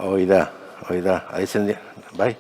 hoi da, haitzen dira, bai.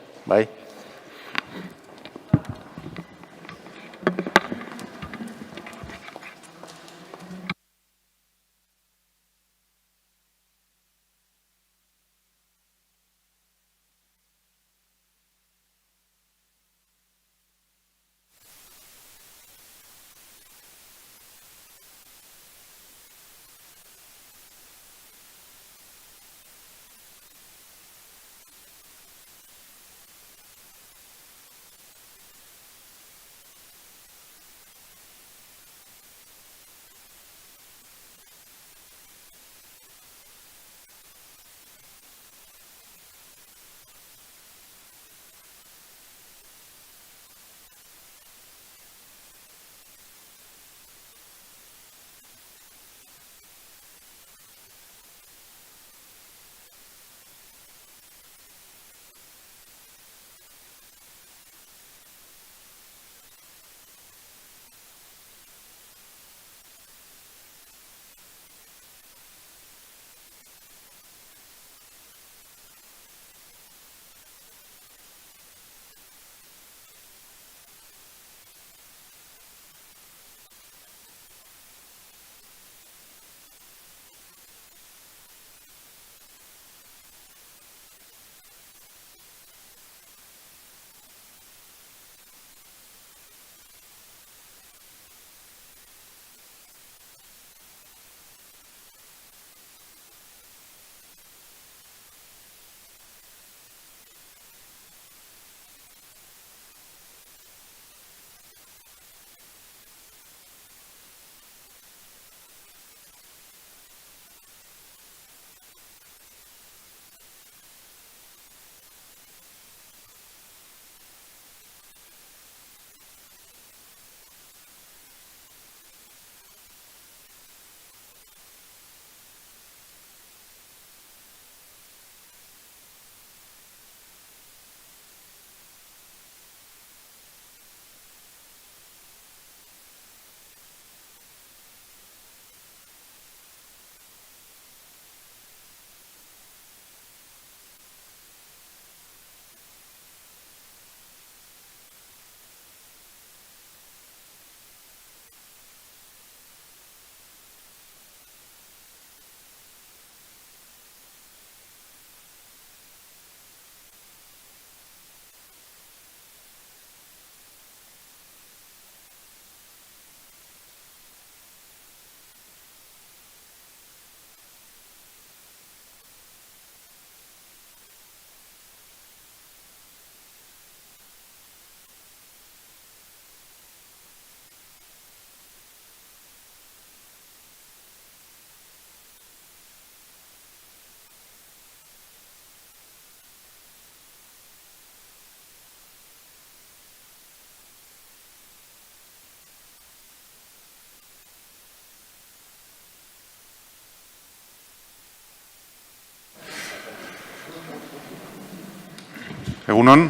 Egunon,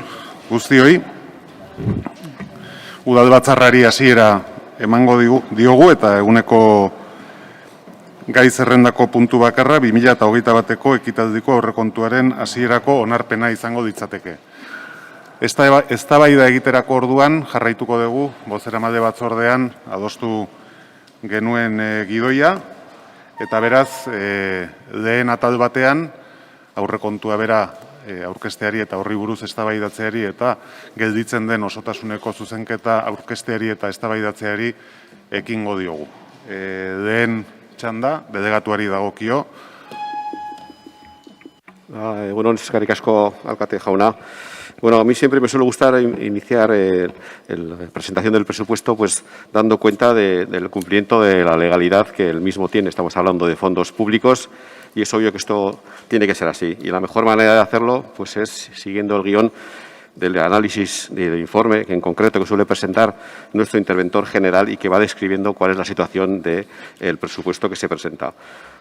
guztioi, udalbatzarrari hasiera emango diogu eta eguneko gai zerrendako puntu bakarra 2021ko ekitaldiko aurrekontuaren hasierako onarpena izango litzateke. Eztabaida egiterako orduan jarraituko dugu bozeramale batzordean adostu genuen gidoia eta beraz lehen atal batean aurrekontua bera aurkezteari eta horri buruz eztabaidatzeari eta gelditzen den osotasuneko zuzenketa aurkezteari eta eztabaidatzeari ekingo diogu. Lehen txanda, delegatuari dagokio. Egunon, eskerrik asko, alkate jauna. Bueno, a mí siempre me suele gustar iniciar la presentación del presupuesto pues dando cuenta del cumplimiento de la legalidad que el mismo tiene. Estamos hablando de fondos públicos y es obvio que esto tiene que ser así. Y la mejor manera de hacerlo pues es siguiendo el guión del análisis del informe, que en concreto que suele presentar nuestro interventor general y que va describiendo cuál es la situación del presupuesto que se presenta.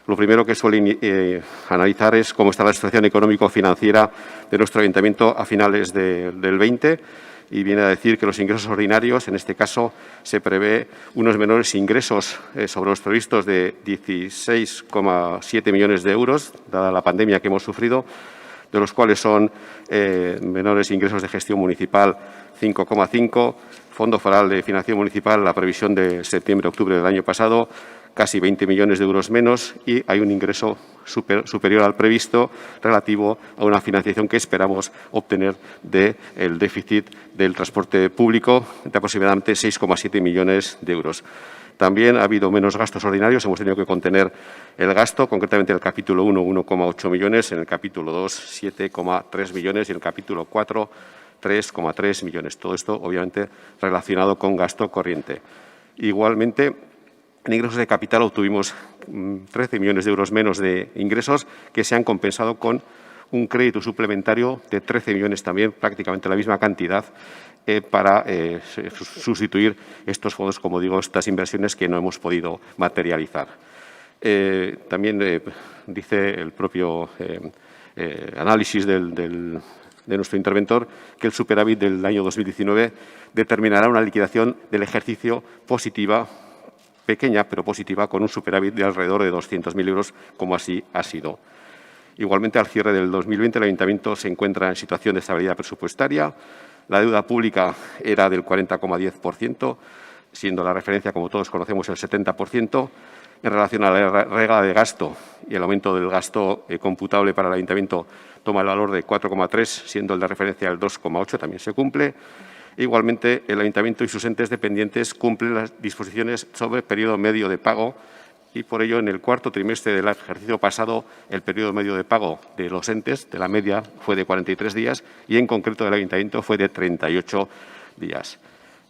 Lo primero que suele analizar es cómo está la situación económico-financiera de nuestro ayuntamiento a finales del 20 y viene a decir que los ingresos ordinarios, en este caso, se prevé unos menores ingresos sobre los previstos de 16,7 millones de euros, dada la pandemia que hemos sufrido, de los cuales son menores ingresos de gestión municipal 5,5, Fondo Foral de Financiación Municipal, la previsión de septiembre-octubre del año pasado, casi 20 millones de euros menos, y hay un ingreso superior al previsto relativo a una financiación que esperamos obtener del déficit del transporte público de aproximadamente 6,7 millones de euros. También ha habido menos gastos ordinarios, hemos tenido que contener el gasto, concretamente en el capítulo 1, 1,8 millones, en el capítulo 2, 7,3 millones y en el capítulo 4, 3,3 millones. Todo esto, obviamente, relacionado con gasto corriente. Igualmente, en ingresos de capital obtuvimos 13 millones de euros menos de ingresos que se han compensado con un crédito suplementario de 13 millones también, prácticamente la misma cantidad, para sustituir estos fondos, como digo, estas inversiones que no hemos podido materializar. También dice el propio análisis de nuestro interventor que el superávit del año 2019 determinará una liquidación del ejercicio positiva, pequeña pero positiva, con un superávit de alrededor de 200.000 euros, como así ha sido. Igualmente, al cierre del 2020, el Ayuntamiento se encuentra en situación de estabilidad presupuestaria. La deuda pública era del 40,10%, siendo la referencia, como todos conocemos, el 70%. En relación a la regla de gasto y el aumento del gasto computable para el Ayuntamiento, toma el valor de 4,3, siendo el de referencia el 2,8, también se cumple. Igualmente, el Ayuntamiento y sus entes dependientes cumplen las disposiciones sobre periodo medio de pago y, por ello, en el cuarto trimestre del ejercicio pasado, el periodo medio de pago de los entes, de la media, fue de 43 días y, en concreto, del Ayuntamiento fue de 38 días.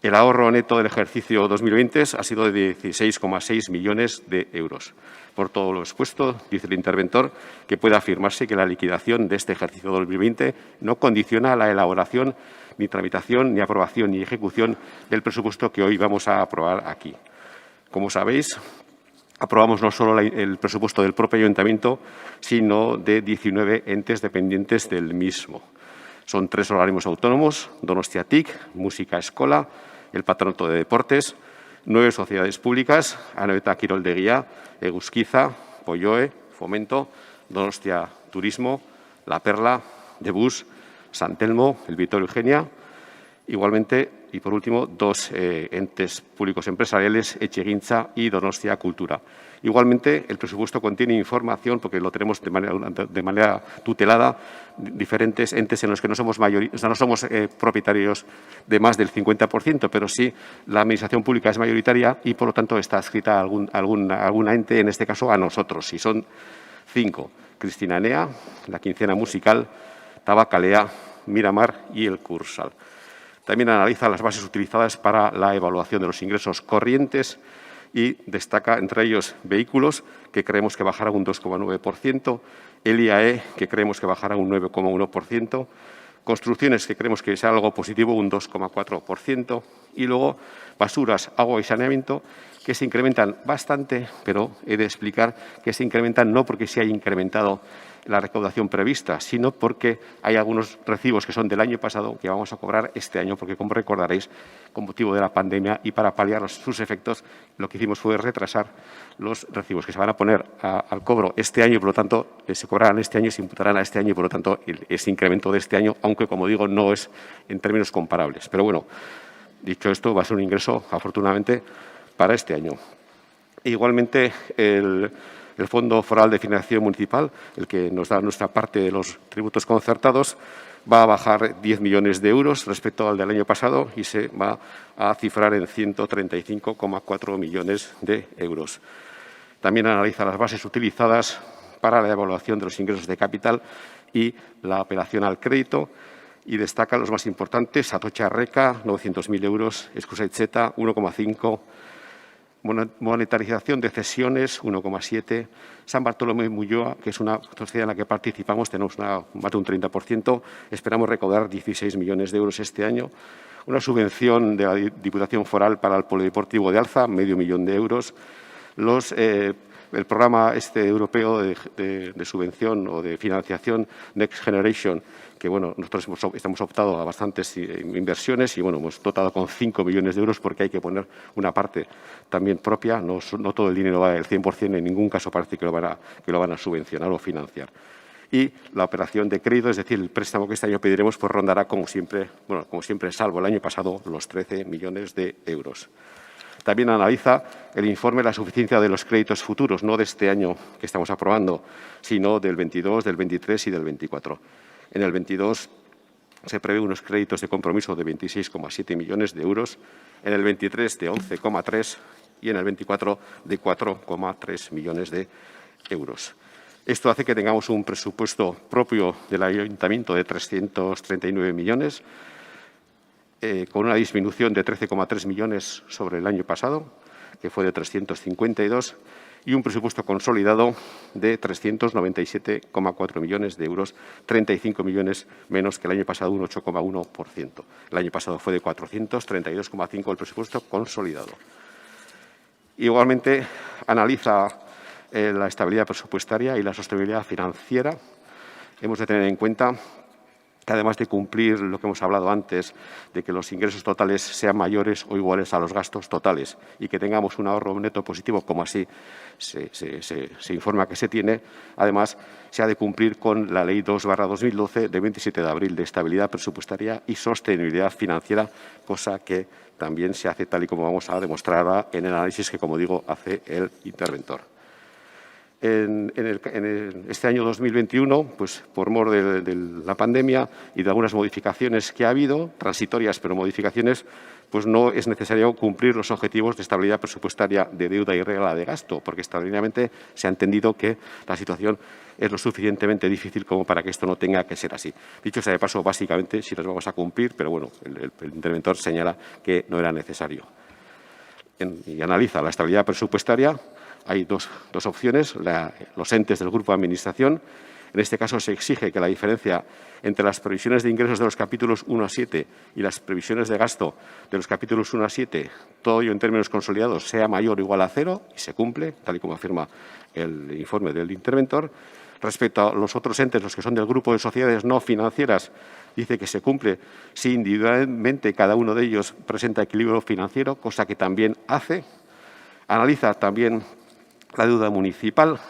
El ahorro neto del ejercicio 2020 ha sido de 16,6 millones de euros. Por todo lo expuesto, dice el interventor que puede afirmarse que la liquidación de este ejercicio 2020 no condiciona la elaboración, ni tramitación, ni aprobación, ni ejecución del presupuesto que hoy vamos a aprobar aquí. Como sabéis, aprobamos no solo el presupuesto del propio Ayuntamiento, sino de 19 entes dependientes del mismo. Son 3 organismos autónomos: Donostia TIC, Música Escola, el Patronato de Deportes, 9 sociedades públicas: Anoeta Kiroldegia, Eguzquiza, Polloe, Fomento, Donostia Turismo, La Perla, Debus, San Telmo, el Vittorio Eugenia. Igualmente, y por último, 2 entes públicos empresariales, Etxegintza y Donostia Cultura. Igualmente, el presupuesto contiene información, porque lo tenemos de manera tutelada, diferentes entes en los que no somos propietarios de más del 50%, pero sí la Administración pública es mayoritaria y, por lo tanto, está adscrita a alguna ente, en este caso a nosotros. Y son 5: Cristina Enea, la Quincena Musical, Tabacalea, Miramar y el Cursal. También analiza las bases utilizadas para la evaluación de los ingresos corrientes y destaca entre ellos vehículos, que creemos que bajará un 2,9%, el IAE, que creemos que bajará un 9,1%, construcciones, que creemos que será algo positivo, un 2,4%, y luego basuras, agua y saneamiento, que se incrementan bastante, pero he de explicar que se incrementan no porque se haya incrementado la recaudación prevista, sino porque hay algunos recibos que son del año pasado que vamos a cobrar este año, porque, como recordaréis, con motivo de la pandemia y para paliar sus efectos, lo que hicimos fue retrasar los recibos que se van a poner al cobro este año y, por lo tanto, se cobrarán este año y se imputarán a este año y, por lo tanto, ese incremento de este año, aunque, como digo, no es en términos comparables. Pero bueno, dicho esto, va a ser un ingreso, afortunadamente, para este año. Igualmente, el Fondo Foral de Financiación Municipal, el que nos da nuestra parte de los tributos concertados, va a bajar 10 millones de euros respecto al del año pasado y se va a cifrar en 135,4 millones de euros. También analiza las bases utilizadas para la evaluación de los ingresos de capital y la apelación al crédito y destaca los más importantes: Atocha Reca, 900.000 euros, Escusaitzeta, 1,5, monetarización de cesiones, 1,7. San Bartolomé Mulloa, que es una sociedad en la que participamos, tenemos más de un 30%. Esperamos recaudar 16 millones de euros este año. Una subvención de la Diputación Foral para el Polideportivo de Alza, 500.000 de euros. El programa europeo de subvención o de financiación Next Generation, que bueno, nosotros hemos optado a bastantes inversiones y bueno, hemos dotado con 5 millones de euros porque hay que poner una parte también propia, no todo el dinero va del 100%, en ningún caso parece que lo van a subvencionar o financiar. y la operación de crédito, es decir, el préstamo que este año pediremos, pues rondará, como siempre, salvo el año pasado, los 13 millones de euros. También analiza el informe la suficiencia de los créditos futuros, no de este año que estamos aprobando, sino del 22, del 23 y del 24. En el 22 se prevé unos créditos de compromiso de 26,7 millones de euros, en el 23 de 11,3 y en el 24 de 4,3 millones de euros. Esto hace que tengamos un presupuesto propio del Ayuntamiento de 339 millones, con una disminución de 13,3 millones sobre el año pasado, que fue de 352, y un presupuesto consolidado de 397,4 millones de euros, 35 millones menos que el año pasado, un 8,1%. El año pasado fue de 432,5 el presupuesto consolidado. Igualmente, analiza la estabilidad presupuestaria y la sostenibilidad financiera. Hemos de tener en cuenta que, además de cumplir lo que hemos hablado antes, de que los ingresos totales sean mayores o iguales a los gastos totales y que tengamos un ahorro neto positivo, como así se informa que se tiene, además se ha de cumplir con la Ley 2/2012 de 27 de abril de estabilidad presupuestaria y sostenibilidad financiera, cosa que también se hace tal y como vamos a demostrar ahora en el análisis que, como digo, hace el interventor. En este año 2021, pues por mor de la pandemia y de algunas modificaciones que ha habido, transitorias pero modificaciones, pues no es necesario cumplir los objetivos de estabilidad presupuestaria de deuda y regla de gasto, porque extraordinariamente se ha entendido que la situación es lo suficientemente difícil como para que esto no tenga que ser así. Dicho sea de paso, básicamente sí los vamos a cumplir, pero bueno, el interventor señala que no era necesario. Y analiza la estabilidad presupuestaria. Hay dos opciones, los entes del Grupo de Administración. En este caso, se exige que la diferencia entre las previsiones de ingresos de los capítulos 1 a 7 y las previsiones de gasto de los capítulos 1 a 7, todo ello en términos consolidados, sea mayor o igual a 0, y se cumple, tal y como afirma el informe del interventor. Respecto a los otros entes, los que son del Grupo de Sociedades No Financieras, dice que se cumple si individualmente cada uno de ellos presenta equilibrio financiero, cosa que también hace. Analiza también la deuda municipal,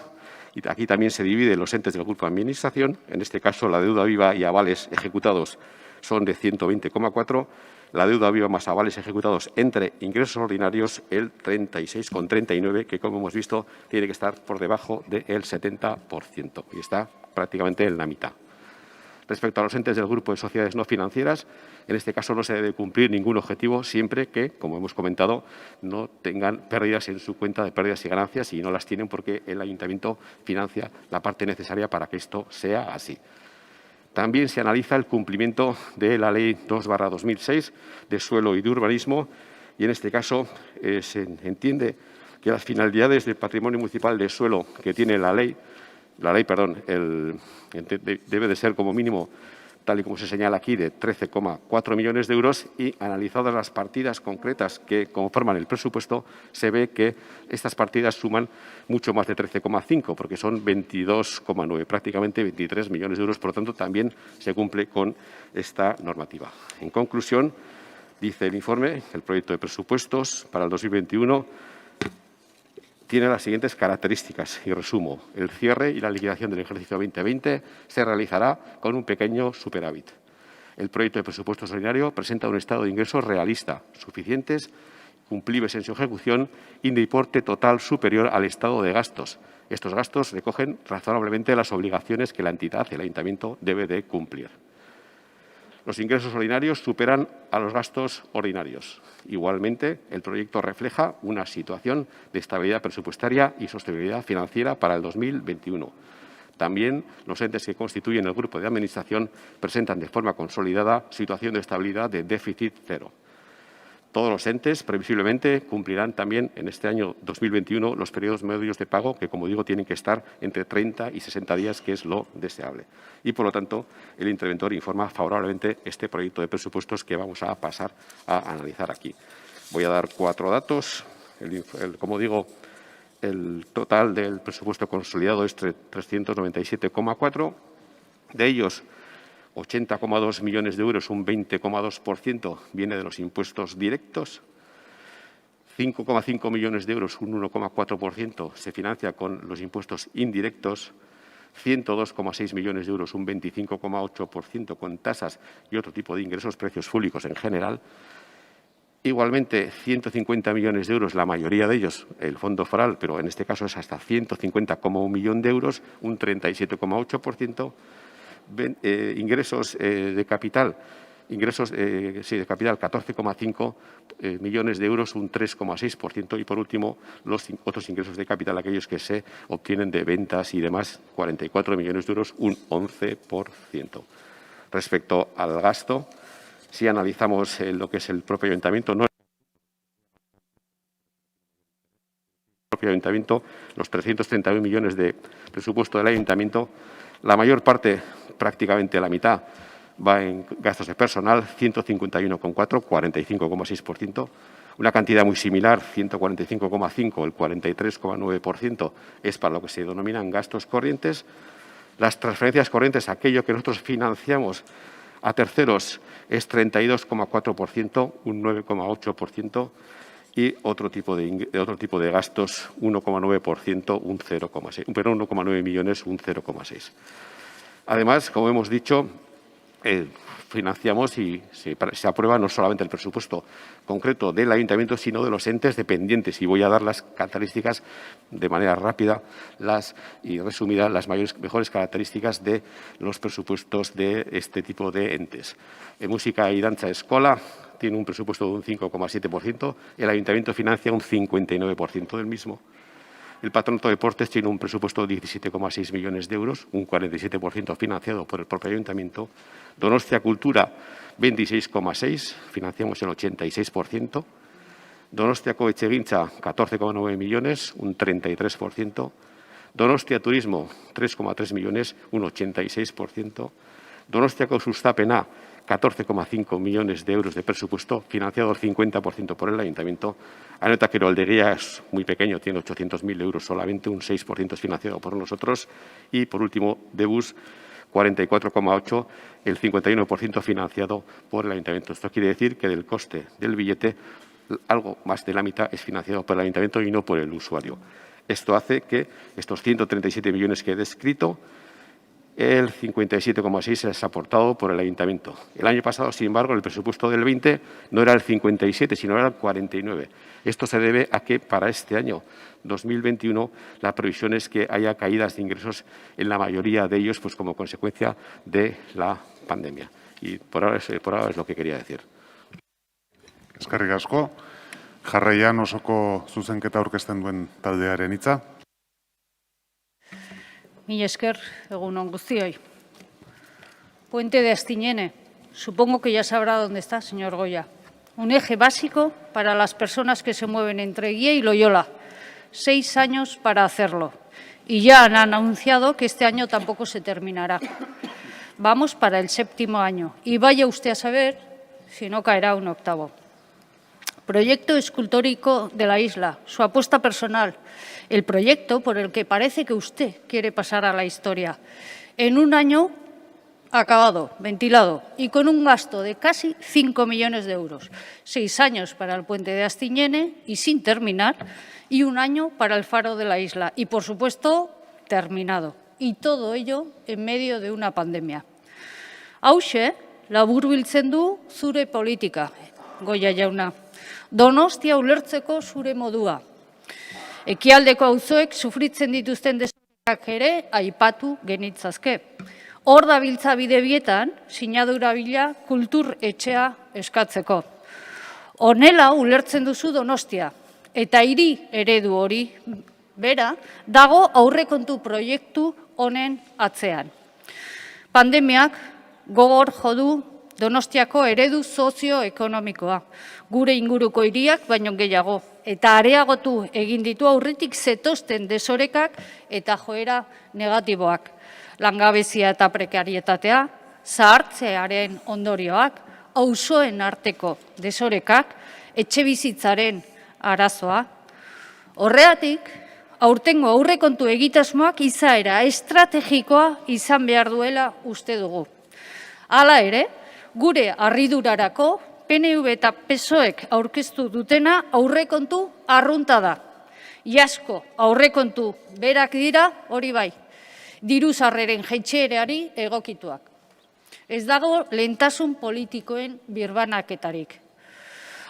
y aquí también se divide los entes del Grupo de Administración. En este caso, la deuda viva y avales ejecutados son de 120,4, la deuda viva más avales ejecutados entre ingresos ordinarios el 36,39, que, como hemos visto, tiene que estar por debajo del 70% y está prácticamente en la mitad. Respecto a los entes del Grupo de Sociedades No Financieras, en este caso no se debe cumplir ningún objetivo siempre que, como hemos comentado, no tengan pérdidas en su cuenta de pérdidas y ganancias, y no las tienen porque el Ayuntamiento financia la parte necesaria para que esto sea así. También se analiza el cumplimiento de la Ley 2/2006 de suelo y de urbanismo, y en este caso se entiende que las finalidades del patrimonio municipal de suelo que tiene la ley, debe de ser como mínimo, tal y como se señala aquí, de 13,4 millones de euros, y analizadas las partidas concretas que conforman el presupuesto, se ve que estas partidas suman mucho más de 13,5, porque son 22,9, prácticamente 23 millones de euros. Por lo tanto, también se cumple con esta normativa. En conclusión, dice el informe, el proyecto de presupuestos para el 2021 tiene las siguientes características, y resumo. El cierre y la liquidación del ejercicio 2020 se realizará con un pequeño superávit. El proyecto de presupuestos ordinario presenta un estado de ingresos realista, suficientes, cumplibles en su ejecución y de importe total superior al estado de gastos. Estos gastos recogen razonablemente las obligaciones que la entidad, el Ayuntamiento, debe de cumplir. Los ingresos ordinarios superan a los gastos ordinarios. Igualmente, el proyecto refleja una situación de estabilidad presupuestaria y sostenibilidad financiera para el 2021. También los entes que constituyen el Grupo de Administración presentan de forma consolidada situación de estabilidad de déficit cero. Todos los entes, previsiblemente, cumplirán también en este año 2021 los periodos medios de pago, que, como digo, tienen que estar entre 30 y 60 días, que es lo deseable. Y, por lo tanto, el interventor informa favorablemente este proyecto de presupuestos que vamos a pasar a analizar aquí. Voy a dar 4 datos. Como digo, el total del presupuesto consolidado es 397,4. De ellos, 80,2 millones de euros, un 20,2%, viene de los impuestos directos. 5,5 millones de euros, un 1,4%, se financia con los impuestos indirectos. 102,6 millones de euros, un 25,8% con tasas y otro tipo de ingresos, precios públicos en general. Igualmente, 150 millones de euros, la mayoría de ellos, el Fondo Foral, pero en este caso es hasta 150,1 millón de euros, un 37,8%. Ingresos de capital, de capital 14,5 millones de euros, un 3,6%. Y, por último, los otros ingresos de capital, aquellos que se obtienen de ventas y demás, 44 millones de euros, un 11%. Respecto al gasto, si analizamos lo que es el propio ayuntamiento, los 331 millones de presupuesto del ayuntamiento, la mayor parte, prácticamente la mitad, va en gastos de personal, 151,4, 45,6%. Una cantidad muy similar, 145,5, el 43,9%, es para lo que se denominan gastos corrientes. Las transferencias corrientes, aquello que nosotros financiamos a terceros, es 32,4%, un 9,8%, y otro tipo de gastos, 1,9%, un 0,6, pero 1,9 millones, un 0,6. Además, como hemos dicho, financiamos y se aprueba no solamente el presupuesto concreto del ayuntamiento, sino de los entes dependientes. Y voy a dar las características de manera rápida y resumida, las mejores características de los presupuestos de este tipo de entes. En música y danza escola tiene un presupuesto de un 5,7%, el ayuntamiento financia un 59% del mismo. El Patronato de Deportes tiene un presupuesto de 17,6 millones de euros, un 47% financiado por el propio ayuntamiento. Donostia Cultura, 26,6, financiamos el 86%. Donostiako Etxegintza, 14,9 millones, un 33%. Donostia Turismo, 3,3 millones, un 86%. Donostiako Sustapena, 14,5 millones de euros de presupuesto, financiado al 50% por el ayuntamiento. Anota Quiroldeguía es muy pequeño, tiene 800.000 euros solamente, un 6% es financiado por nosotros. Y, por último, Debus, 44,8, el 51% financiado por el ayuntamiento. Esto quiere decir que del coste del billete, algo más de la mitad es financiado por el ayuntamiento y no por el usuario. Esto hace que estos 137 millones que he descrito, el 57,6 es aportado por el ayuntamiento. El año pasado, sin embargo, el presupuesto del 20 no era el 57, sino era el 49. Esto se debe a que para este año 2021 la previsión es que haya caídas de ingresos en la mayoría de ellos, pues como consecuencia de la pandemia. Y por ahora es lo que quería decir. Eskerrik asko. Jarraian osoko zuzenketa aurkezten duen taldearen hitza. Mila esker, egun on guztioi. Puente de Astiñene. Supongo que ya sabrá dónde está, señor Goya. Un eje básico para las personas que se mueven entre Guía y Loyola. 6 años para hacerlo. Y ya han anunciado que este año tampoco se terminará. Vamos para el 7º año. Y vaya usted a saber si no caerá un 8º. Proyecto escultórico de la isla, su apuesta personal, el proyecto por el que parece que usted quiere pasar a la historia. En un año acabado, ventilado y con un gasto de casi 5 millones de euros. 6 años para el puente de Astiñene y sin terminar, y 1 año para el faro de la isla. Y, por supuesto, terminado. Y todo ello en medio de una pandemia. Hauxe, laburbiltzen du zure politika, Goya jauna. Donostia ulertzeko zure modua. Ekialdeko auzoek sufritzen dituzten desorekak ere aipatu genitzazke. Hor dabiltza bidebietan, sinadura bila kultur etxea eskatzeko. Honela ulertzen duzu Donostia, eta hiri eredu hori bera dago aurrekontu proiektu honen atzean. Pandemiak gogor jodu Donostiako eredu sozioekonomikoa, gure inguruko hiriak baino gehiago, eta areagotu egin ditu aurretik zetozten desorekak eta joera negatiboak. Langabezia eta prekarietatea, zahartzearen ondorioak, auzoen arteko desorekak, etxebizitzaren arazoa. Horregatik, aurtengo aurrekontu egitasmoak izaera estrategikoa izan behar duela uste dugu. Hala ere, gure harridurarako PNV eta PSOEk aurkeztu dutena aurrekontu arrunta da. Iasko aurrekontu berak dira hori bai. diru sarreren jaitsierari egokituak. Ez dago lehentasun politikoen birbanaketarik.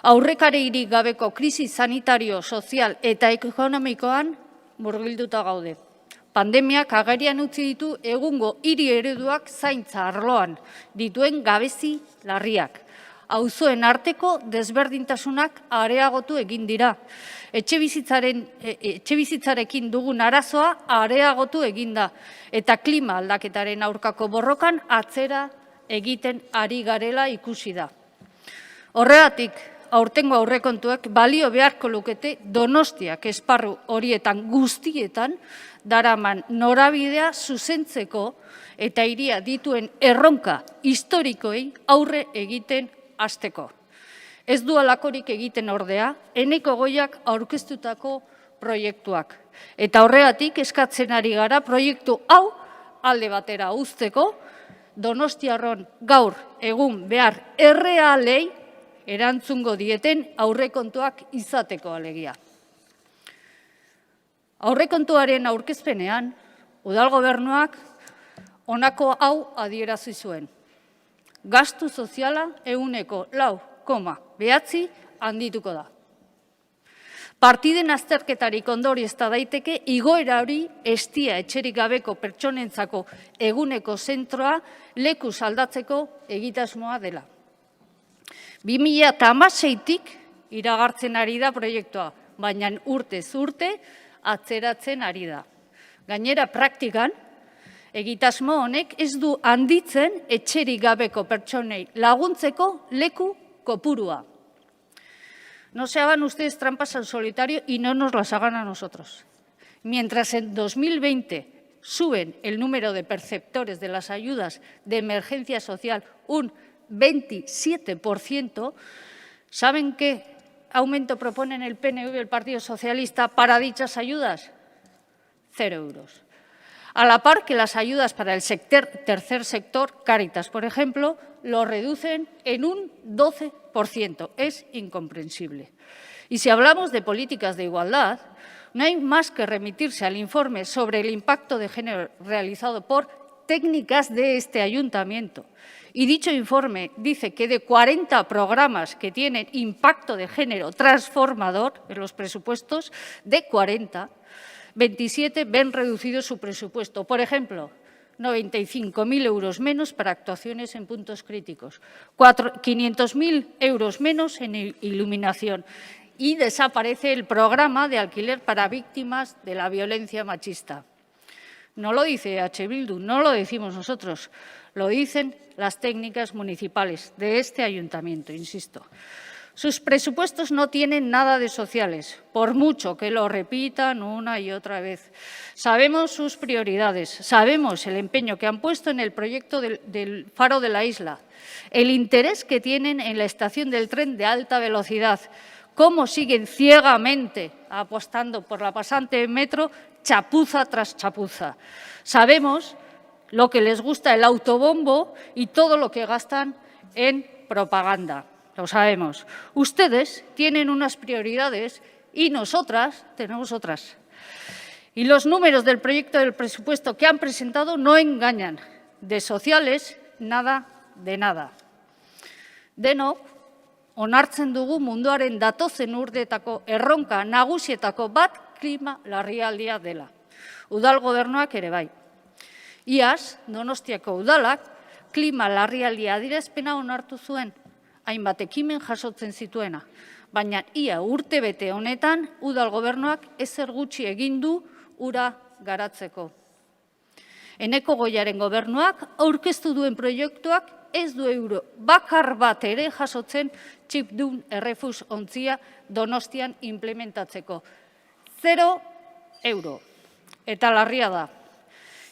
Aurrekaririk gabeko krisi sanitario, sozial eta ekonomikoan murgilduta gaude. Pandemiak agerian utzi ditu egungo hiri ereduak zaintza arloan dituen gabezi larriak. Auzoen arteko desberdintasunak areagotu egin dira. Etxebizitzarekin dugun arazoa areagotu egin da. Eta klima aldaketaren aurkako borrokan atzera egiten ari garela ikusi da. Horregatik, aurtengo aurrekontuek balio beharko lukete Donostiak esparru horietan guztietan daraman norabidea zuzentzeko eta hiria dituen erronka historikoei aurre egiten hasteko. Ez du halakorik egiten ordea, Eneko Goiak aurkeztutako proiektuak. Eta horregatik eskatzen ari gara proiektu hau alde batera uzteko, Donostiarron gaur egun behar errealei erantzungo dieten aurrekontuak izateko alegia. Aurrekontuaren aurkezpenean, udal gobernuak honako hau adierazi zuen. Gastu soziala 4,9% handituko da. Partiden azterketarik ondoriozta daiteke igoera hori estia etxerik gabeko pertsonentzako eguneko zentroa lekuz aldatzeko egitasmoa dela. 2016tik iragartzen ari da proiektua, baina urtez urte atzeratzen ari da. Gainera praktikan, egitasmo honek ez du handitzen etxerik gabeko pertsonei laguntzeko leku kopurua. No se hagan ustedes trampas al solitario y no nos las hagan a nosotros. Mientras en 2020 suben el número de perceptores de las ayudas de emergencia social un 27%, ¿saben qué aumento proponen el PNV y el Partido Socialista para dichas ayudas? 0 euros. A la par que las ayudas para el tercer sector, Cáritas, por ejemplo, lo reducen en un 12%. Es incomprensible. Y si hablamos de políticas de igualdad, no hay más que remitirse al informe sobre el impacto de género realizado por técnicas de este ayuntamiento. Y dicho informe dice que de 40 programas que tienen impacto de género transformador en los presupuestos, de 40, 27 ven reducido su presupuesto. Por ejemplo, 95.000 euros menos para actuaciones en puntos críticos, 500.000 euros menos en iluminación y desaparece el programa de alquiler para víctimas de la violencia machista. No lo dice H. Bildu, no lo decimos nosotros, lo dicen las técnicas municipales de este ayuntamiento, insisto. Sus presupuestos no tienen nada de sociales, por mucho que lo repitan una y otra vez. Sabemos sus prioridades, sabemos el empeño que han puesto en el proyecto del Faro de la Isla, el interés que tienen en la estación del tren de alta velocidad, cómo siguen ciegamente apostando por la pasante metro chapuza tras chapuza. Sabemos lo que les gusta el autobombo y todo lo que gastan en propaganda. Lo sabemos. Ustedes tienen unas prioridades y nosotras tenemos otras. Y los números del proyecto del presupuesto que han presentado no engañan. De sociales, nada de nada. Denok, onartzen dugu munduaren datozen urteetako erronka nagusietako bat klima larrialdia dela. Udal gobernuak ere bai. Iaz, Donostiako udalak klima larrialdia adierazpena onartu zuen, hainbat ekimen jasotzen zituena. Baina ia urtebete honetan udal gobernuak ezer gutxi egin du ura garatzeko. Eneko Goiaren gobernuak aurkeztu duen proiektuak ez du euro bakar bat ere jasotzen txipdun errefus ontzia Donostian implementatzeko. 0 euro. Eta larria da.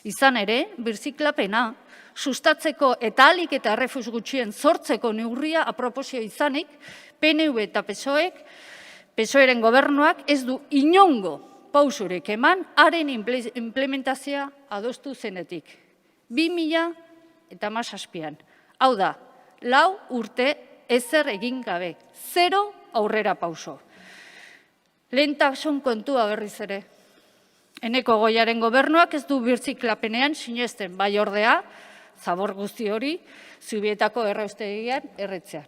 Izan ere, birziklapena, sustatzeko eta ahalik eta errefus gutxien sortzeko neurria aproposio izanik, PNV eta PSOEren gobernuak ez du inongo pausurek eman haren implementazioa adostu zenetik. 2017an. Hau da, 4 urte ezer egin gabe, 0 aurrera pauso. Lehentasun kontua berriz ere. Eneko Goiaren gobernuak ez du birziklapenean sinesten, bai ordea, zabor guzti hori, Zubietako erraustegian erretzea.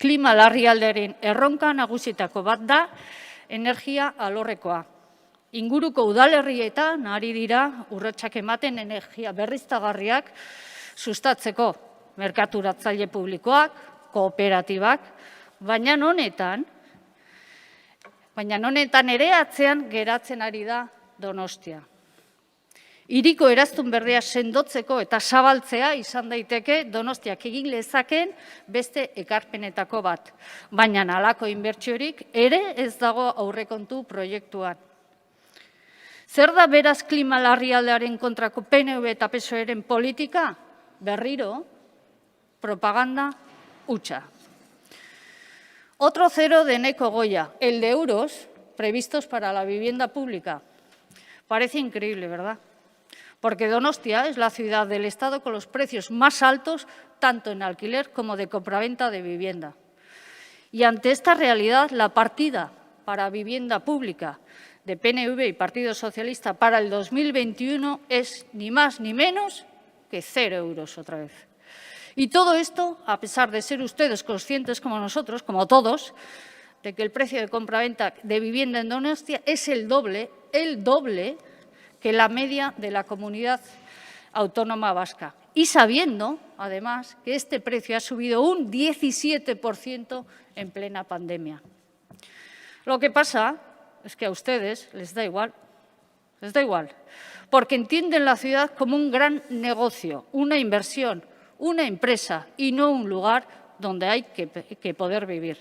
Klima larrialdiaren erronka nagusitako bat da energia alorrekoa. Inguruko udalerrietan ari dira urratsak ematen energia berriztagarriak sustatzeko merkaturatzaile publikoak, kooperatibak, baina honetan ere atzean geratzen ari da Donostia. Hiriko eraztun berria sendotzeko eta zabaltzea izan daiteke Donostiak egin lezakeen beste ekarpenetako bat, baina halako inbertsiorik ere ez dago aurrekontu proiektuan. Zer da beraz klima larrialdiaren kontrako PNV eta PSOEren politika? Berriro, propaganda hutsa. Otro cero de Eneko Goia, el de euros previstos para la vivienda pública. Parece increíble, ¿verdad? Porque Donostia es la ciudad del Estado con los precios más altos, tanto en alquiler como de compraventa de vivienda. Y ante esta realidad, la partida para vivienda pública de PNV y Partido Socialista para el 2021 es ni más ni menos que 0 euros otra vez. Y todo esto, a pesar de ser ustedes conscientes como nosotros, como todos, de que el precio de compraventa de vivienda en Donostia es el doble que la media de la comunidad autónoma vasca. Y sabiendo, además, que este precio ha subido un 17% en plena pandemia. Lo que pasa es que a ustedes les da igual, porque entienden la ciudad como un gran negocio, una inversión, una empresa y no un lugar donde hay que poder vivir.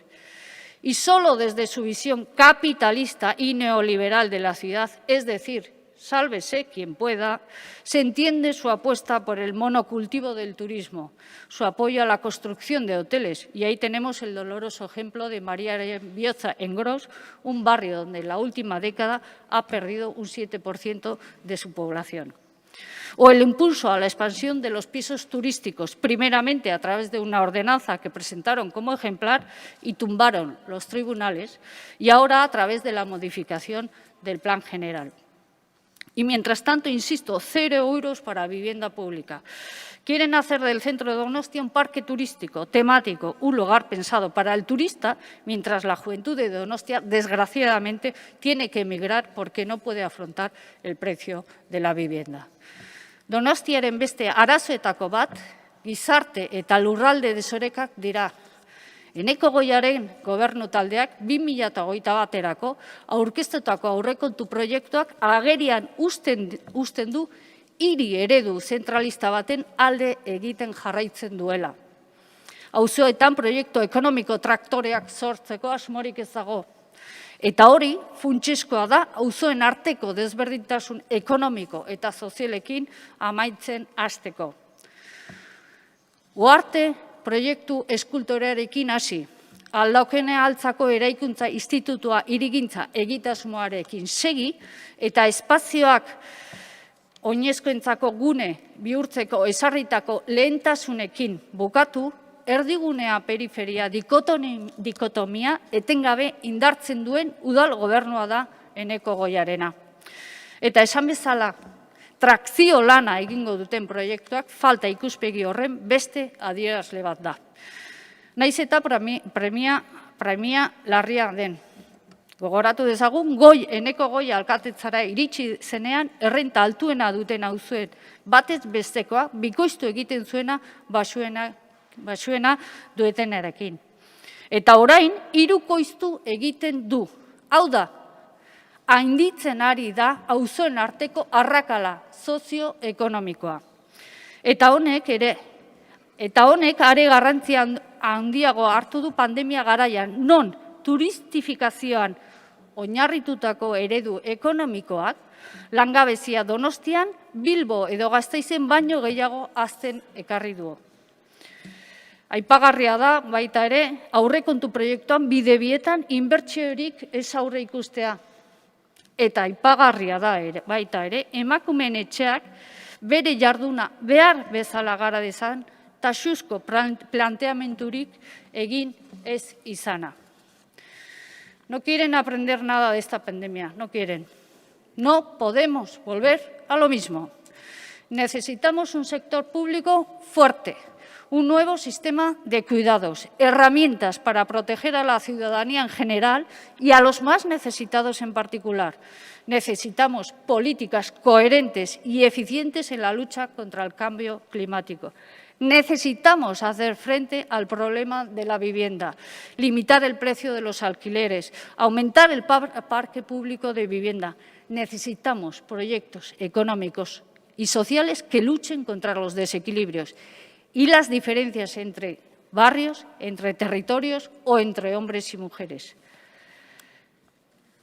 Y solo desde su visión capitalista y neoliberal de la ciudad, es decir, sálvese quien pueda, se entiende su apuesta por el monocultivo del turismo, su apoyo a la construcción de hoteles. Y ahí tenemos el doloroso ejemplo de María Bioza en Gros, un barrio donde en la última década ha perdido un 7% de su población. O el impulso a la expansión de los pisos turísticos, primeramente a través de una ordenanza que presentaron como ejemplar y tumbaron los tribunales, y ahora a través de la modificación del Plan General. Y mientras tanto, insisto, 0 euros para vivienda pública. Quieren hacer del centro de Donostia un parque turístico, temático, un lugar pensado para el turista, mientras la juventud de Donostia, desgraciadamente, tiene que emigrar porque no puede afrontar el precio de la vivienda. Donostiaren beste arazoetako bat, gizarte eta lurralde desorekak dira. Eneko Goiaren gobernu taldeak 2021erako aurkeztutako aurrekontu proiektuak agerian uzten du hiri eredu zentralista baten alde egiten jarraitzen duela. Auzoetan proiektu ekonomiko traktoreak sortzeko asmorik ez dago. Eta hori, funtsezkoa da, auzoen arteko desberdintasun ekonomiko eta sozialekin amaitzen hasteko. Uharte proiektu eskultorearekin hasi, Aldaukene Altzako Eraikuntza Institutua hirigintza egitasmoarekin segi eta espazioak oinezkoentzako gune bihurtzeko ezarritako lehentasunekin bukatu, erdigunea periferia dikotomia etengabe indartzen duen udal gobernua da Eneko Goiarena. Eta esan bezala, trakzio lana egingo duten proiektuak falta ikuspegi horren beste adierazle bat da. Naiz eta premia larria den. Gogoratu dezagun, Eneko Goia alkatetzara iritsi zenean, errenta altuena duten auzuen batez bestekoa, bikoiztu egiten zuena basuena duetenarekin. Eta orain, hirukoiztu egiten du. Hau da, hainditzen ari da auzoen arteko arrakala sozioekonomikoa. Eta honek are garrantzia handiago hartu du pandemia garaian, non turistifikazioan oinarritutako eredu ekonomikoak, langabezia Donostian, Bilbo edo Gasteizen baino gehiago hazten ekarri du. Aipagarria da baita ere, aurrekontu proiektuan bidebietan inbertsiorik ez aurre ikustea. Eta aipagarria da baita ere, emakumeen etxeak bere jarduna behar bezala gara dezan, taxuzko planteamendurik egin ez izana. No quieren aprender nada de esta pandemia, no quieren. No podemos volver a lo mismo. Necesitamos un sector público fuerte, un nuevo sistema de cuidados, herramientas para proteger a la ciudadanía en general y a los más necesitados en particular. Necesitamos políticas coherentes y eficientes en la lucha contra el cambio climático. Necesitamos hacer frente al problema de la vivienda, limitar el precio de los alquileres, aumentar el parque público de vivienda. Necesitamos proyectos económicos y sociales que luchen contra los desequilibrios y las diferencias entre barrios, entre territorios o entre hombres y mujeres.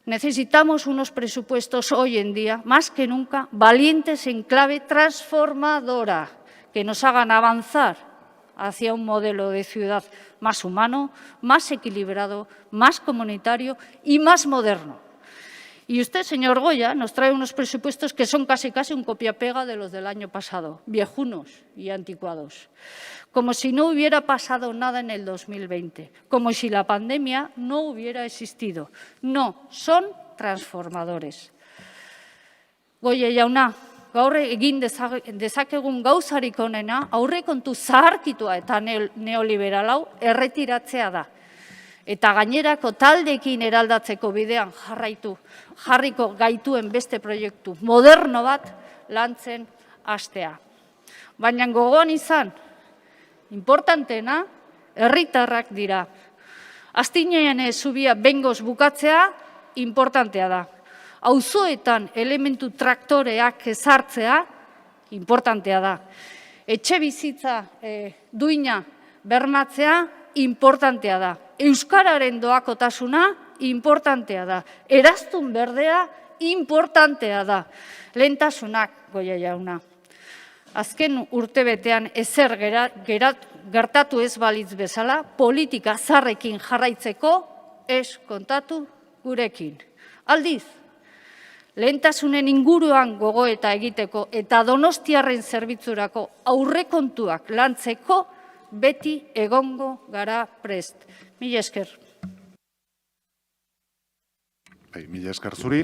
Necesitamos unos presupuestos hoy en día, más que nunca, valientes en clave transformadora, que nos hagan avanzar hacia un modelo de ciudad más humano, más equilibrado, más comunitario y más moderno. Y usted, señor Goya, nos trae unos presupuestos que son casi un copia-pega de los del año pasado, viejunos y anticuados, como si no hubiera pasado nada en el 2020, como si la pandemia no hubiera existido. No, son transformadores. Goya jauna, gaur egin dezakegun gauzarik onena, aurrekontu zaharkitua eta neoliberal hau erretiratzea da. Eta gainerako taldeekin eraldatzeko bidean jarriko gaituen beste proiektu moderno bat lantzen hastea. Baina gogoan izan, importanteena herritarrak dira. Aztinean zubia behingoz bukatzea importantea da. Auzoetan elementu traktoreak ezartzea importantea da. Etxebizitza duina bermatzea importantea da. Euskararen doakotasuna importantea da. Eraztun berdea importantea da. Lehentasunak, Goia jauna. Azken urtebetean ezer gertatu ez balitz bezala, politika zarrekin jarraitzeko ez kontatu gurekin. Aldiz, lehentasunen inguruan gogoeta egiteko eta donostiarren zerbitzurako aurrekontuak lantzeko beti egongo gara prest. Mila esker. Mila esker zuri.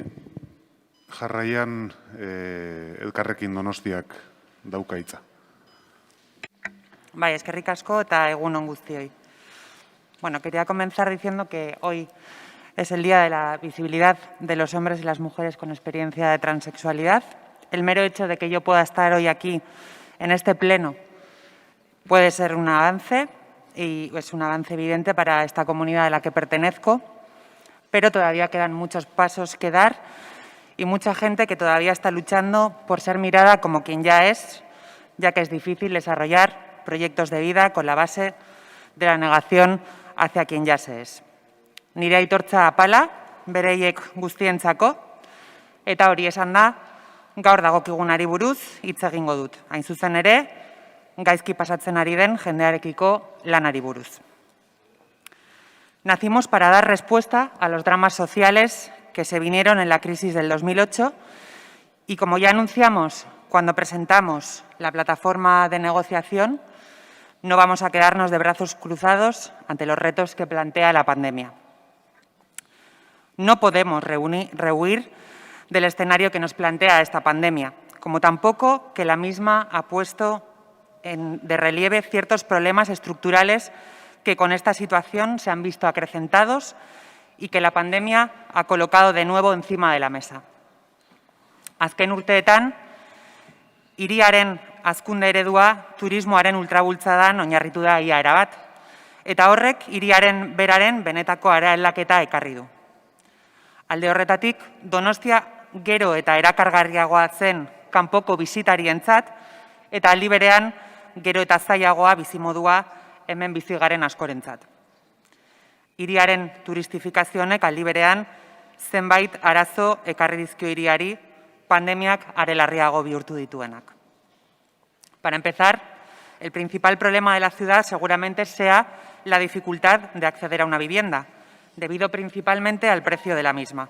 Jarraian Elkarrekin Donostiak dauka hitza. Bai, eskerrik asko eta egun on guztioi. Bueno, quería comenzar diciendo que hoy es el Día de la Visibilidad de los Hombres y las Mujeres con Experiencia de Transexualidad. El mero hecho de que yo pueda estar hoy aquí, en este pleno, puede ser un avance, y es un avance evidente para esta comunidad a la que pertenezco, pero todavía quedan muchos pasos que dar y mucha gente que todavía está luchando por ser mirada como quien ya es, ya que es difícil desarrollar proyectos de vida con la base de la negación hacia quien ya se es. Nire aitortza apala, bereiek guztientzako, eta hori esan da, gaur dagokigunari buruz hitz egingo dut. Hain zuzen ere, gaizki pasatzen ari den jendearekiko lanari buruz. Nacimos para dar respuesta a los dramas sociales que se vinieron en la crisis del 2008 y, como ya anunciamos cuando presentamos la plataforma de negociación, no vamos a quedarnos de brazos cruzados ante los retos que plantea la pandemia. No podemos rehuir del escenario que nos plantea esta pandemia, como tampoco que la misma ha puesto de relieve ciertos problemas estructurales que con esta situación se han visto acrecentados y que la pandemia ha colocado de nuevo encima de la mesa. Azken urteetan, hiriaren hazkunde eredua turismoaren ultrabultzadan oinarritu da ia erabat, eta horrek hiriaren beraren benetako araelaketa ekarri du. Alde horretatik, Donostia gero eta erakargarriagoa zen kanpoko bisitarientzat eta aldi berean gero eta zailagoa bizimodua hemen bizi garen askorentzat. Hiriaren turistifikazio honek aldi berean zenbait arazo ekarri dizkio hiriari pandemiak are larriago bihurtu dituenak. Para empezar, el principal problema de la ciudad seguramente sea la dificultad de acceder a una vivienda, debido principalmente al precio de la misma.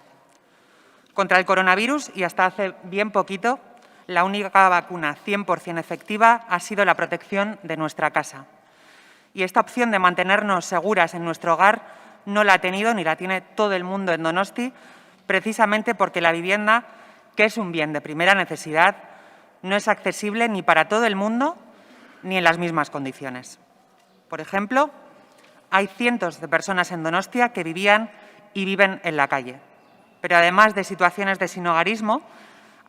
Contra el coronavirus, y hasta hace bien poquito, la única vacuna 100% efectiva ha sido la protección de nuestra casa. Y esta opción de mantenernos seguras en nuestro hogar no la ha tenido ni la tiene todo el mundo en Donosti, precisamente porque la vivienda que es un bien de primera necesidad, no es accesible ni para todo el mundo ni en las mismas condiciones. Por ejemplo, hay cientos de personas en Donostia que vivían y viven en la calle. Pero además de situaciones de sinhogarismo,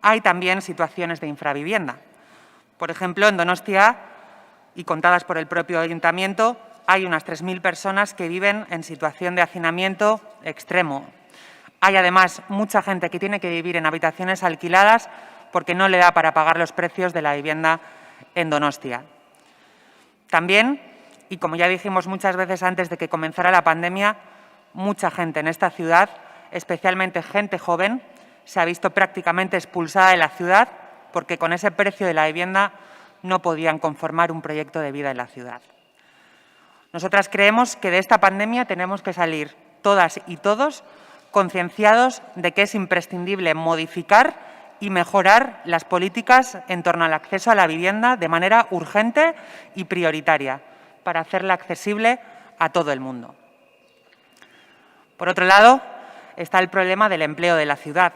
hay también situaciones de infravivienda. Por ejemplo, en Donostia, y contadas por el propio ayuntamiento, hay unas 3.000 personas que viven en situación de hacinamiento extremo. Hay además mucha gente que tiene que vivir en habitaciones alquiladas porque no le da para pagar los precios de la vivienda en Donostia. También, y como ya dijimos muchas veces antes de que comenzara la pandemia, mucha gente en esta ciudad, especialmente gente joven, se ha visto prácticamente expulsada de la ciudad porque con ese precio de la vivienda no podían conformar un proyecto de vida en la ciudad. Nosotras creemos que de esta pandemia tenemos que salir todas y todos concienciados de que es imprescindible modificar y mejorar las políticas en torno al acceso a la vivienda de manera urgente y prioritaria para hacerla accesible a todo el mundo. Por otro lado, está el problema del empleo de la ciudad.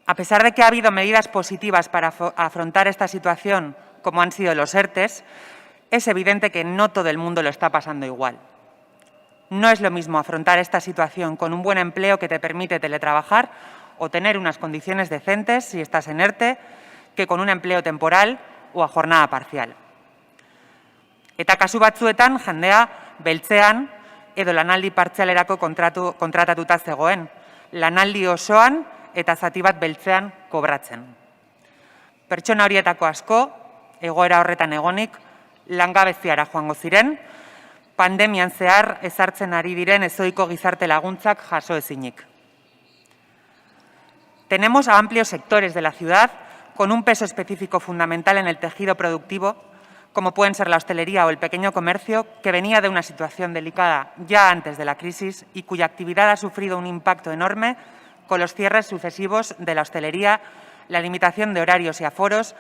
A pesar de que ha habido medidas positivas para afrontar esta situación, como han sido los ERTEs, es evidente que no todo el mundo lo está pasando igual. No es lo mismo afrontar esta situación con un buen empleo que te permite teletrabajar o tener unas condiciones decentes si estás en ERTE, que con un empleo temporal o a jornada parcial. Eta kasu batzuetan jendea beltzean edo lanaldi partzialerako kontratatuta zegoen, lanaldi osoan eta zati bat beltzean kobratzen. Pertsona horietako asko, egoera horretan egonik, langabeziara joango ziren, pandemian zehar ezartzen ari diren ezohiko gizarte laguntzak jaso ezinik. Tenemos a amplios sectores de la ciudad con un peso específico fundamental en el tejido productivo, como pueden ser la hostelería o el pequeño comercio, que venía de una situación delicada ya antes de la crisis y cuya actividad ha sufrido un impacto enorme con los cierres sucesivos de la hostelería, la limitación de horarios y aforos,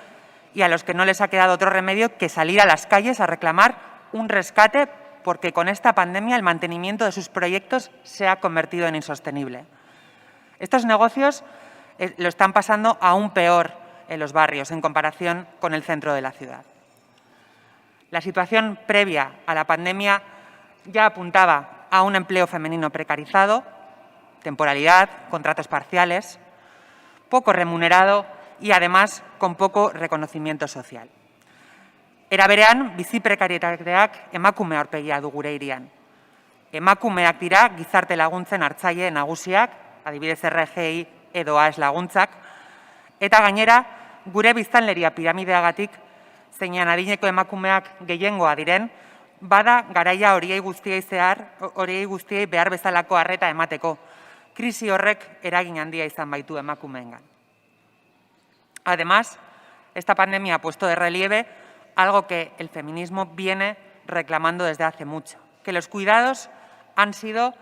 y a los que no les ha quedado otro remedio que salir a las calles a reclamar un rescate porque con esta pandemia el mantenimiento de sus proyectos se ha convertido en insostenible. Estos negocios lo están pasando aún peor en los barrios en comparación con el centro de la ciudad. La situación previa a la pandemia ya apuntaba a un empleo femenino precarizado, temporalidad, contratos parciales, poco remunerado y además con poco reconocimiento social. Era berean, bizi prekarietateak emakume aurpegia du gure hirian. Emakumeak dira gizarte laguntzen hartzaile nagusiak, adibidez RGI edo AES laguntzak, eta gainera gure biztanleria piramideagatik zeinan adineko emakumeak gehiengoa diren, bada garaia horiei guztiei behar bezalako arreta emateko. Krisi horrek eragin handia izan baitu emakumeengan. Además, esta pandemia ha puesto de relieve algo que el feminismo viene reclamando desde hace mucho, que los cuidados han sido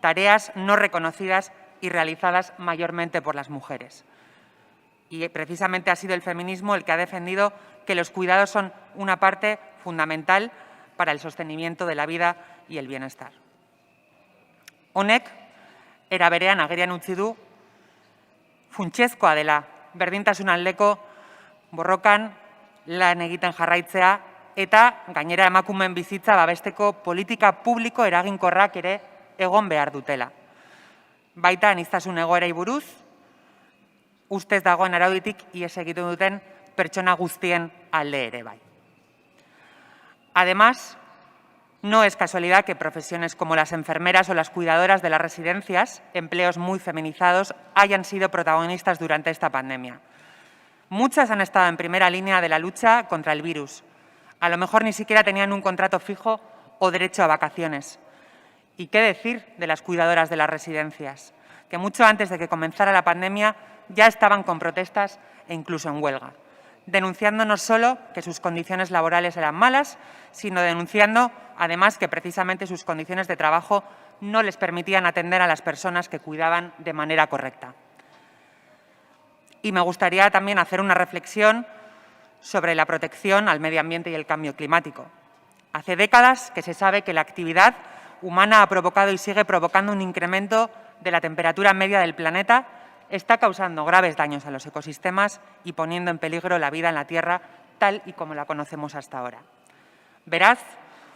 tareas no reconocidas y realizadas mayormente por las mujeres. Y precisamente ha sido el feminismo el que ha defendido que los cuidados son una parte fundamental para el sostenimiento de la vida y el bienestar. Honek, era berean agerian utzi du, funtsezkoa dela berdintasun aldeko borrokan lan egiten jarraitzea eta gainera emakumeen bizitza babesteko politika publiko eraginkorrak ere egon behar dutela. Baita aniztasun egoerei buruz, ustez dagoen arauditik ihes egiten duten pertsona guztien alde ere bai. Además, no es casualidad que profesiones como las enfermeras o las cuidadoras de las residencias, empleos muy feminizados, hayan sido protagonistas durante esta pandemia. Muchas han estado en primera línea de la lucha contra el virus. A lo mejor ni siquiera tenían un contrato fijo o derecho a vacaciones. ¿Y qué decir de las cuidadoras de las residencias? Que mucho antes de que comenzara la pandemia ya estaban con protestas e incluso en huelga, denunciando no solo que sus condiciones laborales eran malas, sino denunciando además que precisamente sus condiciones de trabajo no les permitían atender a las personas que cuidaban de manera correcta. Y me gustaría también hacer una reflexión sobre la protección al medio ambiente y el cambio climático. Hace décadas que se sabe que la actividad humana ha provocado y sigue provocando un incremento de la temperatura media del planeta está causando graves daños a los ecosistemas y poniendo en peligro la vida en la Tierra tal y como la conocemos hasta ahora. Beraz,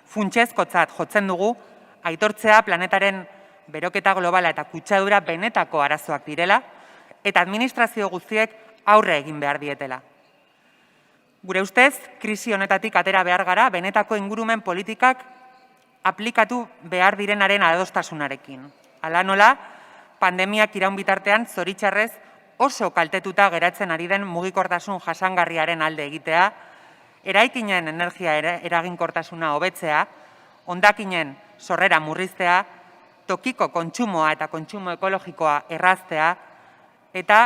funtsezkotzat jotzen dugu, aitortzea planetaren beroketa globala eta kutsadura benetako arazoak direla eta administrazio guztiek aurre egin behar dietela. Gure ustez, krisi honetatik atera behar gara benetako ingurumen politikak aplikatu behar direnaren adostasunarekin. Hala nola, pandemiak iraun bitartean zoritxarrez oso kaltetuta geratzen ari den mugikortasun jasangarriaren alde egitea, eraikinen energia eraginkortasuna hobetzea, hondakinen sorrera murriztea, tokiko kontsumoa eta kontsumo ekologikoa erraztea, eta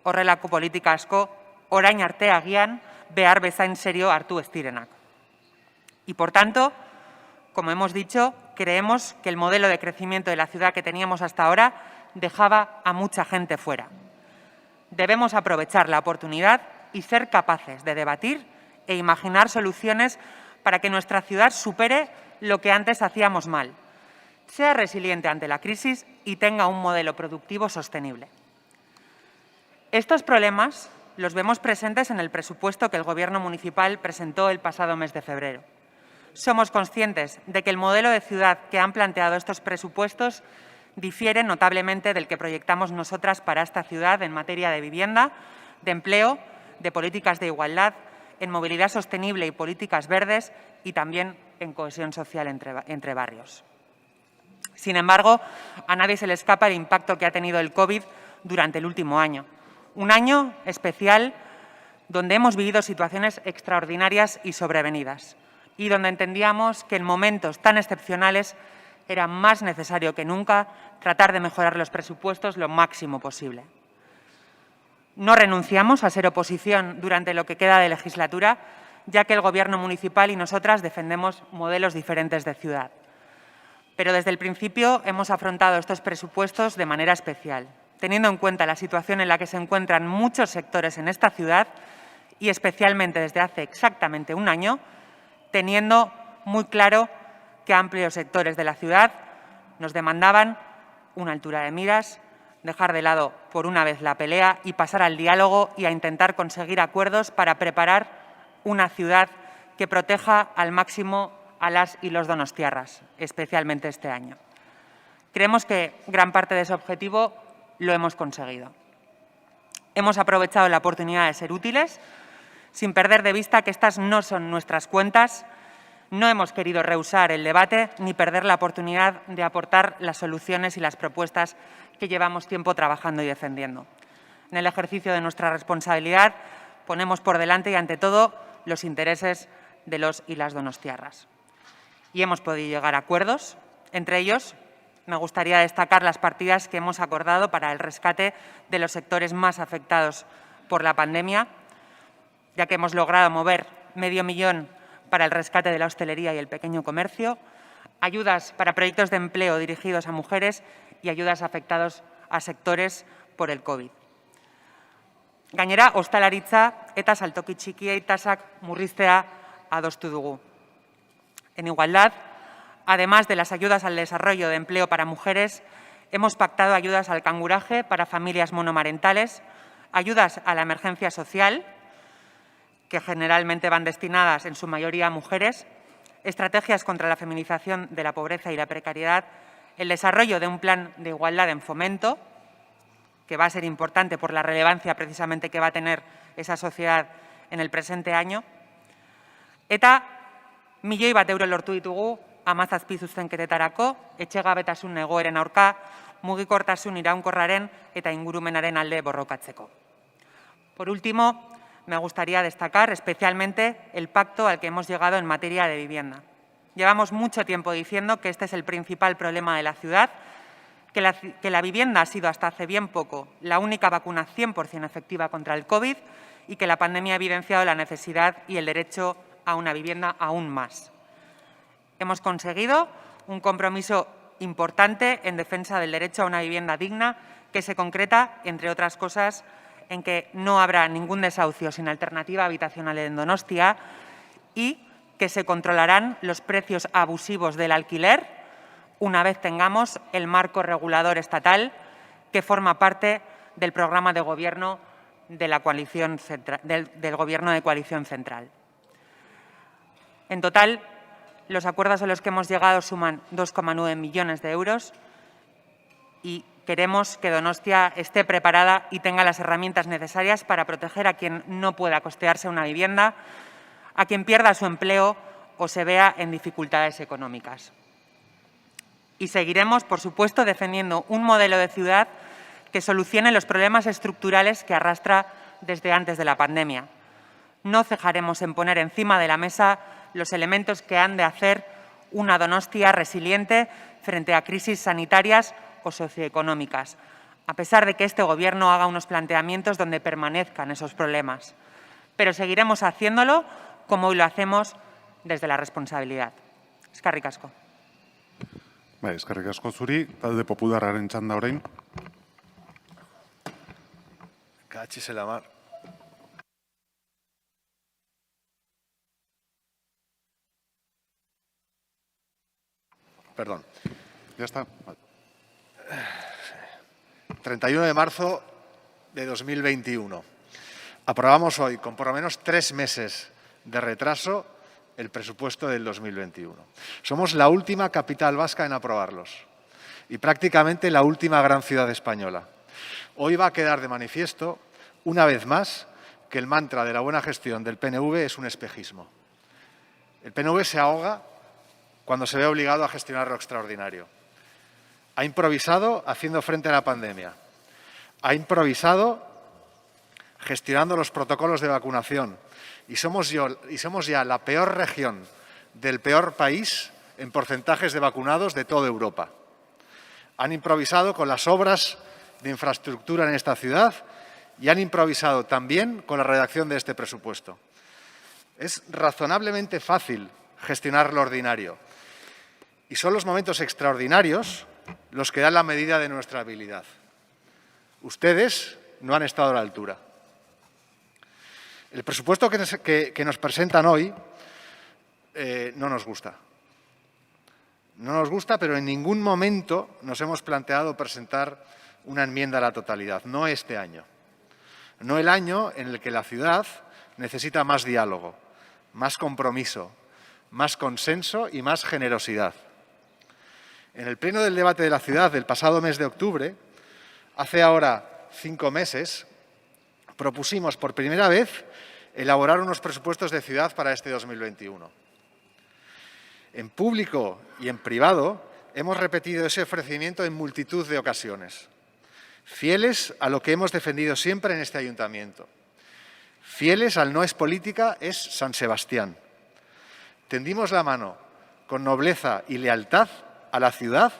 horrelako politika asko orain arte agian behar bezain serio hartu ez direnak. Y por tanto, como hemos dicho, creemos que el modelo de crecimiento de la ciudad que teníamos hasta ahora dejaba a mucha gente fuera. Debemos aprovechar la oportunidad y ser capaces de debatir e imaginar soluciones para que nuestra ciudad supere lo que antes hacíamos mal, sea resiliente ante la crisis y tenga un modelo productivo sostenible. Estos problemas los vemos presentes en el presupuesto que el Gobierno municipal presentó el pasado mes de febrero. Somos conscientes de que el modelo de ciudad que han planteado estos presupuestos difiere notablemente del que proyectamos nosotras para esta ciudad en materia de vivienda, de empleo, de políticas de igualdad, en movilidad sostenible y políticas verdes y también en cohesión social entre barrios. Sin embargo, a nadie se le escapa el impacto que ha tenido el COVID durante el último año. Un año especial donde hemos vivido situaciones extraordinarias y sobrevenidas y donde entendíamos que en momentos tan excepcionales era más necesario que nunca tratar de mejorar los presupuestos lo máximo posible. No renunciamos a ser oposición durante lo que queda de legislatura, ya que el Gobierno municipal y nosotras defendemos modelos diferentes de ciudad. Pero desde el principio hemos afrontado estos presupuestos de manera especial, teniendo en cuenta la situación en la que se encuentran muchos sectores en esta ciudad y especialmente desde hace exactamente un año, teniendo muy claro que amplios sectores de la ciudad nos demandaban una altura de miras, dejar de lado por una vez la pelea y pasar al diálogo y a intentar conseguir acuerdos para preparar una ciudad que proteja al máximo a las y los donostiarras, especialmente este año. Creemos que gran parte de ese objetivo lo hemos conseguido. Hemos aprovechado la oportunidad de ser útiles, sin perder de vista que estas no son nuestras cuentas. No hemos querido rehusar el debate ni perder la oportunidad de aportar las soluciones y las propuestas que llevamos tiempo trabajando y defendiendo. En el ejercicio de nuestra responsabilidad ponemos por delante y ante todo los intereses de los y las donostiarras. Y hemos podido llegar a acuerdos. Entre ellos, me gustaría destacar las partidas que hemos acordado para el rescate de los sectores más afectados por la pandemia, ya que hemos logrado mover medio millón para el rescate de la hostelería y el pequeño comercio, ayudas para proyectos de empleo dirigidos a mujeres y ayudas afectados a sectores por el COVID. Gainera, ostalaritza eta saltoki txikiei tasak murriztea adostu dugu. En igualdad, además de las ayudas al desarrollo de empleo para mujeres, hemos pactado ayudas al canguraje para familias monomarentales, ayudas a la emergencia social, que generalmente van destinadas en su mayoría a mujeres, estrategias contra la feminización de la pobreza y la precariedad, el desarrollo de un plan de igualdad en fomento, que va a ser importante por la relevancia precisamente que va a tener esa sociedad en el presente año, eta 1 milioi bat euro lortu ditugu 17 zuzenketetarako, etxegabetasun egoeren aurka, mugikortasun iraunkorraren eta ingurumenaren alde borrokatzeko. Por último, me gustaría destacar especialmente el pacto al que hemos llegado en materia de vivienda. Llevamos mucho tiempo diciendo que este es el principal problema de la ciudad, que la vivienda ha sido hasta hace bien poco la única vacuna 100% efectiva contra el COVID y que la pandemia ha evidenciado la necesidad y el derecho a una vivienda aún más. Hemos conseguido un compromiso importante en defensa del derecho a una vivienda digna que se concreta, entre otras cosas, en que no habrá ningún desahucio sin alternativa habitacional en Donostia y que se controlarán los precios abusivos del alquiler una vez tengamos el marco regulador estatal que forma parte del programa de gobierno de la coalición del Gobierno de coalición central. En total, los acuerdos a los que hemos llegado suman 2,9 millones de euros y queremos que Donostia esté preparada y tenga las herramientas necesarias para proteger a quien no pueda costearse una vivienda, a quien pierda su empleo o se vea en dificultades económicas. Y seguiremos, por supuesto, defendiendo un modelo de ciudad que solucione los problemas estructurales que arrastra desde antes de la pandemia. No cejaremos en poner encima de la mesa los elementos que han de hacer una Donostia resiliente frente a crisis sanitarias o socioeconómicas, a pesar de que este Gobierno haga unos planteamientos donde permanezcan esos problemas. Pero seguiremos haciéndolo como hoy lo hacemos desde la responsabilidad. Eskerrik asko. Eskerrik asko zuri, talde popularraren txanda orain. Cachis en la mar. Perdón. Ya está. Vale. 31 de marzo de 2021. Aprobamos hoy, con por lo menos 3 meses de retraso, el presupuesto del 2021. Somos la última capital vasca en aprobarlos y prácticamente la última gran ciudad española. Hoy va a quedar de manifiesto, una vez más, que el mantra de la buena gestión del PNV es un espejismo. El PNV se ahoga cuando se ve obligado a gestionar lo extraordinario. Ha improvisado haciendo frente a la pandemia. Ha improvisado gestionando los protocolos de vacunación. Y somos ya la peor región del peor país en porcentajes de vacunados de toda Europa. Han improvisado con las obras de infraestructura en esta ciudad y han improvisado también con la redacción de este presupuesto. Es razonablemente fácil gestionar lo ordinario y son los momentos extraordinarios los que dan la medida de nuestra habilidad. Ustedes no han estado a la altura. El presupuesto que nos presentan hoy no nos gusta. No nos gusta, pero en ningún momento nos hemos planteado presentar una enmienda a la totalidad, no este año. No el año en el que la ciudad necesita más diálogo, más compromiso, más consenso y más generosidad. En el pleno del debate de la ciudad del pasado mes de octubre, hace ahora 5 meses, propusimos por primera vez elaborar unos presupuestos de ciudad para este 2021. En público y en privado hemos repetido ese ofrecimiento en multitud de ocasiones, fieles a lo que hemos defendido siempre en este ayuntamiento. Fieles al no es política, es San Sebastián. Tendimos la mano con nobleza y lealtad a la ciudad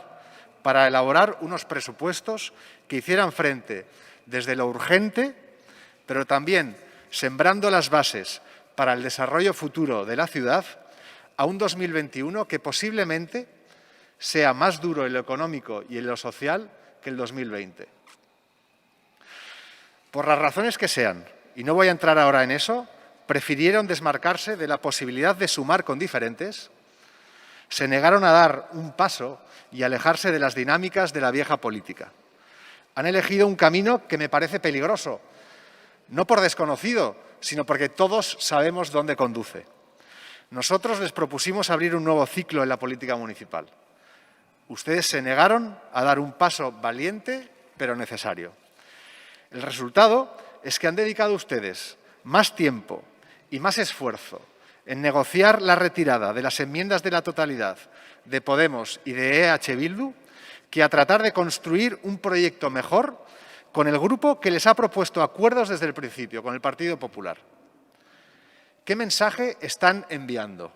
para elaborar unos presupuestos que hicieran frente desde lo urgente, pero también sembrando las bases para el desarrollo futuro de la ciudad a un 2021 que posiblemente sea más duro en lo económico y en lo social que el 2020. Por las razones que sean, y no voy a entrar ahora en eso, prefirieron desmarcarse de la posibilidad de sumar con diferentes, se negaron a dar un paso y alejarse de las dinámicas de la vieja política. Han elegido un camino que me parece peligroso, no por desconocido, sino porque todos sabemos dónde conduce. Nosotros les propusimos abrir un nuevo ciclo en la política municipal. Ustedes se negaron a dar un paso valiente, pero necesario. El resultado es que han dedicado ustedes más tiempo y más esfuerzo en negociar la retirada de las enmiendas de la totalidad de Podemos y de EH Bildu que a tratar de construir un proyecto mejor con el grupo que les ha propuesto acuerdos desde el principio, con el Partido Popular. ¿Qué mensaje están enviando?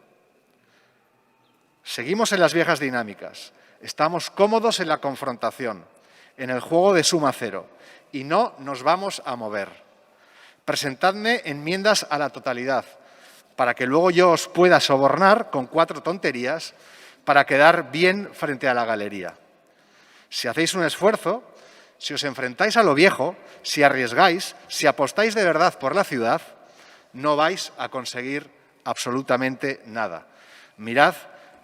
Seguimos en las viejas dinámicas. Estamos cómodos en la confrontación, en el juego de suma cero, y no nos vamos a mover. Presentadme enmiendas a la totalidad, para que luego yo os pueda sobornar con 4 tonterías para quedar bien frente a la galería. Si hacéis un esfuerzo, si os enfrentáis a lo viejo, si arriesgáis, si apostáis de verdad por la ciudad, no vais a conseguir absolutamente nada. Mirad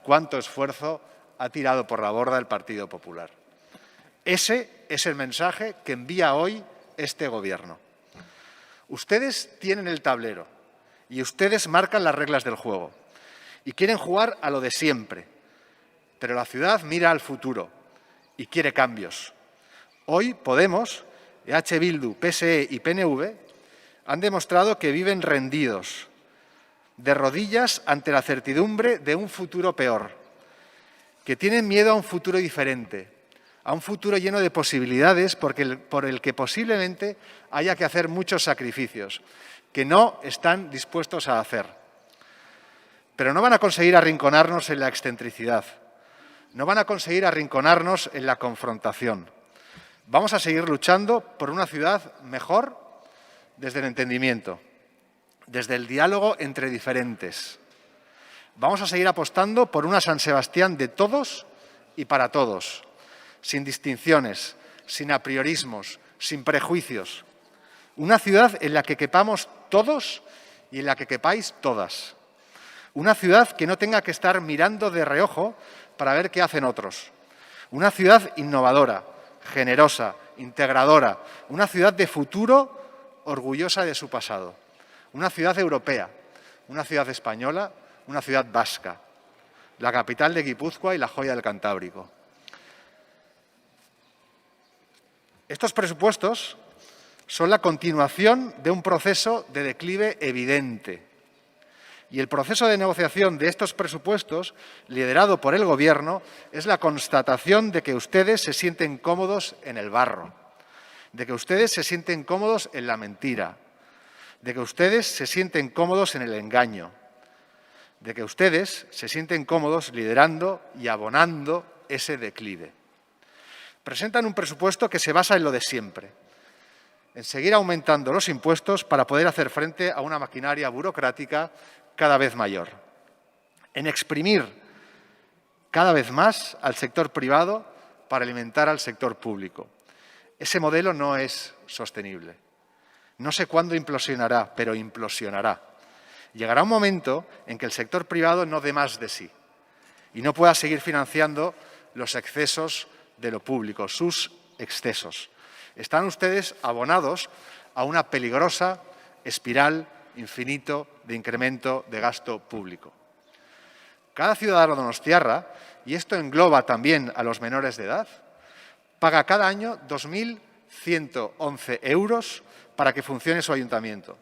cuánto esfuerzo ha tirado por la borda el Partido Popular. Ese es el mensaje que envía hoy este Gobierno. Ustedes tienen el tablero y ustedes marcan las reglas del juego y quieren jugar a lo de siempre, pero la ciudad mira al futuro y quiere cambios. Hoy Podemos, EH Bildu, PSE y PNV han demostrado que viven rendidos, de rodillas ante la certidumbre de un futuro peor, que tienen miedo a un futuro diferente, a un futuro lleno de posibilidades por el que posiblemente haya que hacer muchos sacrificios, que no están dispuestos a hacer. Pero no van a conseguir arrinconarnos en la excentricidad, no van a conseguir arrinconarnos en la confrontación. Vamos a seguir luchando por una ciudad mejor desde el entendimiento, desde el diálogo entre diferentes. Vamos a seguir apostando por una San Sebastián de todos y para todos, sin distinciones, sin apriorismos, sin prejuicios. Una ciudad en la que quepamos todos y en la que quepáis todas. Una ciudad que no tenga que estar mirando de reojo para ver qué hacen otros. Una ciudad innovadora, generosa, integradora. Una ciudad de futuro, orgullosa de su pasado. Una ciudad europea, una ciudad española, una ciudad vasca. La capital de Guipúzcoa y la joya del Cantábrico. Estos presupuestos son la continuación de un proceso de declive evidente. Y el proceso de negociación de estos presupuestos, liderado por el Gobierno, es la constatación de que ustedes se sienten cómodos en el barro, de que ustedes se sienten cómodos en la mentira, de que ustedes se sienten cómodos en el engaño, de que ustedes se sienten cómodos liderando y abonando ese declive. Presentan un presupuesto que se basa en lo de siempre, en seguir aumentando los impuestos para poder hacer frente a una maquinaria burocrática cada vez mayor, en exprimir cada vez más al sector privado para alimentar al sector público. Ese modelo no es sostenible. No sé cuándo implosionará, pero implosionará. Llegará un momento en que el sector privado no dé más de sí y no pueda seguir financiando los excesos de lo público, sus excesos. Están ustedes abonados a una peligrosa espiral infinito de incremento de gasto público. Cada ciudadano donostiarra, y esto engloba también a los menores de edad, paga cada año 2.111 euros para que funcione su ayuntamiento.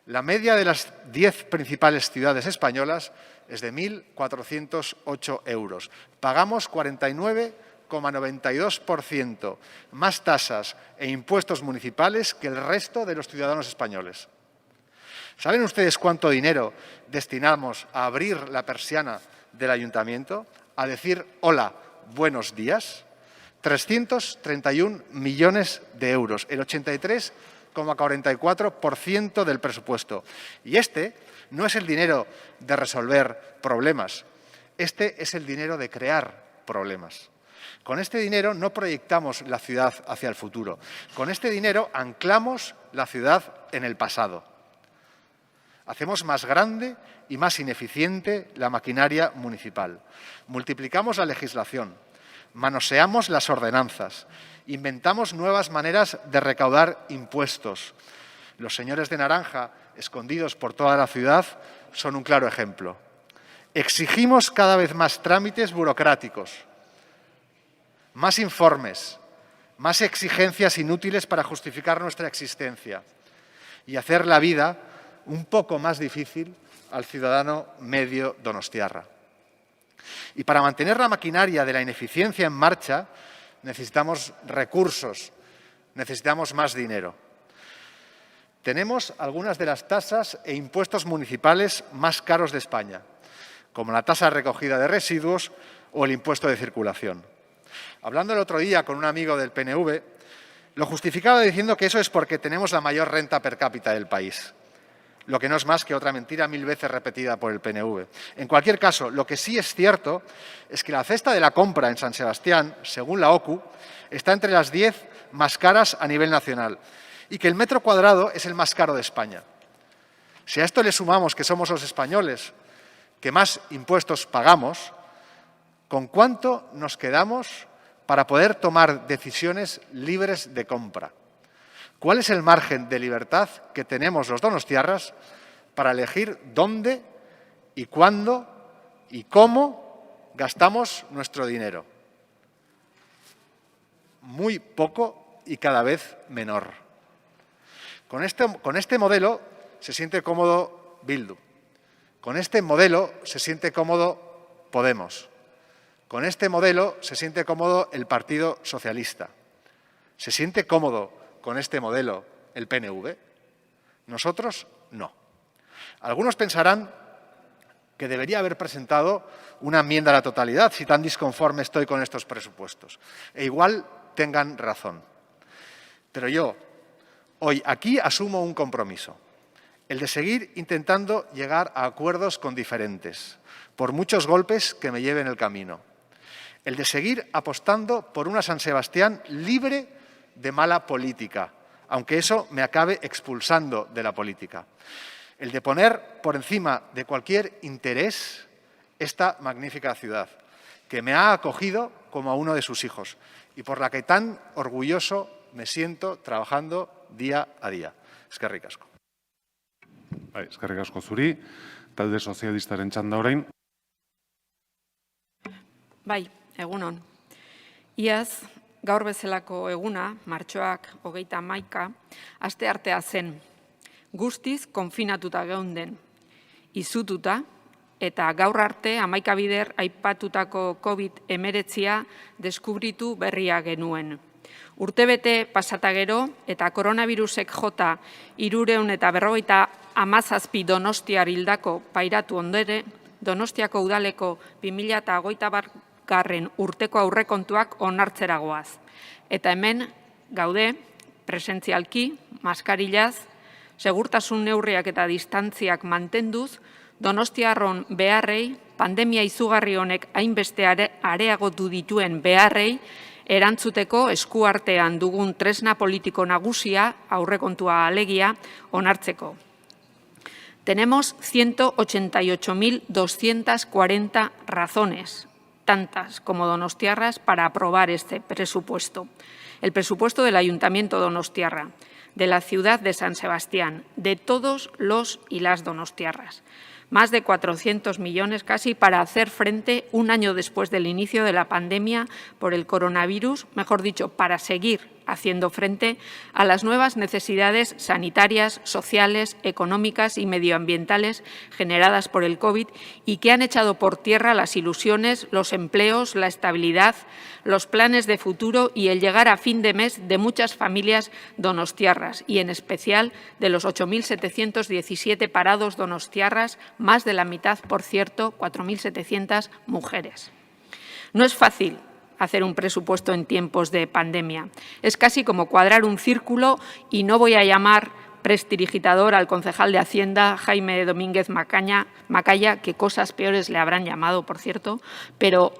La media de las 10 principales ciudades españolas es de 1.408 euros. Pagamos 49,92% más tasas e impuestos municipales que el resto de los ciudadanos españoles. ¿Saben ustedes cuánto dinero destinamos a abrir la persiana del ayuntamiento, a decir hola, buenos días? 331 millones de euros, el 83,44% del presupuesto. Y este no es el dinero de resolver problemas, este es el dinero de crear problemas. Con este dinero no proyectamos la ciudad hacia el futuro, con este dinero anclamos la ciudad en el pasado. Hacemos más grande y más ineficiente la maquinaria municipal. Multiplicamos la legislación, manoseamos las ordenanzas, inventamos nuevas maneras de recaudar impuestos. Los señores de naranja, escondidos por toda la ciudad, son un claro ejemplo. Exigimos cada vez más trámites burocráticos, más informes, más exigencias inútiles para justificar nuestra existencia y hacer la vida un poco más difícil al ciudadano medio donostiarra. Y para mantener la maquinaria de la ineficiencia en marcha necesitamos recursos, necesitamos más dinero. Tenemos algunas de las tasas e impuestos municipales más caros de España, como la tasa de recogida de residuos o el impuesto de circulación. Hablando el otro día con un amigo del PNV, lo justificaba diciendo que eso es porque tenemos la mayor renta per cápita del país, lo que no es más que otra mentira 1000 veces repetida por el PNV. En cualquier caso, lo que sí es cierto es que la cesta de la compra en San Sebastián, según la OCU, está entre las 10 más caras a nivel nacional y que el metro cuadrado es el más caro de España. Si a esto le sumamos que somos los españoles que más impuestos pagamos, ¿con cuánto nos quedamos para poder tomar decisiones libres de compra? ¿Cuál es el margen de libertad que tenemos los donostiarras para elegir dónde y cuándo y cómo gastamos nuestro dinero? Muy poco y cada vez menor. Con este modelo se siente cómodo Bildu. Con este modelo se siente cómodo Podemos. Con este modelo se siente cómodo el Partido Socialista. ¿Se siente cómodo con este modelo el PNV? Nosotros no. Algunos pensarán que debería haber presentado una enmienda a la totalidad si tan disconforme estoy con estos presupuestos. E igual tengan razón. Pero yo, hoy aquí asumo un compromiso, el de seguir intentando llegar a acuerdos con diferentes, por muchos golpes que me lleven el camino. El de seguir apostando por una San Sebastián libre de mala política, aunque eso me acabe expulsando de la política. El de poner por encima de cualquier interés esta magnífica ciudad, que me ha acogido como a uno de sus hijos y por la que tan orgulloso me siento trabajando día a día. Eskerrik asko. Eskerrik asko zuri, talde sozialistaren txanda orain. Bai, egunon. Iaz, gaur bezalako eguna, martxoak 31, asteartea zen. Guztiz konfinatuta geunden, izututa, eta gaur arte 11 bider aipatutako COVID-19 deskubritu berria genuen. Urtebete pasata gero eta koronavirusek jota 357 donostiar hildako pairatu ondere, Donostiako udaleko 2021 urteko aurrekontuak onartzeragoaz. Eta hemen gaude, presentzialki, maskarillaz, segurtasun neurriak eta distantziak mantenduz, Donostiarron beharrei, pandemia izugarri honek hainbeste areagotu dituen beharrei, erantzuteko eskuartean dugun tresna politiko nagusia, aurrekontua alegia, onartzeko. Tenemos 188.240 razones, tantas como donostiarras, para aprobar este presupuesto. El presupuesto del Ayuntamiento donostiarra, de la ciudad de San Sebastián, de todos los y las donostiarras. Más de 400 millones casi para hacer frente un año después del inicio de la pandemia por el coronavirus, mejor dicho, para seguir haciendo frente a las nuevas necesidades sanitarias, sociales, económicas y medioambientales generadas por el COVID y que han echado por tierra las ilusiones, los empleos, la estabilidad, los planes de futuro y el llegar a fin de mes de muchas familias donostiarras y en especial de los 8.717 parados donostiarras, más de la mitad, por cierto, 4.700 mujeres. No es fácil hacer un presupuesto en tiempos de pandemia. Es casi como cuadrar un círculo y no voy a llamar prestidigitador al concejal de Hacienda, Jaime Domínguez Macaya, que cosas peores le habrán llamado, por cierto, pero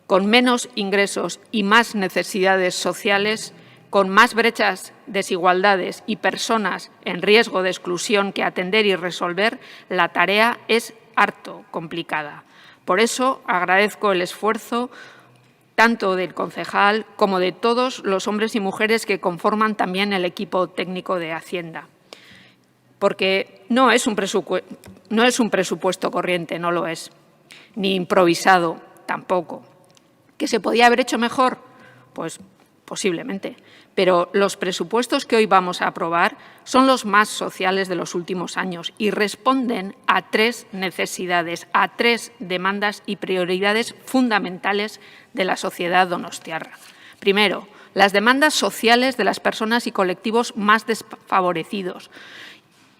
con menos ingresos y más necesidades sociales, con más brechas, desigualdades y personas en riesgo de exclusión que atender y resolver, la tarea es harto complicada. Por eso agradezco el esfuerzo tanto del concejal como de todos los hombres y mujeres que conforman también el equipo técnico de Hacienda. Porque no es un presupuesto corriente, no lo es, ni improvisado tampoco. ¿Que se podía haber hecho mejor? Pues posiblemente. Pero los presupuestos que hoy vamos a aprobar son los más sociales de los últimos años y responden a 3 necesidades, a 3 demandas y prioridades fundamentales de la sociedad donostiarra. Primero, las demandas sociales de las personas y colectivos más desfavorecidos,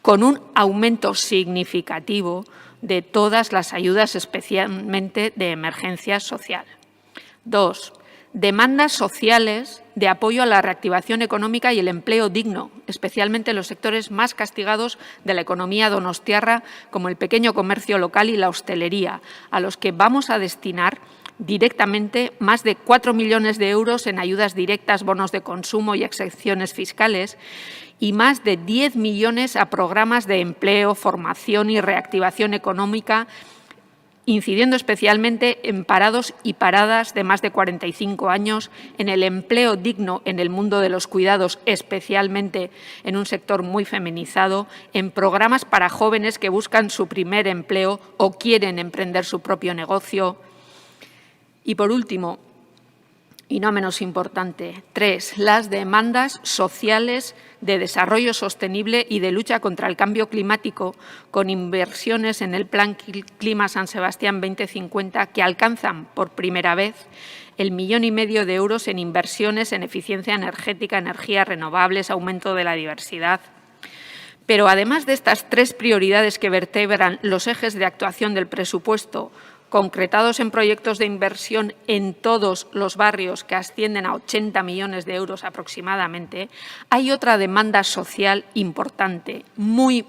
con un aumento significativo de todas las ayudas, especialmente de emergencia social. 2. Demandas sociales de apoyo a la reactivación económica y el empleo digno, especialmente en los sectores más castigados de la economía donostiarra, como el pequeño comercio local y la hostelería, a los que vamos a destinar directamente más de 4 millones de euros en ayudas directas, bonos de consumo y exenciones fiscales, y más de 10 millones a programas de empleo, formación y reactivación económica incidiendo especialmente en parados y paradas de más de 45 años, en el empleo digno en el mundo de los cuidados, especialmente en un sector muy feminizado, en programas para jóvenes que buscan su primer empleo o quieren emprender su propio negocio. Y, por último, y no menos importante, 3, las demandas sociales de desarrollo sostenible y de lucha contra el cambio climático, con inversiones en el Plan Clima San Sebastián 2050 que alcanzan por primera vez el 1,5 millones de euros en inversiones en eficiencia energética, energías renovables, aumento de la diversidad. Pero además de estas 3 prioridades que vertebran los ejes de actuación del presupuesto, concretados en proyectos de inversión en todos los barrios que ascienden a 80 millones de euros aproximadamente, hay otra demanda social importante, muy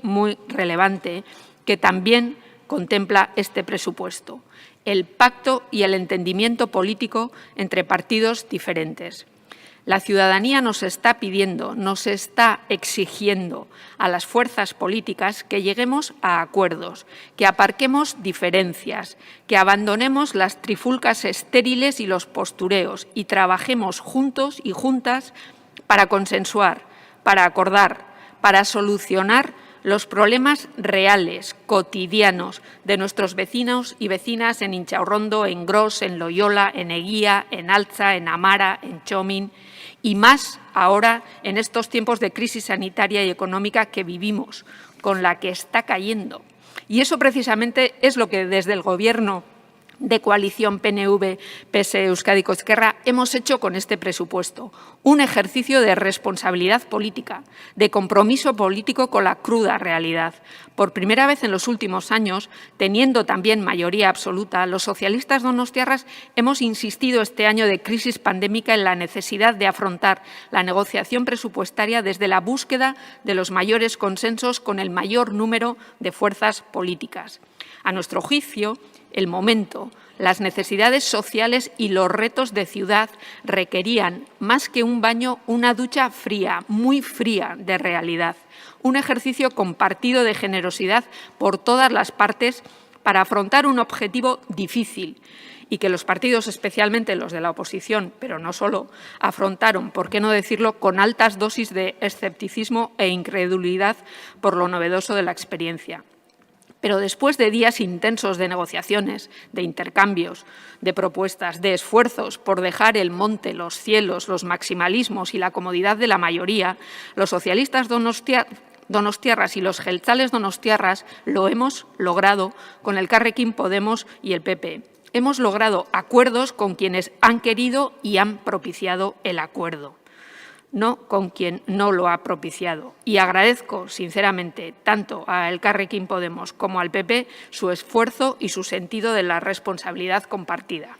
relevante, que también contempla este presupuesto: el pacto y el entendimiento político entre partidos diferentes. La ciudadanía nos está pidiendo, nos está exigiendo a las fuerzas políticas que lleguemos a acuerdos, que aparquemos diferencias, que abandonemos las trifulcas estériles y los postureos y trabajemos juntos y juntas para consensuar, para acordar, para solucionar los problemas reales, cotidianos, de nuestros vecinos y vecinas en Inchaurrondo, en Gros, en Loyola, en Eguía, en Altza, en Amara, en Txomin, y más ahora en estos tiempos de crisis sanitaria y económica que vivimos, con la que está cayendo. Y eso precisamente es lo que desde el Gobierno de coalición PNV, PSE, Euskadiko Ezkerra hemos hecho con este presupuesto: un ejercicio de responsabilidad política, de compromiso político con la cruda realidad. Por primera vez en los últimos años, teniendo también mayoría absoluta, los socialistas donostiarras hemos insistido este año de crisis pandémica en la necesidad de afrontar la negociación presupuestaria desde la búsqueda de los mayores consensos con el mayor número de fuerzas políticas. A nuestro juicio, el momento, las necesidades sociales y los retos de ciudad requerían, más que un baño, una ducha fría, muy fría de realidad. Un ejercicio compartido de generosidad por todas las partes para afrontar un objetivo difícil y que los partidos, especialmente los de la oposición, pero no solo, afrontaron, por qué no decirlo, con altas dosis de escepticismo e incredulidad por lo novedoso de la experiencia. Pero después de días intensos de negociaciones, de intercambios, de propuestas, de esfuerzos por dejar el monte, los cielos, los maximalismos y la comodidad de la mayoría, los socialistas donostiarras y los jeltzales donostiarras lo hemos logrado con Elkarrekin Podemos y el PP. Hemos logrado acuerdos con quienes han querido y han propiciado el acuerdo, no con quien no lo ha propiciado. Y agradezco, sinceramente, tanto a Elkarrekin Podemos como al PP su esfuerzo y su sentido de la responsabilidad compartida.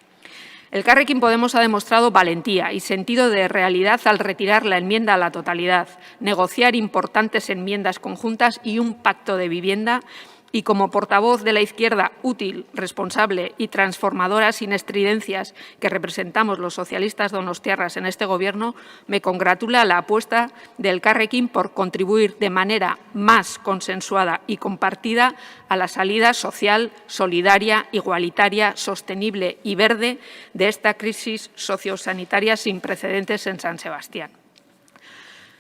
Elkarrekin Podemos ha demostrado valentía y sentido de realidad al retirar la enmienda a la totalidad, negociar importantes enmiendas conjuntas y un pacto de vivienda, y como portavoz de la izquierda útil, responsable y transformadora sin estridencias que representamos los socialistas donostiarras en este Gobierno, me congratula la apuesta de Elkarrekin por contribuir de manera más consensuada y compartida a la salida social, solidaria, igualitaria, sostenible y verde de esta crisis sociosanitaria sin precedentes en San Sebastián.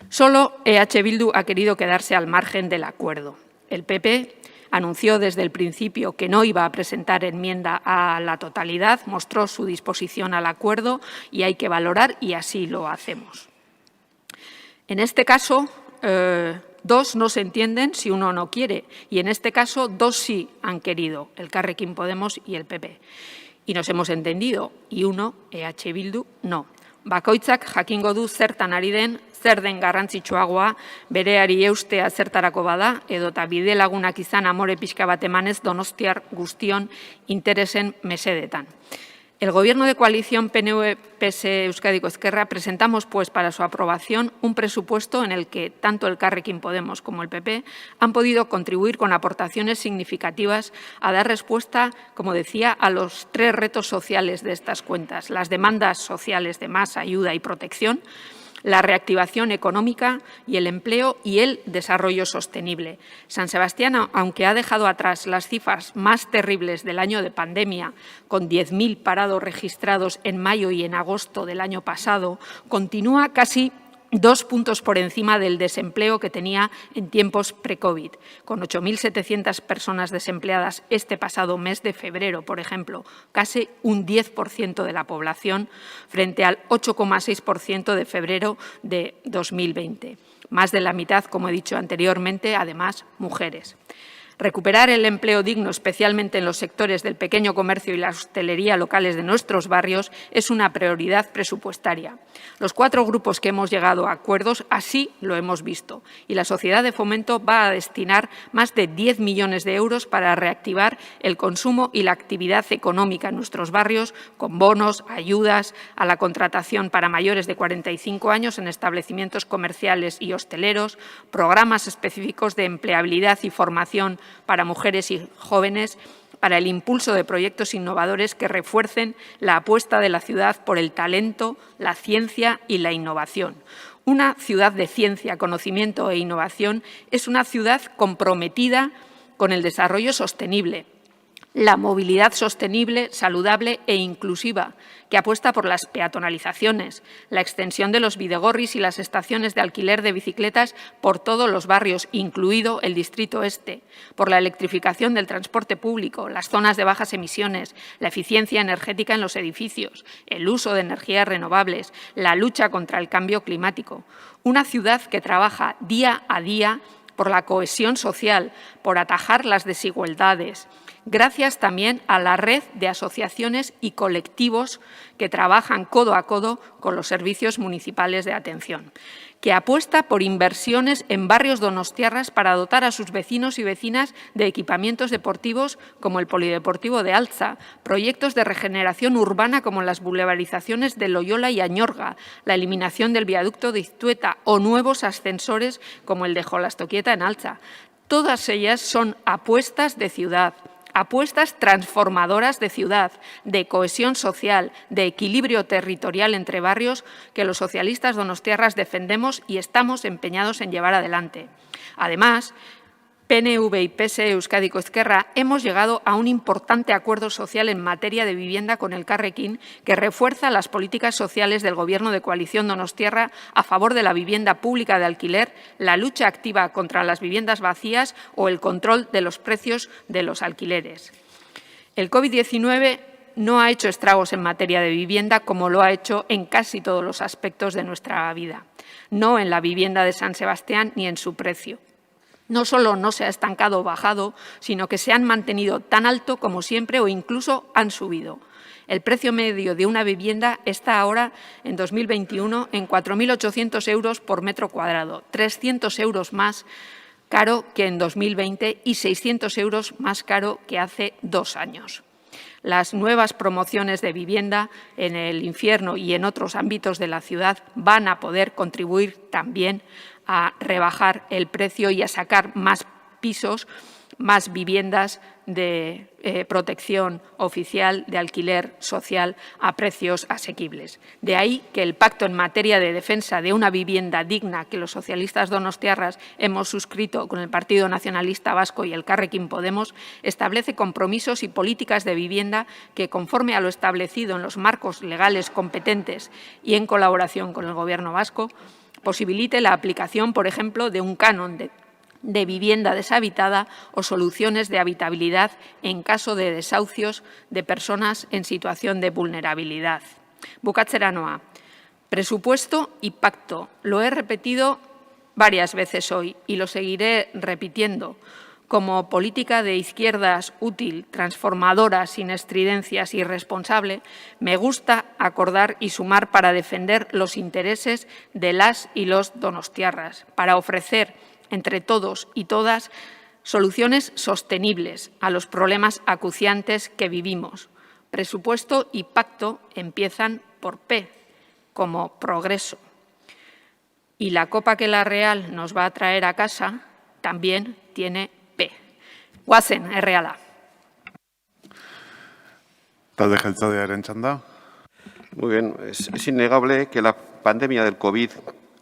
Solo EH Bildu ha querido quedarse al margen del acuerdo. El PP anunció desde el principio que no iba a presentar enmienda a la totalidad, mostró su disposición al acuerdo y hay que valorar, y así lo hacemos. En este caso, dos no se entienden si uno no quiere, y en este caso dos sí han querido, Elkarrekin Podemos y el PP. Y nos hemos entendido, y uno, EH Bildu, no. Bakoitzak jakingo du zertan ari den, zer den garrantzitsuagoa, bereari eustea zertarako bada, edota bide lagunak izan amore pixka bat emanez donostiar guztion interesen mesedetan. El Gobierno de coalición PNV-PSE Euskadiko Ezkerra presentamos, pues, para su aprobación un presupuesto en el que tanto Elkarrekin Podemos como el PP han podido contribuir con aportaciones significativas a dar respuesta, como decía, a los 3 retos sociales de estas cuentas: las demandas sociales de más ayuda y protección, la reactivación económica y el empleo y el desarrollo sostenible. San Sebastián, aunque ha dejado atrás las cifras más terribles del año de pandemia, con 10.000 parados registrados en mayo y en agosto del año pasado, continúa casi 2 puntos por encima del desempleo que tenía en tiempos pre-COVID, con 8.700 personas desempleadas este pasado mes de febrero, por ejemplo, casi un 10% de la población, frente al 8,6% de febrero de 2020. Más de la mitad, como he dicho anteriormente, además, mujeres. Recuperar el empleo digno, especialmente en los sectores del pequeño comercio y la hostelería locales de nuestros barrios, es una prioridad presupuestaria. Los 4 grupos que hemos llegado a acuerdos así lo hemos visto y la Sociedad de Fomento va a destinar más de 10 millones de euros para reactivar el consumo y la actividad económica en nuestros barrios con bonos, ayudas a la contratación para mayores de 45 años en establecimientos comerciales y hosteleros, programas específicos de empleabilidad y formación para mujeres y jóvenes, para el impulso de proyectos innovadores que refuercen la apuesta de la ciudad por el talento, la ciencia y la innovación. Una ciudad de ciencia, conocimiento e innovación es una ciudad comprometida con el desarrollo sostenible, la movilidad sostenible, saludable e inclusiva, que apuesta por las peatonalizaciones, la extensión de los bidegorris y las estaciones de alquiler de bicicletas por todos los barrios, incluido el Distrito Este, por la electrificación del transporte público, las zonas de bajas emisiones, la eficiencia energética en los edificios, el uso de energías renovables, la lucha contra el cambio climático. Una ciudad que trabaja día a día por la cohesión social, por atajar las desigualdades, gracias también a la red de asociaciones y colectivos que trabajan codo a codo con los servicios municipales de atención, que apuesta por inversiones en barrios donostiarras para dotar a sus vecinos y vecinas de equipamientos deportivos como el Polideportivo de Altza, proyectos de regeneración urbana como las boulevarizaciones de Loyola y Añorga, la eliminación del viaducto de Iztueta o nuevos ascensores como el de Jolastoquieta en Altza. Todas ellas son apuestas de ciudad, apuestas transformadoras de ciudad, de cohesión social, de equilibrio territorial entre barrios que los socialistas donostiarras defendemos y estamos empeñados en llevar adelante. Además, PNV y PSE Euskadiko Ezkerra hemos llegado a un importante acuerdo social en materia de vivienda con Elkarrekin que refuerza las políticas sociales del Gobierno de coalición donostiarra a favor de la vivienda pública de alquiler, la lucha activa contra las viviendas vacías o el control de los precios de los alquileres. El COVID-19 no ha hecho estragos en materia de vivienda como lo ha hecho en casi todos los aspectos de nuestra vida, no en la vivienda de San Sebastián ni en su precio. No solo no se ha estancado o bajado, sino que se han mantenido tan alto como siempre o incluso han subido. El precio medio de una vivienda está ahora, en 2021, en 4.800 euros por metro cuadrado, 300 euros más caro que en 2020 y 600 euros más caro que hace 2 años. Las nuevas promociones de vivienda en el infierno y en otros ámbitos de la ciudad van a poder contribuir también a rebajar el precio y a sacar más pisos, más viviendas de protección oficial, de alquiler social a precios asequibles. De ahí que el pacto en materia de defensa de una vivienda digna que los socialistas donostiarras hemos suscrito con el Partido Nacionalista Vasco y Elkarrekin Podemos establece compromisos y políticas de vivienda que, conforme a lo establecido en los marcos legales competentes y en colaboración con el Gobierno vasco, posibilite la aplicación, por ejemplo, de un canon de vivienda deshabitada o soluciones de habitabilidad en caso de desahucios de personas en situación de vulnerabilidad. Bukatzera noa. Presupuesto y pacto. Lo he repetido varias veces hoy y lo seguiré repitiendo. Como política de izquierdas útil, transformadora, sin estridencias y responsable, me gusta acordar y sumar para defender los intereses de las y los donostiarras, para ofrecer entre todos y todas soluciones sostenibles a los problemas acuciantes que vivimos. Presupuesto y pacto empiezan por P, como progreso. Y la copa que la Real nos va a traer a casa también tiene P. Guazen, erreala. Talde jeltzalearen txanda. Muy bien. Es innegable que la pandemia del COVID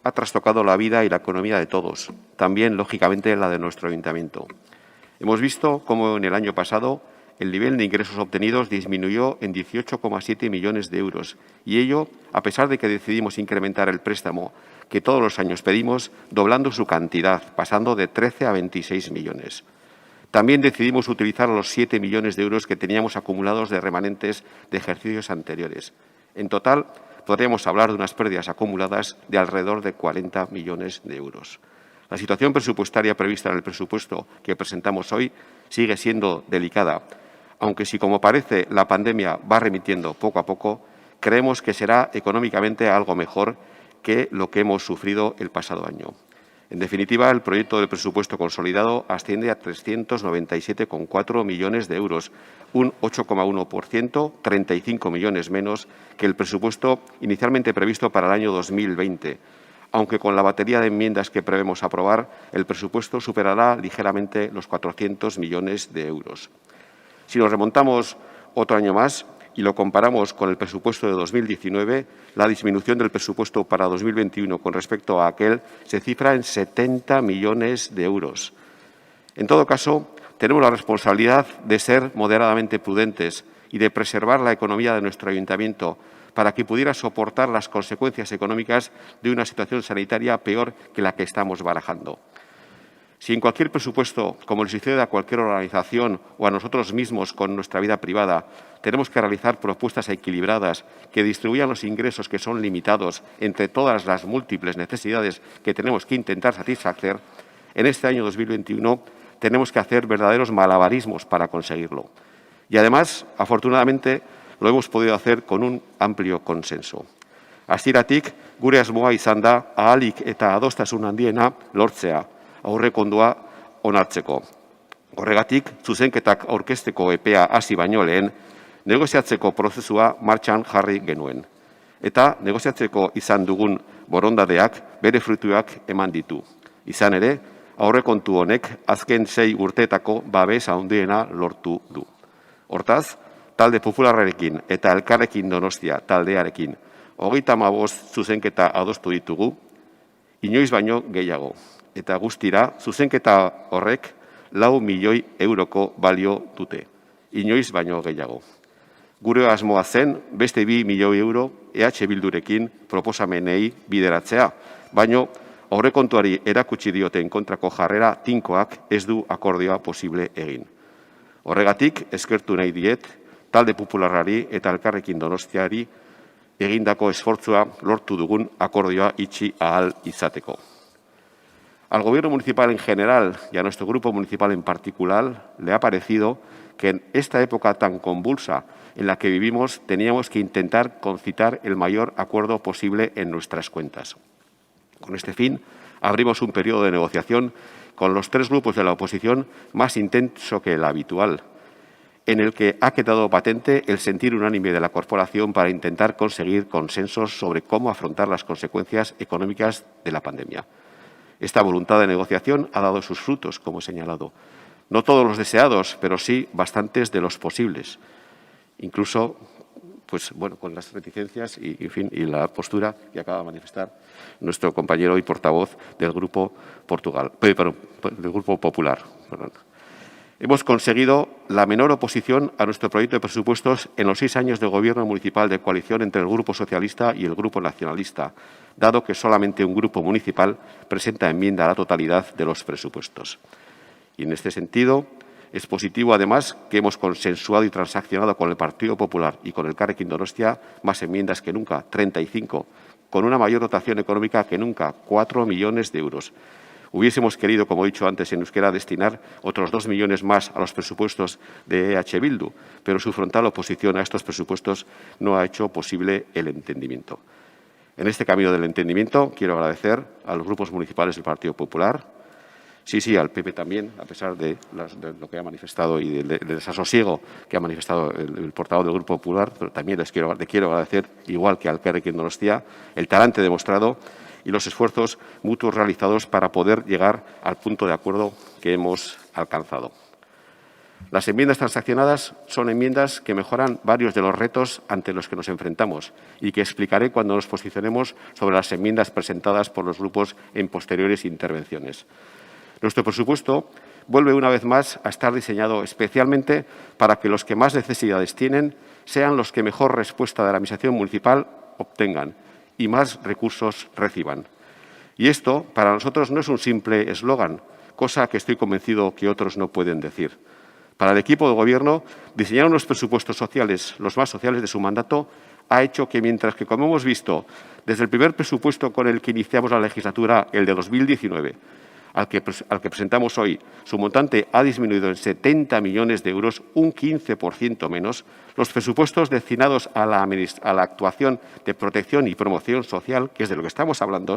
ha trastocado la vida y la economía de todos, también, lógicamente, la de nuestro ayuntamiento. Hemos visto cómo en el año pasado el nivel de ingresos obtenidos disminuyó en 18,7 millones de euros y ello a pesar de que decidimos incrementar el préstamo que todos los años pedimos, doblando su cantidad, pasando de 13 a 26 millones. También decidimos utilizar los 7 millones de euros que teníamos acumulados de remanentes de ejercicios anteriores. En total, podríamos hablar de unas pérdidas acumuladas de alrededor de 40 millones de euros. La situación presupuestaria prevista en el presupuesto que presentamos hoy sigue siendo delicada, aunque si, como parece, la pandemia va remitiendo poco a poco, creemos que será económicamente algo mejor que lo que hemos sufrido el pasado año. En definitiva, el proyecto de presupuesto consolidado asciende a 397,4 millones de euros, un 8,1%, 35 millones menos que el presupuesto inicialmente previsto para el año 2020, aunque con la batería de enmiendas que prevemos aprobar, el presupuesto superará ligeramente los 400 millones de euros. Si nos remontamos otro año más y lo comparamos con el presupuesto de 2019, la disminución del presupuesto para 2021 con respecto a aquel se cifra en 70 millones de euros. En todo caso, tenemos la responsabilidad de ser moderadamente prudentes y de preservar la economía de nuestro ayuntamiento para que pudiera soportar las consecuencias económicas de una situación sanitaria peor que la que estamos barajando. Si en cualquier presupuesto, como le sucede a cualquier organización o a nosotros mismos con nuestra vida privada, tenemos que realizar propuestas equilibradas que distribuyan los ingresos que son limitados entre todas las múltiples necesidades que tenemos que intentar satisfacer, en este año 2021 tenemos que hacer verdaderos malabarismos para conseguirlo. Y además, afortunadamente, lo hemos podido hacer con un amplio consenso. Hasieratik, gure asmoa izan da ahalik eta adostasun handiena lortzea, aurrekondua onartzeko. Horregatik, zuzenketak aurkezteko epea hasi baino lehen, negoziatzeko prozesua martxan jarri genuen. Eta negoziatzeko izan dugun borondadeak bere fruituak eman ditu. Izan ere, aurrekontu honek azken 6 urteetako babes handiena lortu du. Hortaz, talde popularrarekin eta Elkarrekin Donostia taldearekin 35 zuzenketa adostu ditugu, inoiz baino gehiago. Eta guztira, zuzenketa horrek 4 milioi euroko balio dute, inoiz baino gehiago. Gure asmoa zen beste 2 milioi euro EH Bildurekin proposamenei bideratzea, baino aurrekontuari erakutsi dioten kontrako jarrera tinkoak ez du akordioa posible egin. Horregatik, eskertu nahi diet, talde popularrari eta Elkarrekin Donostiari egindako esfortzua lortu dugun akordioa itxi ahal izateko. Al Gobierno municipal en general y a nuestro grupo municipal en particular le ha parecido que en esta época tan convulsa en la que vivimos teníamos que intentar concitar el mayor acuerdo posible en nuestras cuentas. Con este fin, abrimos un periodo de negociación con los 3 grupos de la oposición más intenso que el habitual, en el que ha quedado patente el sentir unánime de la corporación para intentar conseguir consensos sobre cómo afrontar las consecuencias económicas de la pandemia. Esta voluntad de negociación ha dado sus frutos, como he señalado. No todos los deseados, pero sí bastantes de los posibles. Incluso, pues bueno, con las reticencias y la postura que acaba de manifestar nuestro compañero y portavoz del Grupo del Grupo Popular. Perdón. Hemos conseguido la menor oposición a nuestro proyecto de presupuestos en los 6 años de gobierno municipal de coalición entre el Grupo Socialista y el Grupo Nacionalista, dado que solamente un grupo municipal presenta enmienda a la totalidad de los presupuestos. Y en este sentido, es positivo, además, que hemos consensuado y transaccionado con el Partido Popular y con el Elkarrekin Donostia más enmiendas que nunca, 35, con una mayor dotación económica que nunca, 4 millones de euros. Hubiésemos querido, como he dicho antes en euskera, destinar otros 2 millones más a los presupuestos de EH Bildu, pero su frontal oposición a estos presupuestos no ha hecho posible el entendimiento. En este camino del entendimiento quiero agradecer a los grupos municipales del Partido Popular, sí, al PP también, a pesar de lo que ha manifestado y del desasosiego que ha manifestado el portavoz del Grupo Popular, pero también les quiero agradecer, igual que al Elkarrekin Donostia, el talante demostrado y los esfuerzos mutuos realizados para poder llegar al punto de acuerdo que hemos alcanzado. Las enmiendas transaccionadas son enmiendas que mejoran varios de los retos ante los que nos enfrentamos y que explicaré cuando nos posicionemos sobre las enmiendas presentadas por los grupos en posteriores intervenciones. Nuestro presupuesto vuelve una vez más a estar diseñado especialmente para que los que más necesidades tienen sean los que mejor respuesta de la Administración municipal obtengan y más recursos reciban. Y esto, para nosotros, no es un simple eslogan, cosa que estoy convencido que otros no pueden decir. Para el equipo de Gobierno, diseñar unos presupuestos sociales, los más sociales de su mandato, ha hecho que, mientras que, como hemos visto, desde el primer presupuesto con el que iniciamos la legislatura, el de 2019, al que presentamos hoy, su montante ha disminuido en 70 millones de euros, un 15% menos. Los presupuestos destinados a la actuación de protección y promoción social, que es de lo que estamos hablando,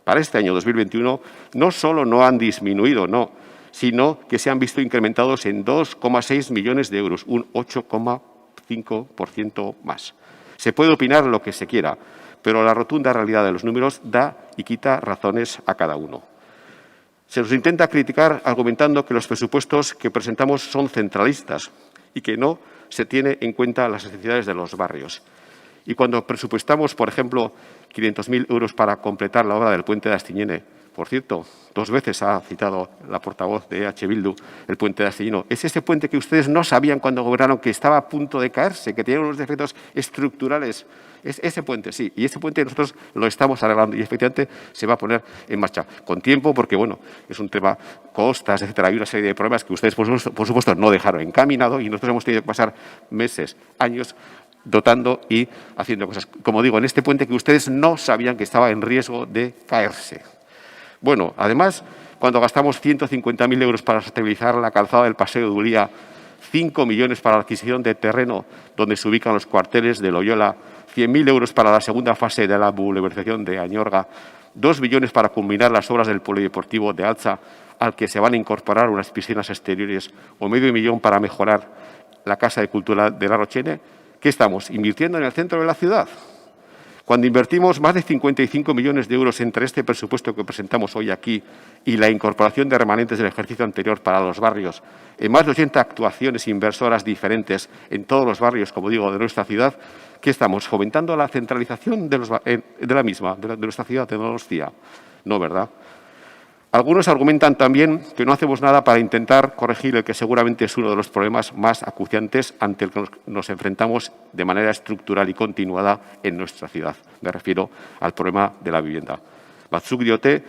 para este año 2021, no solo no han disminuido, sino que se han visto incrementados en 2,6 millones de euros, un 8,5% más. Se puede opinar lo que se quiera, pero la rotunda realidad de los números da y quita razones a cada uno. Se nos intenta criticar argumentando que los presupuestos que presentamos son centralistas y que no se tiene en cuenta las necesidades de los barrios. Y cuando presupuestamos, por ejemplo, 500.000 euros para completar la obra del puente de Astiñene, por cierto, 2 veces ha citado la portavoz de EH Bildu el puente de Astiñene, es ese puente que ustedes no sabían cuando gobernaron que estaba a punto de caerse, que tenía unos defectos estructurales. Es ese puente, sí, y ese puente nosotros lo estamos arreglando y efectivamente se va a poner en marcha con tiempo porque, bueno, es un tema costas, etcétera. Hay una serie de problemas que ustedes, por supuesto, no dejaron encaminado y nosotros hemos tenido que pasar meses, años, dotando y haciendo cosas. Como digo, en este puente que ustedes no sabían que estaba en riesgo de caerse. Bueno, además, cuando gastamos 150.000 euros para estabilizar la calzada del Paseo de Uría, 5 millones para la adquisición de terreno donde se ubican los cuarteles de Loyola, 100.000 euros para la segunda fase de la boulevarización de Añorga, 2 millones para culminar las obras del polideportivo de Altza, al que se van a incorporar unas piscinas exteriores, o $500.000 para mejorar la Casa de Cultura de La Rochene. ¿Qué estamos? ¿Invirtiendo en el centro de la ciudad? Cuando invertimos más de 55 millones de euros entre este presupuesto que presentamos hoy aquí y la incorporación de remanentes del ejercicio anterior para los barrios, en más de 80 actuaciones inversoras diferentes en todos los barrios, como digo, de nuestra ciudad, ¿qué estamos? ¿Fomentando la centralización de la misma, de nuestra ciudad, de Donostia? No, ¿verdad? Algunos argumentan también que no hacemos nada para intentar corregir el que seguramente es uno de los problemas más acuciantes ante el que nos enfrentamos de manera estructural y continuada en nuestra ciudad. Me refiero al problema de la vivienda. Batzuk diote,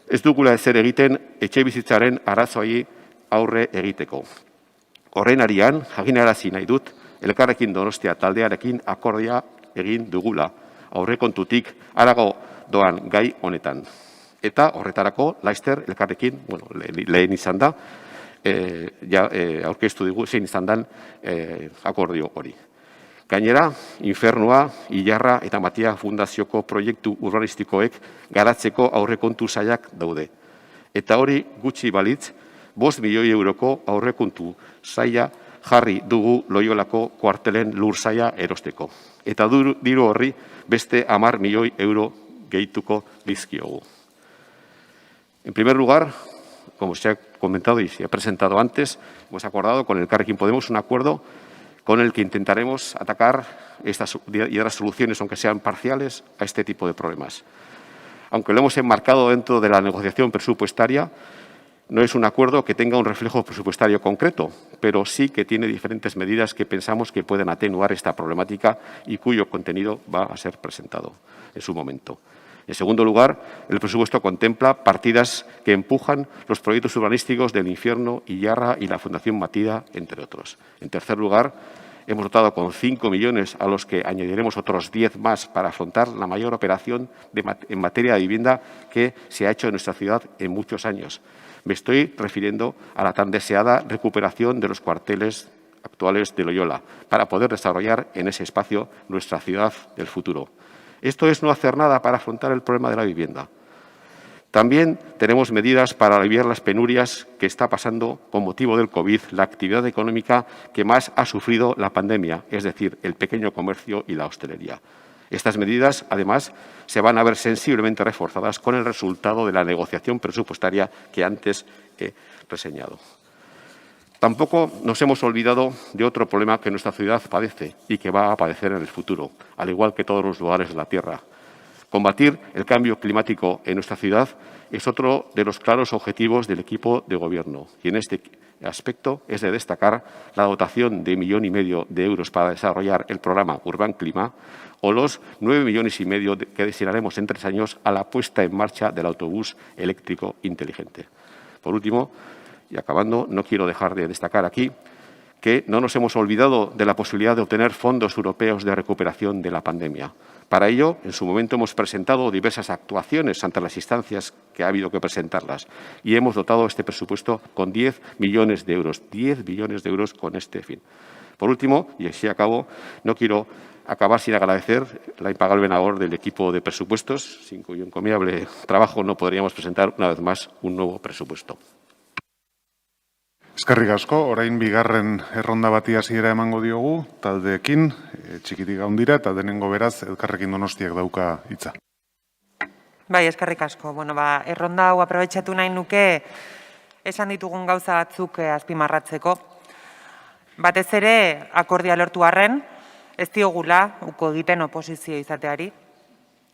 ez dugula ezer egiten etxebizitzaren arazoei aurre egiteko. Horren arian, jakinarazi nahi dut, Elkarrekin Donostia taldearekin akordia egin dugula, aurrekontutik harago doan gai honetan. Eta horretarako, Laister, elkarrekin, lehen izan da, aurkeztu digu, zein izan dan akordio hori. Gainera, Infernua, Ilarra eta Matia Fundazioko proiektu urbanistikoek garatzeko aurrekontu sailak daude. Eta hori gutxi balitz, 5 milioi euroko aurrekontu saila jarri dugu Loiolako kuartelen lur saila erosteko. Eta diru horri beste 10 milioi euro gehituko dizkiogu. En primer lugar, como se ha comentado y se ha presentado antes, hemos acordado con el Elkarrekin Podemos un acuerdo con el que intentaremos atacar y dar soluciones, aunque sean parciales, a este tipo de problemas. Aunque lo hemos enmarcado dentro de la negociación presupuestaria, no es un acuerdo que tenga un reflejo presupuestario concreto, pero sí que tiene diferentes medidas que pensamos que pueden atenuar esta problemática y cuyo contenido va a ser presentado en su momento. En segundo lugar, el presupuesto contempla partidas que empujan los proyectos urbanísticos del Infierno, Ilarra y la Fundación Matida, entre otros. En tercer lugar, hemos dotado con 5 millones a los que añadiremos otros 10 más para afrontar la mayor operación en materia de vivienda que se ha hecho en nuestra ciudad en muchos años. Me estoy refiriendo a la tan deseada recuperación de los cuarteles actuales de Loyola para poder desarrollar en ese espacio nuestra ciudad del futuro. Esto es no hacer nada para afrontar el problema de la vivienda. También tenemos medidas para aliviar las penurias que está pasando con motivo del COVID, la actividad económica que más ha sufrido la pandemia, es decir, el pequeño comercio y la hostelería. Estas medidas, además, se van a ver sensiblemente reforzadas con el resultado de la negociación presupuestaria que antes he reseñado. Tampoco nos hemos olvidado de otro problema que nuestra ciudad padece y que va a padecer en el futuro, al igual que todos los lugares de la Tierra. Combatir el cambio climático en nuestra ciudad es otro de los claros objetivos del equipo de Gobierno. Y en este aspecto es de destacar la dotación de 1,5 millones de euros para desarrollar el programa Urban Clima o los 9,5 millones que destinaremos en 3 años a la puesta en marcha del autobús eléctrico inteligente. Por último, y acabando, no quiero dejar de destacar aquí que no nos hemos olvidado de la posibilidad de obtener fondos europeos de recuperación de la pandemia. Para ello, en su momento hemos presentado diversas actuaciones ante las instancias que ha habido que presentarlas y hemos dotado este presupuesto con 10 millones de euros. 10 millones de euros con este fin. Por último, y así acabo, no quiero acabar sin agradecer la impagable labor del equipo de presupuestos, sin cuyo encomiable trabajo no podríamos presentar una vez más un nuevo presupuesto. Eskerrik asko, orain bigarren erronda bati hasiera emango diogu, taldeekin, txikitik handira, eta denengo beraz, Elkarrekin Donostiak dauka hitza. Bai, eskerrik asko. Bueno, erronda hau aprobetxatu nahi nuke esan ditugun gauza batzuk azpimarratzeko. Batez ere, akordia lortu arren, ez diogula uko egiten oposizio izateari.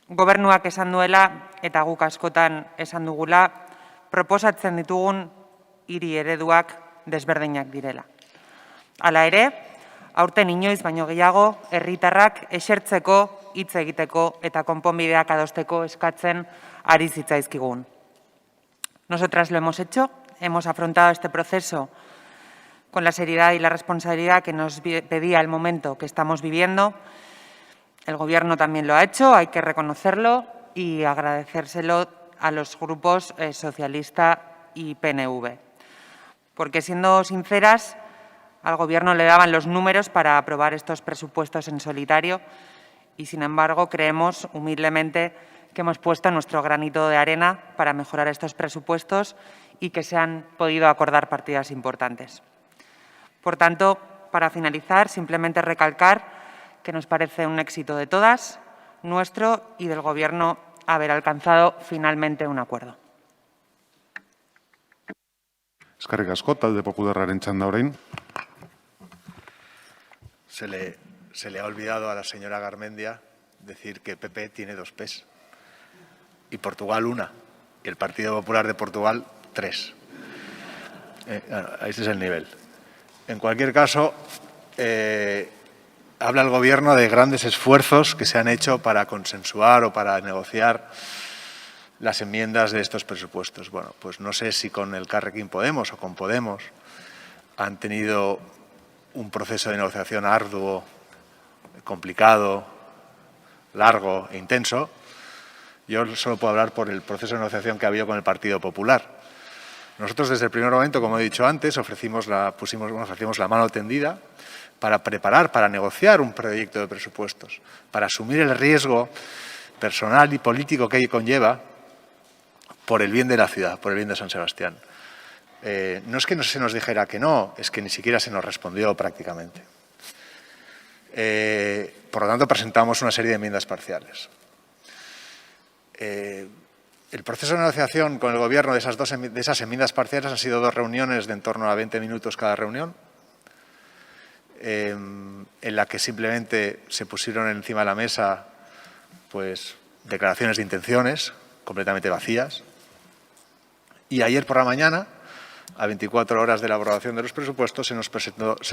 Gobernuak esan duela, eta guk askotan esan dugula, proposatzen ditugun hiri ereduak desberdinak direla. Hala ere, aurten inoiz baino gehiago, herritarrak esertzeko, hitz egiteko eta konponbideak adosteko eskatzen ari zitzaizkigun. Nosotras lo hemos hecho, hemos afrontado este proceso con la seriedad y la responsabilidad que nos pedía el momento que estamos viviendo. El Gobierno también lo ha hecho, hay que reconocerlo y agradecérselo a los grupos socialista y PNV. Porque, siendo sinceras, al Gobierno le daban los números para aprobar estos presupuestos en solitario y, sin embargo, creemos humildemente que hemos puesto nuestro granito de arena para mejorar estos presupuestos y que se han podido acordar partidas importantes. Por tanto, para finalizar, simplemente recalcar que nos parece un éxito de todas, nuestro y del Gobierno, haber alcanzado finalmente un acuerdo. Eskerrik asko, talde popularraren txanda orain. Se le ha olvidado a la señora Garmendia decir que PP tiene 2 P's y Portugal 1 y el Partido Popular de Portugal 3. Ese es el nivel. En cualquier caso, habla el Gobierno de grandes esfuerzos que se han hecho para consensuar o para negociar las enmiendas de estos presupuestos. Bueno, pues no sé si con el Elkarrekin Podemos o con Podemos han tenido un proceso de negociación arduo, complicado, largo e intenso. Yo solo puedo hablar por el proceso de negociación que ha habido con el Partido Popular. Nosotros desde el primer momento, como he dicho antes, ofrecimos la mano tendida para preparar, para negociar un proyecto de presupuestos, para asumir el riesgo personal y político que ello conlleva por el bien de la ciudad, por el bien de San Sebastián. No es que no se nos dijera que no, es que ni siquiera se nos respondió prácticamente. Por lo tanto, presentamos una serie de enmiendas parciales. El proceso de negociación con el Gobierno de esas enmiendas parciales han sido 2 reuniones de en torno a 20 minutos cada reunión, en la que simplemente se pusieron encima de la mesa pues, declaraciones de intenciones completamente vacías. Y ayer por la mañana, a 24 horas de la aprobación de los presupuestos, se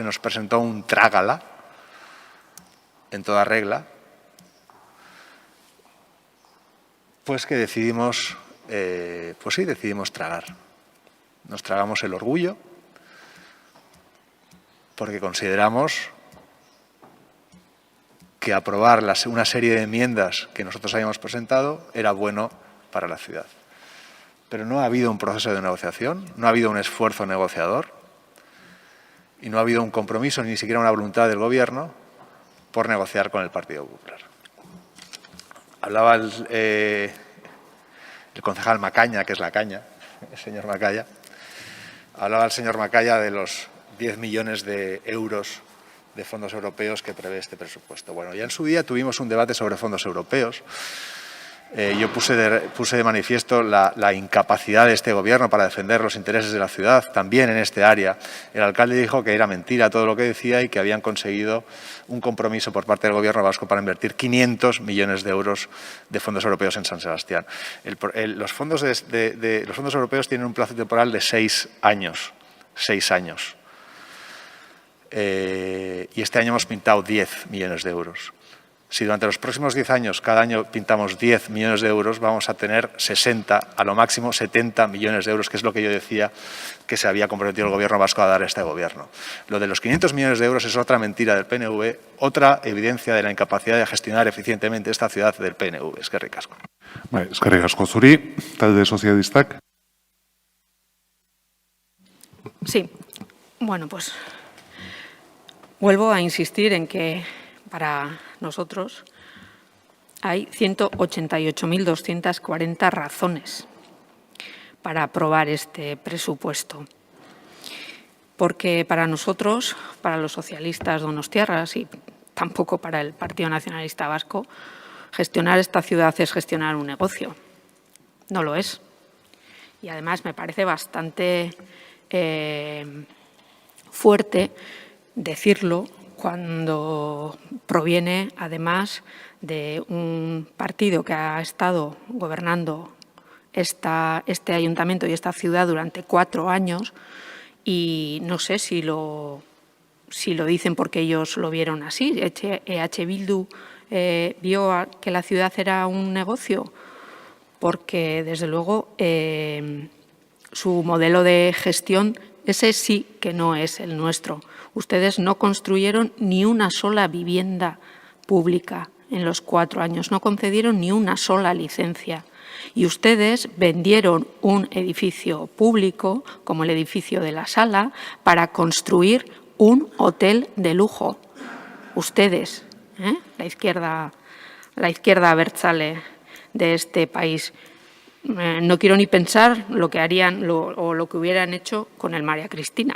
nos presentó un trágala en toda regla, pues que decidimos, decidimos tragar. Nos tragamos el orgullo porque consideramos que aprobar una serie de enmiendas que nosotros habíamos presentado era bueno para la ciudad. Pero no ha habido un proceso de negociación, no ha habido un esfuerzo negociador y no ha habido un compromiso, ni siquiera una voluntad del Gobierno por negociar con el Partido Popular. Hablaba el concejal Macaña, que es la caña, el señor Macaya. Hablaba el señor Macaya de los 10 millones de euros de fondos europeos que prevé este presupuesto. Bueno, ya en su día tuvimos un debate sobre fondos europeos yo puse de manifiesto la incapacidad de este Gobierno para defender los intereses de la ciudad, también en este área. El alcalde dijo que era mentira todo lo que decía y que habían conseguido un compromiso por parte del Gobierno vasco para invertir 500 millones de euros de fondos europeos en San Sebastián. Los fondos europeos tienen un plazo temporal de 6 años. 6 años. Y este año hemos pintado 10 millones de euros. Si durante los próximos 10 años cada año pintamos 10 millones de euros, vamos a tener 60, a lo máximo 70 millones de euros, que es lo que yo decía que se había comprometido el Gobierno vasco a dar a este Gobierno. Lo de los 500 millones de euros es otra mentira del PNV, otra evidencia de la incapacidad de gestionar eficientemente esta ciudad del PNV. Eskerrik asko. Eskerrik asko zuri, talde sozialistak. Sí, bueno, pues vuelvo a insistir en que para nosotros hay 188.240 razones para aprobar este presupuesto. Porque para nosotros, para los socialistas donostiarras y tampoco para el Partido Nacionalista Vasco, gestionar esta ciudad es gestionar un negocio. No lo es. Y además me parece bastante fuerte decirlo cuando proviene, además, de un partido que ha estado gobernando este ayuntamiento y esta ciudad durante 4 años y no sé si lo dicen porque ellos lo vieron así. EH Bildu vio que la ciudad era un negocio porque, desde luego, su modelo de gestión, ese sí que no es el nuestro. Ustedes no construyeron ni una sola vivienda pública en los 4 años, no concedieron ni una sola licencia. Y ustedes vendieron un edificio público, como el edificio de la Sala, para construir un hotel de lujo. Ustedes, la izquierda abertzale de este país. No quiero ni pensar lo que harían o lo que hubieran hecho con el María Cristina,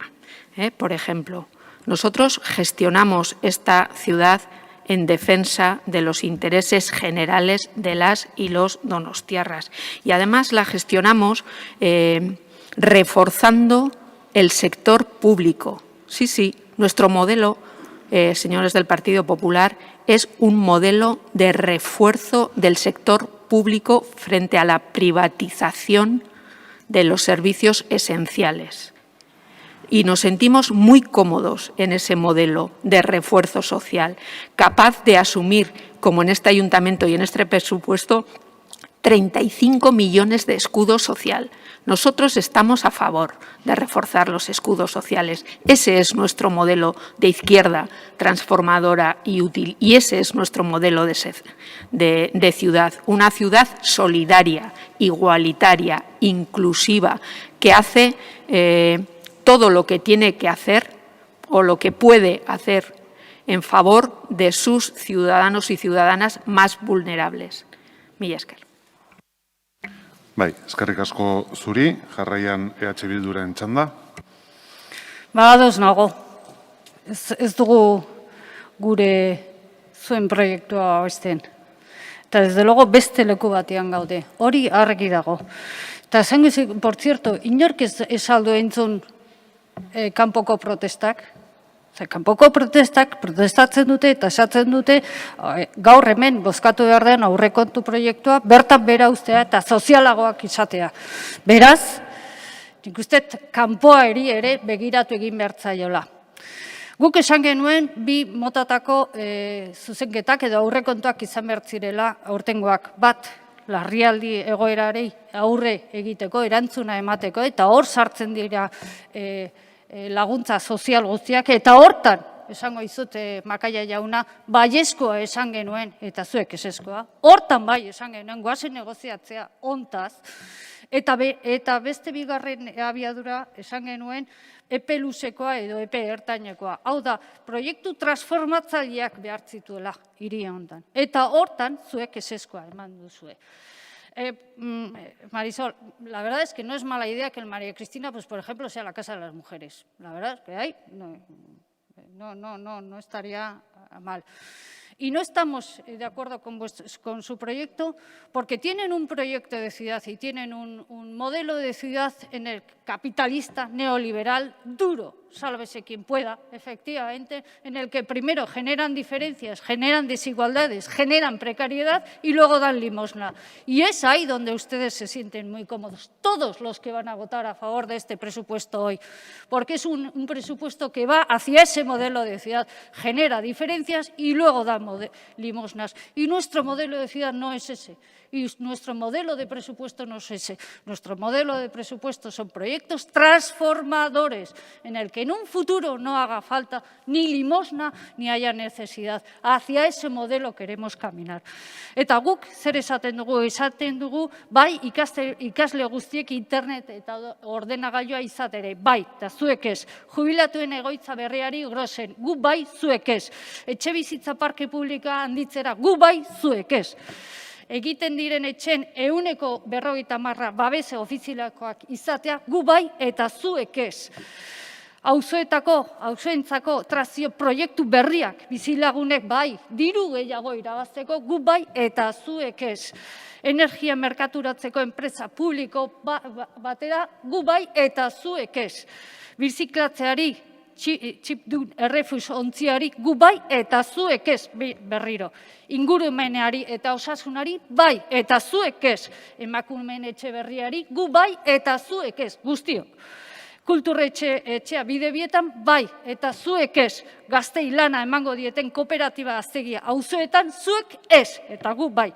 por ejemplo. Nosotros gestionamos esta ciudad en defensa de los intereses generales de las y los donostiarras. Y además la gestionamos reforzando el sector público. Sí, nuestro modelo, señores del Partido Popular, es un modelo de refuerzo del sector público frente a la privatización de los servicios esenciales. Y nos sentimos muy cómodos en ese modelo de refuerzo social, capaz de asumir, como en este ayuntamiento y en este presupuesto, 35 millones de escudo social. Nosotros estamos a favor de reforzar los escudos sociales. Ese es nuestro modelo de izquierda transformadora y útil. Y ese es nuestro modelo de ciudad. Una ciudad solidaria, igualitaria, inclusiva, que hace todo lo que tiene que hacer o lo que puede hacer en favor de sus ciudadanos y ciudadanas más vulnerables. Mila esker. Eskerrik asko zuri, jarraian EH Bilduren txanda. Ados nago. Ez dugu gure zuen proiektua babesten. Eta desde luego beste leku batean gaude. Hori argi dago. Eta esango izan, por cierto, inork ez aldo entzun kanpoko protestak. Kanpoko protestak protestatzen dute eta esatzen dute gaur hemen bozkatu behar den aurrekontu proiektua bertan bera ustea eta sozialagoak izatea. Beraz, nik uste kanpoa ere begiratu egin behar zaiola. Guk esan genuen bi motatako zuzenketak edo aurrekontuak izan behar zirela aurtengoak. Bat, larrialdi egoerari aurre egiteko, erantzuna emateko, eta hor sartzen dira laguntza sozial guztiak, eta hortan, esango izute Makaia jauna, baiezkoa esan genuen, eta zuek eseskoa, hortan bai esan genuen, goazen negoziatzea ontaz, eta beste bigarren abiadura esan genuen, epe luzekoa edo epe ertainekoa. Hau da, proiektu transformatzaileak behar zituela hiria hontan. Eta hortan zuek eseskoa eman duzue. Marisol, la verdad es que no es mala idea que el María Cristina, pues por ejemplo, sea la Casa de las Mujeres. La verdad es que ahí no estaría mal. Y no estamos de acuerdo con su proyecto porque tienen un proyecto de ciudad y tienen un modelo de ciudad en el capitalista, neoliberal, duro, sálvese quien pueda, efectivamente, en el que primero generan diferencias, generan desigualdades, generan precariedad y luego dan limosna. Y es ahí donde ustedes se sienten muy cómodos, todos los que van a votar a favor de este presupuesto hoy, porque es un presupuesto que va hacia ese modelo de ciudad, genera diferencias y luego da limosnas. Y nuestro modelo de ciudad no es ese. Y nuestro modelo de presupuesto no es ese. Nuestro modelo de presupuesto son proyectos transformadores en el que en un futuro no haga falta ni limosna ni haya necesidad. Hacia ese modelo queremos caminar. Eta guk zer esaten dugu, bai ikasle guztiek internet eta ordenagailua izatere, bai, eta zuek ez. Jubilatuen egoitza berriari grosen, gu bai, zuek ez. Etxebizitza parke publika handitzera, gu bai, zuek ez. Egiten diren etxen 50% babese ofizialakoak izatea, gu bai eta zuek ez. Auzoentzako trazio proiektu berriak bizilagunek bai, diru gehiago irabazteko, gu bai eta zuek ez. Energia merkaturatzeko enpresa publiko batera, gu bai eta zuek ez. Birziklatzeari, txipdun errefus ontziari, gu bai eta zuek ez berriro. Ingurumeneari eta osasunari, bai eta zuek ez. Emakumeen etxe berriari, gu bai eta zuek ez, guztiok. Kulturretxea bidebietan, bai eta zuek ez. Gaztei lana emango dieten kooperatiba gaztegia auzoetan, zuek ez eta gu bai.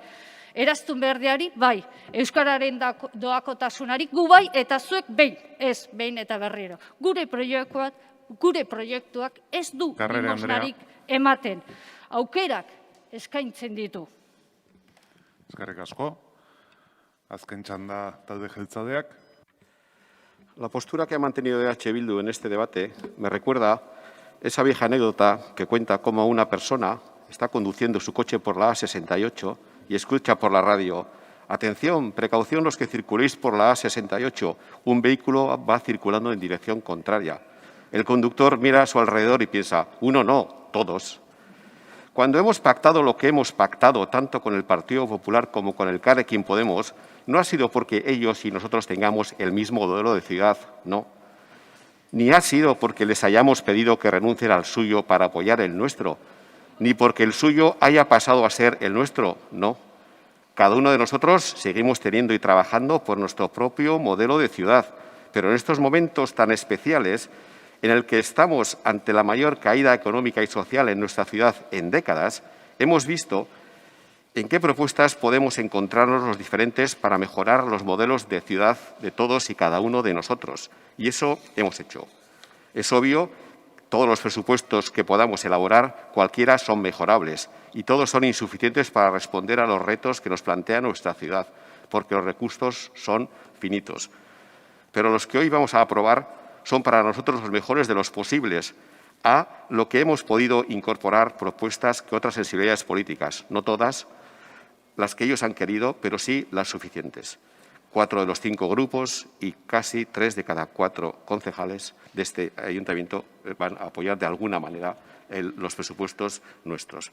Eraztun berdeari, bai. Euskararen doakotasunari, gu bai eta zuek behin, ez behin eta berriro. Gure proiektuak ez du limosnarik ematen. Aukerak eskaintzen ditu. Eskerrik asko. Azken txanda talde jeltzaleak. La postura que ha mantenido EH Bildu en este debate me recuerda esa vieja anécdota que cuenta cómo una persona está conduciendo su coche por la A68 y escucha por la radio: atención, precaución los que circuléis por la A68, un vehículo va circulando en dirección contraria. El conductor mira a su alrededor y piensa: uno no, todos. Cuando hemos pactado lo que hemos pactado, tanto con el Partido Popular como con el Carrequín Podemos, no ha sido porque ellos y nosotros tengamos el mismo modelo de ciudad, no. Ni ha sido porque les hayamos pedido que renuncien al suyo para apoyar el nuestro, ni porque el suyo haya pasado a ser el nuestro, no. Cada uno de nosotros seguimos teniendo y trabajando por nuestro propio modelo de ciudad, pero en estos momentos tan especiales, en el que estamos ante la mayor caída económica y social en nuestra ciudad en décadas, hemos visto en qué propuestas podemos encontrarnos los diferentes para mejorar los modelos de ciudad de todos y cada uno de nosotros. Y eso hemos hecho. Es obvio, todos los presupuestos que podamos elaborar, cualquiera son mejorables y todos son insuficientes para responder a los retos que nos plantea nuestra ciudad, porque los recursos son finitos. Pero los que hoy vamos a aprobar son para nosotros los mejores de los posibles, a lo que hemos podido incorporar propuestas que otras sensibilidades políticas, no todas las que ellos han querido, pero sí las suficientes. 4 de los 5 grupos y casi 3 de cada 4 concejales de este ayuntamiento van a apoyar de alguna manera los presupuestos nuestros.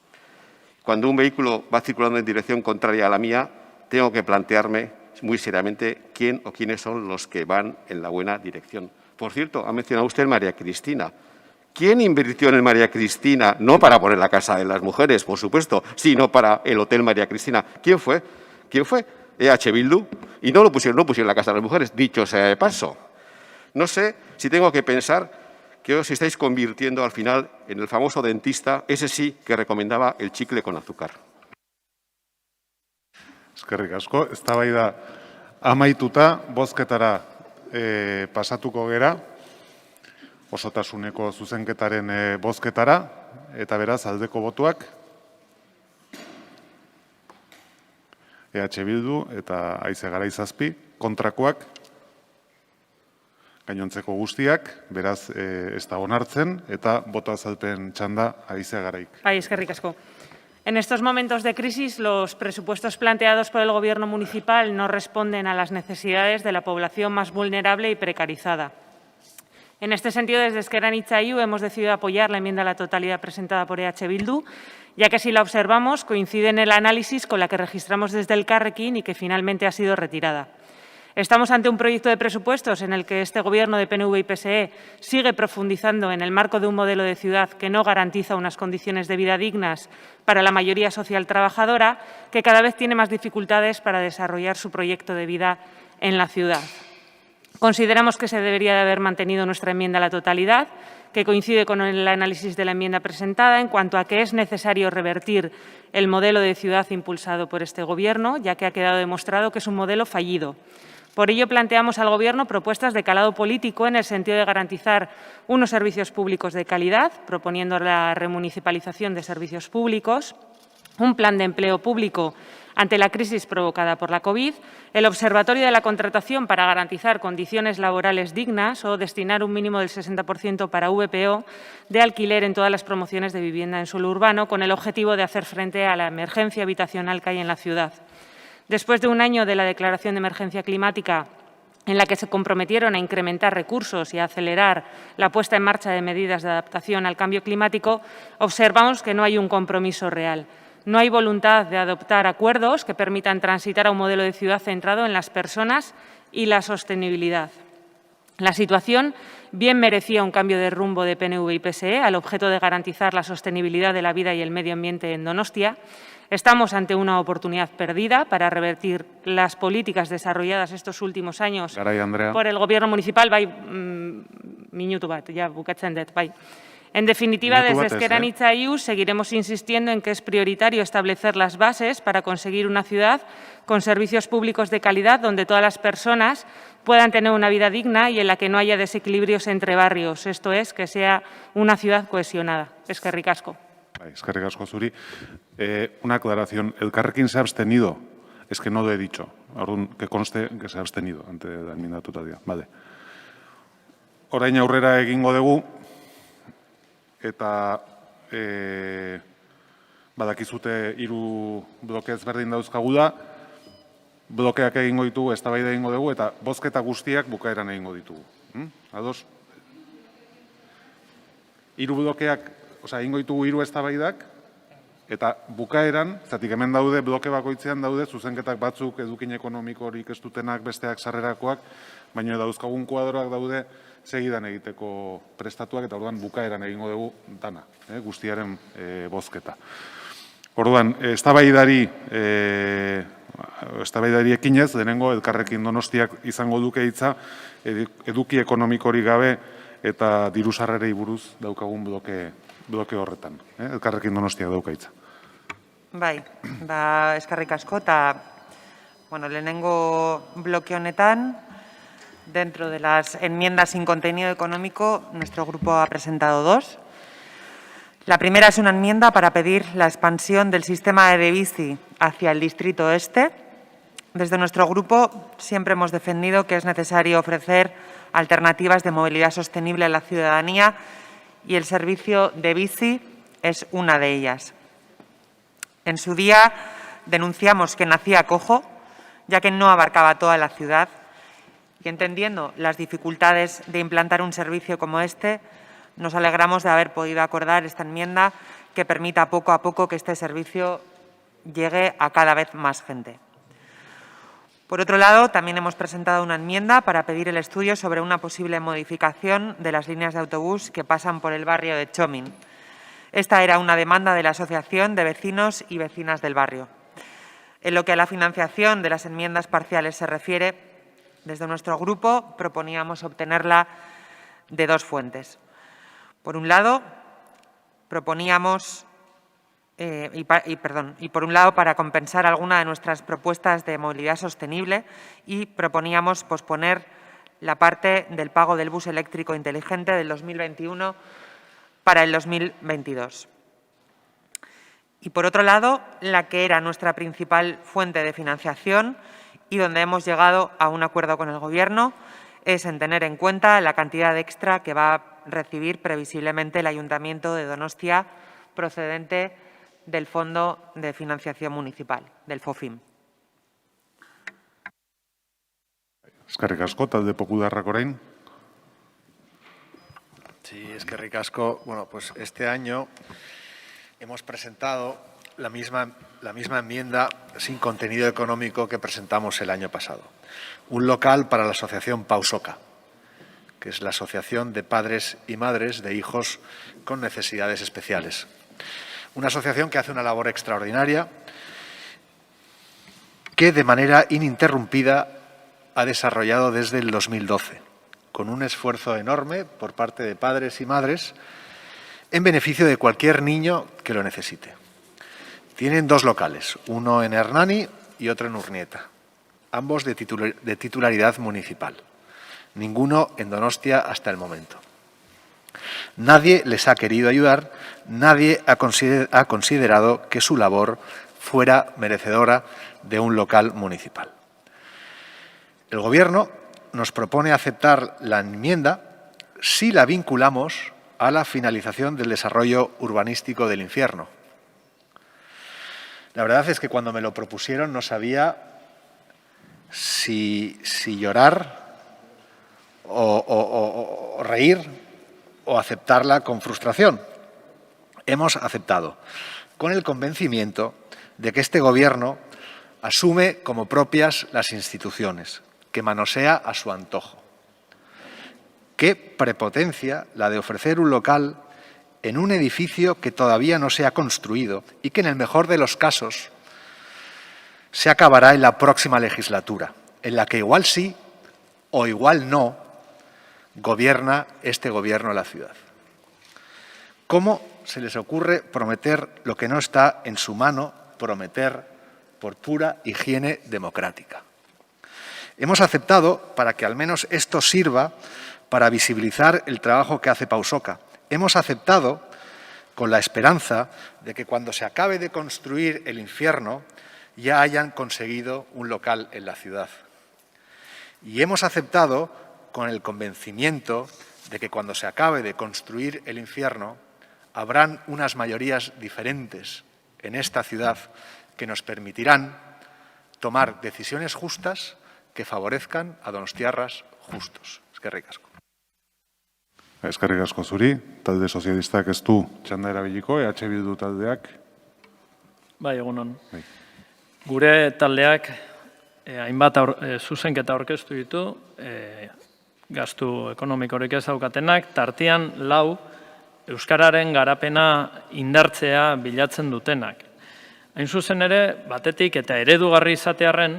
Cuando un vehículo va circulando en dirección contraria a la mía, tengo que plantearme muy seriamente quién o quiénes son los que van en la buena dirección. Por cierto, ha mencionado usted el María Cristina. ¿Quién invirtió en el María Cristina? No para poner la Casa de las Mujeres, por supuesto, sino para el Hotel María Cristina. ¿Quién fue? ¿Quién fue? EH Bildu. Y no pusieron la Casa de las Mujeres, dicho sea de paso. No sé si tengo que pensar que os estáis convirtiendo al final en el famoso dentista, ese sí que recomendaba el chicle con azúcar. Eskerrik asko. Eztabaida amaituta, bozketara pasatuko gera, osotasuneko zuzenketaren bozketara, eta beraz aldeko botuak EH Bildu eta Haize Garaizazpi, kontrakoak gainontzeko guztiak, beraz ez da onartzen, eta boto azalpen txanda Haize Garaik. Bai, eskerrik asko. En estos momentos de crisis, los presupuestos planteados por el Gobierno municipal no responden a las necesidades de la población más vulnerable y precarizada. En este sentido, desde Ezker Anitza IU hemos decidido apoyar la enmienda a la totalidad presentada por EH Bildu, ya que si la observamos coincide en el análisis con la que registramos desde Elkarrekin y que finalmente ha sido retirada. Estamos ante un proyecto de presupuestos en el que este Gobierno de PNV y PSE sigue profundizando en el marco de un modelo de ciudad que no garantiza unas condiciones de vida dignas para la mayoría social trabajadora, que cada vez tiene más dificultades para desarrollar su proyecto de vida en la ciudad. Consideramos que se debería de haber mantenido nuestra enmienda a la totalidad, que coincide con el análisis de la enmienda presentada en cuanto a que es necesario revertir el modelo de ciudad impulsado por este Gobierno, ya que ha quedado demostrado que es un modelo fallido. Por ello, planteamos al Gobierno propuestas de calado político en el sentido de garantizar unos servicios públicos de calidad, proponiendo la remunicipalización de servicios públicos, un plan de empleo público ante la crisis provocada por la COVID, el observatorio de la contratación para garantizar condiciones laborales dignas o destinar un mínimo del 60% para VPO de alquiler en todas las promociones de vivienda en suelo urbano, con el objetivo de hacer frente a la emergencia habitacional que hay en la ciudad. Después de un año de la declaración de emergencia climática, en la que se comprometieron a incrementar recursos y a acelerar la puesta en marcha de medidas de adaptación al cambio climático, observamos que no hay un compromiso real. No hay voluntad de adoptar acuerdos que permitan transitar a un modelo de ciudad centrado en las personas y la sostenibilidad. La situación bien merecía un cambio de rumbo de PNV y PSE al objeto de garantizar la sostenibilidad de la vida y el medio ambiente en Donostia. Estamos ante una oportunidad perdida para revertir las políticas desarrolladas estos últimos años por el Gobierno municipal. Minutu bat, ya bukatzen dut, bai. En definitiva, desde Ezker Anitza IU seguiremos insistiendo en que es prioritario establecer las bases para conseguir una ciudad con servicios públicos de calidad donde todas las personas puedan tener una vida digna y en la que no haya desequilibrios entre barrios, esto es, que sea una ciudad cohesionada. Eskerrik asko. Eskerrik asko zuri. Una aclaración. Elkarrekin se ha abstenido. Es que no lo he dicho. Que conste que se ha abstenido ante la enmienda a totalidad. Vale. Orain aurrera egingo dugu. Eta badakizute 3 bloke ezberdin dauzkagula, blokeak egingo ditugu, eztabaida egingo dugu, eta bozketa guztiak bukaeran egingo ditugu. Ados? 3 blokeak, egingo ditugu 3 eztabaidak, eta bukaeran, zatik hemen daude, bloke bakoitzean daude, zuzenketak batzuk, edukin ekonomikorik ez dutenak, besteak sarrerakoak, baina dauzkagun kuadroak daude, segidan egiteko prestatuak, eta orduan bukaeran egingo dugu dana, guztiaren bozketa. Orduan, eztabaidari ekinez, lehenengo Elkarrekin Donostiak izango duke hitza, eduki ekonomikorik gabe eta diru sarrerei buruz daukagun bloke horretan. Elkarrekin Donostiak dauka hitza. Bai, eskerrik asko, eta lehenengo bloke honetan, dentro de las enmiendas sin contenido económico, nuestro grupo ha presentado 2. La primera es una enmienda para pedir la expansión del sistema de bici hacia el Distrito Este. Desde nuestro grupo siempre hemos defendido que es necesario ofrecer alternativas de movilidad sostenible a la ciudadanía y el servicio de bici es una de ellas. En su día denunciamos que nacía cojo, ya que no abarcaba toda la ciudad, y entendiendo las dificultades de implantar un servicio como este, nos alegramos de haber podido acordar esta enmienda que permita poco a poco que este servicio llegue a cada vez más gente. Por otro lado, también hemos presentado una enmienda para pedir el estudio sobre una posible modificación de las líneas de autobús que pasan por el barrio de Txomin. Esta era una demanda de la Asociación de Vecinos y Vecinas del barrio. En lo que a la financiación de las enmiendas parciales se refiere, desde nuestro grupo proponíamos obtenerla de 2 fuentes. Por un lado, proponíamos, por un lado, para compensar alguna de nuestras propuestas de movilidad sostenible, y proponíamos posponer la parte del pago del bus eléctrico inteligente del 2021 para el 2022. Y por otro lado, la que era nuestra principal fuente de financiación y donde hemos llegado a un acuerdo con el Gobierno, es en tener en cuenta la cantidad extra que va a recibir previsiblemente el Ayuntamiento de Donostia procedente del Fondo de Financiación Municipal, del FOFIM. Eskerrik asko, talde popularrak orain. Eskerrik asko. Bueno, pues este año hemos presentado la misma enmienda sin contenido económico que presentamos el año pasado. Un local para la asociación Pausoca, que es la asociación de padres y madres de hijos con necesidades especiales. Una asociación que hace una labor extraordinaria, que de manera ininterrumpida ha desarrollado desde el 2012, con un esfuerzo enorme por parte de padres y madres en beneficio de cualquier niño que lo necesite. Tienen 2 locales, uno en Hernani y otro en Urnieta, ambos de titularidad municipal. Ninguno en Donostia hasta el momento. Nadie les ha querido ayudar, nadie ha considerado que su labor fuera merecedora de un local municipal. El Gobierno nos propone aceptar la enmienda si la vinculamos a la finalización del desarrollo urbanístico del infierno. La verdad es que cuando me lo propusieron no sabía si llorar o reír o aceptarla con frustración. Hemos aceptado, con el convencimiento de que este Gobierno asume como propias las instituciones, que manosea a su antojo. Qué prepotencia la de ofrecer un local en un edificio que todavía no se ha construido y que en el mejor de los casos se acabará en la próxima legislatura, en la que igual sí o igual no gobierna este Gobierno la ciudad. ¿Cómo se les ocurre prometer lo que no está en su mano prometer por pura higiene democrática? Hemos aceptado para que al menos esto sirva para visibilizar el trabajo que hace Pausoca. Hemos aceptado con la esperanza de que cuando se acabe de construir el infierno ya hayan conseguido un local en la ciudad. Y hemos aceptado con el convencimiento de que cuando se acabe de construir el infierno habrán unas mayorías diferentes en esta ciudad que nos permitirán tomar decisiones justas que favorezcan a donostiarras justos. Eskerrik asko. Eskerrik asko zuri, talde sozialistak ez du txanda erabiliko, EH Bildu taldeak. Bai, egunon. Bai. Gure taldeak hainbat zuzenketa aurkeztu ditu, gastu ekonomikorik ez daukatenak, tartean 4 euskararen garapena indartzea bilatzen dutenak. Hain zuzen ere, batetik eta eredugarri izatearren,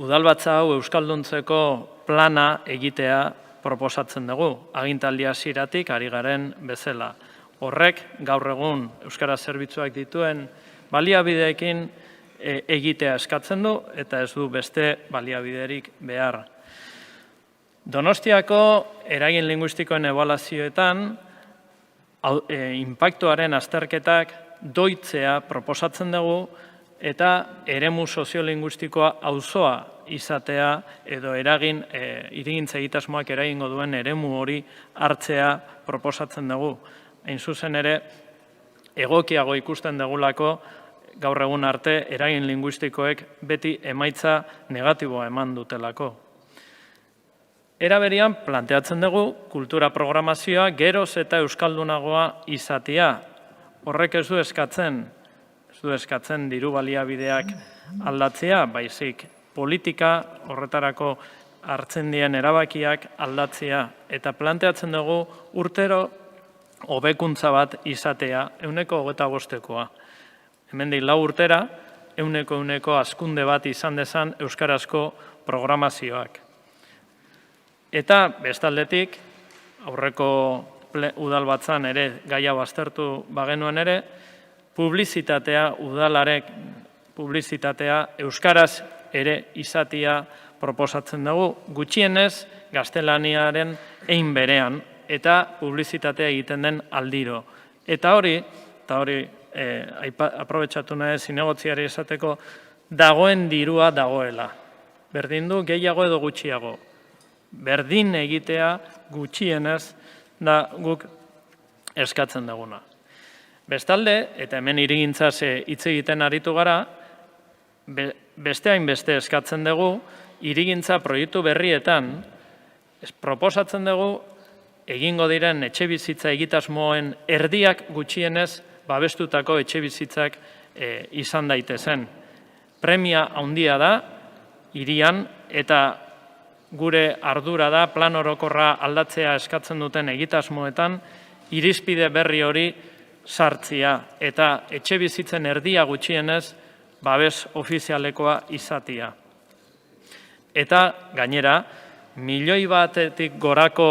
udalbatza hau euskalduntzeko plana egitea proposatzen dugu, agintaldi hasieratik ari garen bezala. Horrek gaur egun euskara zerbitzuak dituen baliabideekin egitea eskatzen du eta ez du beste baliabiderik behar. Donostiako eragin linguistikoen ebaluazioetan inpaktuaren azterketak doitzea proposatzen dugu eta eremu soziolinguistikoa auzoa izatea edo hirigintza egitasmoak eragingo duen eremu hori hartzea proposatzen dugu. Hain zuzen ere, egokiago ikusten dugulako gaur egun arte eragin linguistikoek beti emaitza negatiboa eman dutelako. Era berean planteatzen dugu kultura programazioa geroz eta euskaldunagoa izatea. Horrek ez du eskatzen diru baliabideak aldatzea, baizik politika horretarako hartzen dien erabakiak aldatzea eta planteatzen dugu urtero hobekuntza bat izatea 125%. Hemendik 4 urtera 100% hazkunde bat izan dezan euskarazko programazioak. Eta bestaldetik, aurreko udalbatzan ere gai hau aztertu bagenuen ere, publizitatea, udalarek publizitatea euskaraz ere izatea proposatzen dugu, gutxienez gaztelaniaren ein berean eta publizitatea egiten den aldiro. Eta hori aprobetxatu nahi zinegotziari esateko, dagoen dirua dagoela. Berdin du gehiago edo gutxiago. Berdin egitea gutxienez da guk eskatzen duguna. Bestalde, eta hemen hirigintzaz hitz egiten aritu gara, beste hainbeste eskatzen dugu, hirigintza proiektu berrietan proposatzen dugu egingo diren etxebizitza egitasmoen erdiak gutxienez babestutako etxebizitzak izan daitezen. Premia handia da, hirian, eta gure ardura da plan orokorra aldatzea eskatzen duten egitasmoetan, irizpide berri hori sartzia eta etxebizitzen erdia gutxienez babes ofizialekoa izatea. Eta gainera, 1.000.000 gorako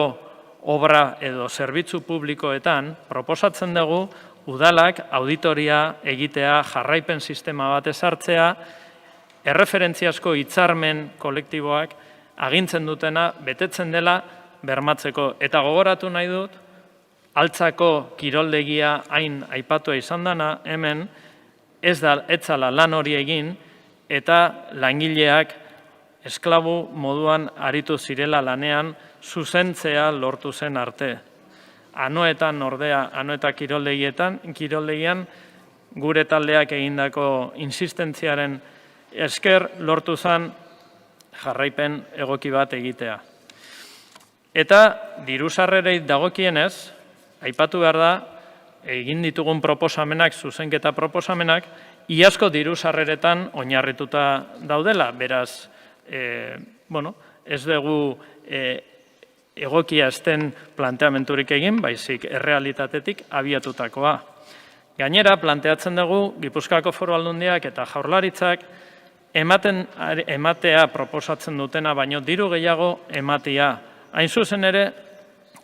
obra edo zerbitzu publikoetan proposatzen dugu udalak auditoria egitea, jarraipen sistema bat ezartzea, erreferentziazko hitzarmen kolektiboak agintzen dutena betetzen dela bermatzeko. Eta gogoratu nahi dut, Altzako kiroldegia hain aipatua izan dana, hemen ez zala lan hori egin eta langileak esklabu moduan aritu zirela lanean zuzentzea lortu zen arte. Anoetan ordea, Anoeta kiroldegian gure taldeak egindako insistentziaren esker lortu zen jarraipen egoki bat egitea. Eta diru-sarrerei dagokienez, aipatu behar da, egin ditugun proposamenak, zuzenketa proposamenak, iazko diru-sarreretan oinarrituta daudela. Beraz, ez dugu egokia esten planteamenturik egin, baizik errealitatetik abiatutakoa. Gainera, planteatzen dugu Gipuzkoako Foru Aldundiak eta Jaurlaritzak ematea proposatzen dutena, baino diru gehiago ematea. Hain zuzen ere,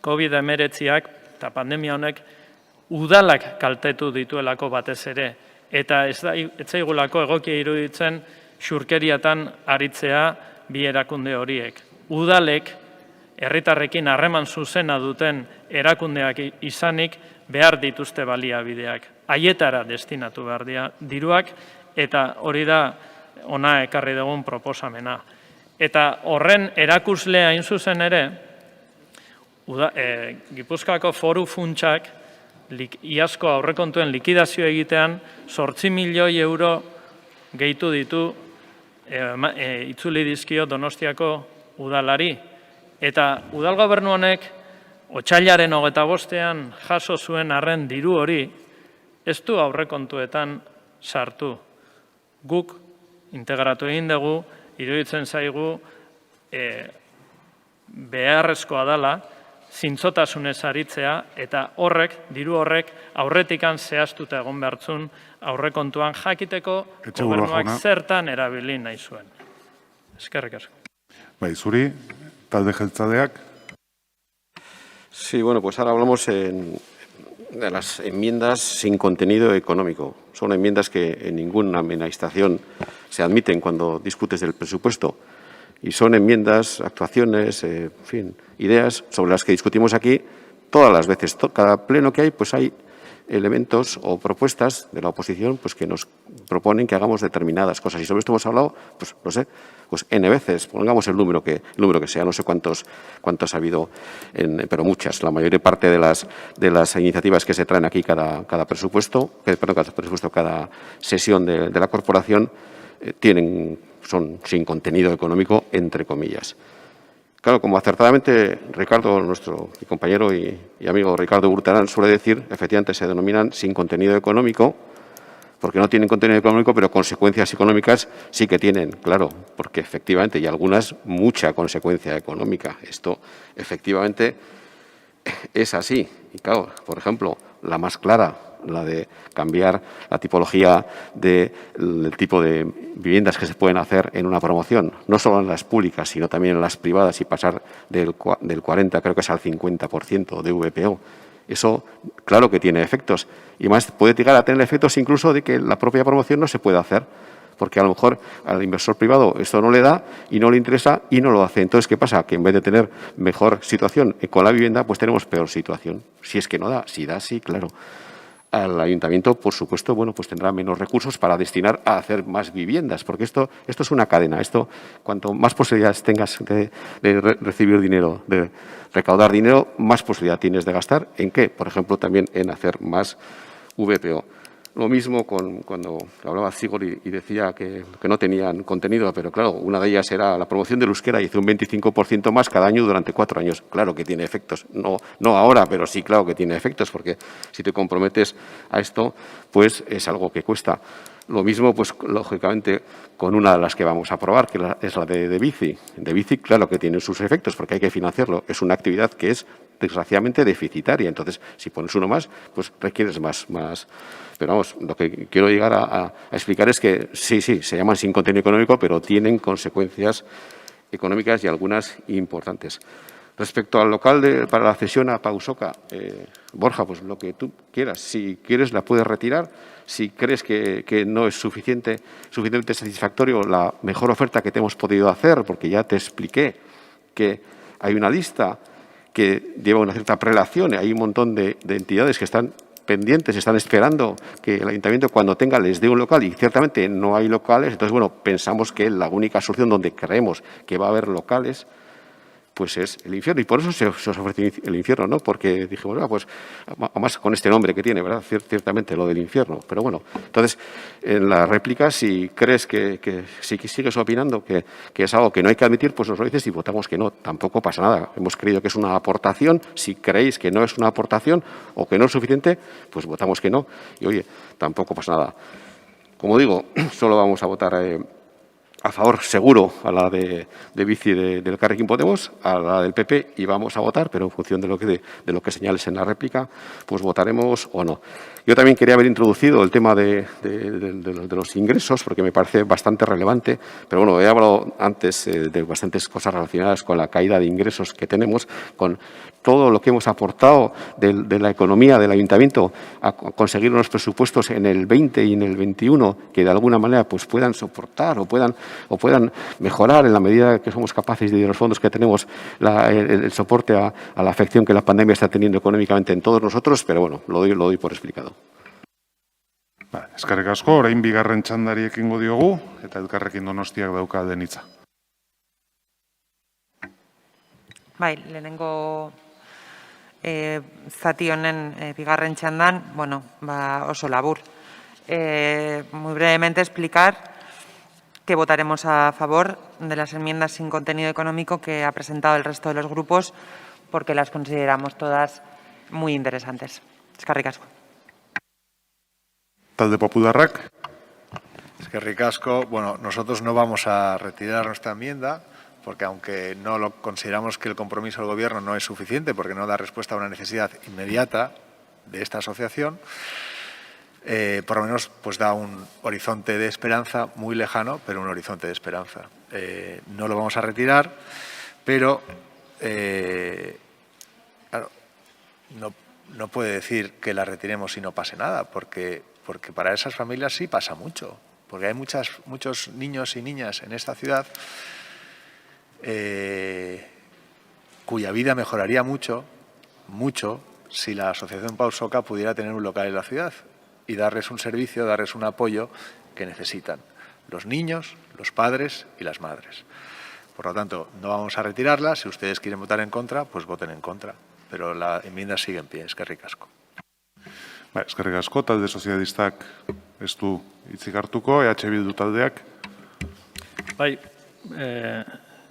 COVID-19ak eta pandemia honek udalak kaltetu dituelako batez ere, eta ez zaigulako egokia iruditzen xurkeriatan aritzea bi erakunde horiek. Udalek, herritarrekin harreman zuzena duten erakundeak izanik behar dituzte baliabideak. Haietara destinatu behar dira diruak, eta hori da ona ekarri dugun proposamena. Eta horren erakuslea hain zuzen ere, Gipuzkoako Foru Funtsak iazko aurrekontuen likidazio egitean 8 milioi euro gehitu ditu itzuli dizkio Donostiako udalari. Eta udal gobernu honek otsailaren 25ean jaso zuen arren diru hori ez du aurrekontuetan sartu. Guk integratu egin dugu, iruditzen zaigu beharrezkoa dela, zintzotasunez aritzea, eta diru horrek aurretikan zehaztuta egon behartzun aurrekontuan jakiteko gobernuak zertan erabili nahi zuen. Eskerrik asko. Bai, zuri, talde jeltzaleak. Sí, bueno, pues ahora hablamos de las enmiendas sin contenido económico. Son enmiendas que en ninguna administración se admiten cuando discutes del presupuesto. Y son enmiendas, actuaciones, en fin, ideas sobre las que discutimos aquí todas las veces. Cada pleno que hay, pues hay elementos o propuestas de la oposición pues que nos proponen que hagamos determinadas cosas. Y sobre esto hemos hablado, pues no sé, pues N veces, pongamos el número que sea, no sé cuántos ha habido, pero muchas. La mayor parte de las iniciativas que se traen aquí cada presupuesto, cada sesión de la corporación, son sin contenido económico, entre comillas. Claro, como acertadamente Ricardo, nuestro compañero y amigo Ricardo Hurtarán suele decir, efectivamente se denominan sin contenido económico, porque no tienen contenido económico, pero consecuencias económicas sí que tienen, claro, porque efectivamente, y algunas, mucha consecuencia económica. Esto efectivamente es así. Y claro, por ejemplo, la más clara, la de cambiar la tipología del tipo de viviendas que se pueden hacer en una promoción, no solo en las públicas, sino también en las privadas, y pasar del 40, creo que es al 50% de VPO. Eso, claro que tiene efectos. Y más puede llegar a tener efectos incluso de que la propia promoción no se puede hacer, porque a lo mejor al inversor privado esto no le da y no le interesa y no lo hace. Entonces, ¿qué pasa? Que en vez de tener mejor situación con la vivienda, pues tenemos peor situación. Si es que no da, si da, sí, claro. Al ayuntamiento, por supuesto, bueno, pues tendrá menos recursos para destinar a hacer más viviendas, porque esto es una cadena. Esto, cuanto más posibilidades tengas de recibir dinero, de recaudar dinero, más posibilidad tienes de gastar. ¿En qué? Por ejemplo, también en hacer más VPO. Lo mismo cuando hablaba Sigor y decía que no tenían contenido, pero claro, una de ellas era la promoción del euskera y hizo un 25% más cada año durante 4 años. Claro que tiene efectos, no ahora, pero sí, claro que tiene efectos, porque si te comprometes a esto, pues es algo que cuesta. Lo mismo, pues lógicamente, con una de las que vamos a aprobar, que es la de bici. De bici, claro que tiene sus efectos, porque hay que financiarlo. Es una actividad que es, desgraciadamente, deficitaria. Entonces, si pones uno más, pues requieres más. Pero vamos, lo que quiero llegar a explicar es que sí, se llaman sin contenido económico, pero tienen consecuencias económicas y algunas importantes. Respecto al local para la cesión a Pausoca, Borja, pues lo que tú quieras. Si quieres, la puedes retirar. Si crees que no es suficientemente satisfactorio la mejor oferta que te hemos podido hacer, porque ya te expliqué que hay una lista que lleva una cierta prelación, hay un montón de entidades que están pendientes, están esperando que el ayuntamiento cuando tenga les dé un local y ciertamente no hay locales, entonces, bueno, pensamos que la única solución donde creemos que va a haber locales pues es el infierno. Y por eso se os ofrece el infierno, ¿no? Porque dijimos, pues, además con este nombre que tiene, ¿verdad? Ciertamente lo del infierno. Pero bueno, entonces, en la réplica, si crees que si sigues opinando que es algo que no hay que admitir, pues nos lo dices y votamos que no. Tampoco pasa nada. Hemos creído que es una aportación. Si creéis que no es una aportación o que no es suficiente, pues votamos que no. Y oye, tampoco pasa nada. Como digo, solo vamos a votar a favor seguro a la de bici del Carrequín Podemos, a la del PP y vamos a votar, pero en función de lo que señales en la réplica, pues votaremos o no. Yo también quería haber introducido el tema de los ingresos, porque me parece bastante relevante, pero bueno, he hablado antes de bastantes cosas relacionadas con la caída de ingresos que tenemos, con todo lo que hemos aportado de la economía del ayuntamiento a conseguir unos presupuestos en el 20 y en el 21 que de alguna manera pues puedan soportar o puedan mejorar en la medida que somos capaces de los fondos que tenemos el soporte a la afección que la pandemia está teniendo económicamente en todos nosotros, pero bueno, lo doy por explicado. Eskerrik asko, orain bigarren txandari ekingo diogu, eta Elkarrekin Donostiak dauka den hitza. Bai, lehenengo zati honen bigarren txandan, bueno, oso labur. Muy brevemente explicar que votaremos a favor de las enmiendas sin contenido económico que ha presentado el resto de los grupos, porque las consideramos todas muy interesantes. Eskerrik asko. Talde Popularrak. Eskerrik asko. Bueno, nosotros no vamos a retirar nuestra enmienda, porque aunque no lo consideramos que el compromiso del Gobierno no es suficiente, porque no da respuesta a una necesidad inmediata de esta asociación, por lo menos pues da un horizonte de esperanza muy lejano, pero un horizonte de esperanza. No lo vamos a retirar, pero claro, no puede decir que la retiremos y no pase nada, porque para esas familias sí pasa mucho, porque hay muchos niños y niñas en esta ciudad cuya vida mejoraría mucho, si la Asociación Pausoca pudiera tener un local en la ciudad y darles un servicio, darles un apoyo que necesitan los niños, los padres y las madres. Por lo tanto, no vamos a retirarla. Si ustedes quieren votar en contra, pues voten en contra. Pero la enmienda sigue en pie. Eskerrik asko. Eskerrik asko, talde sozialistak ez du hitzik hartuko, EH Bildu taldeak. Bai,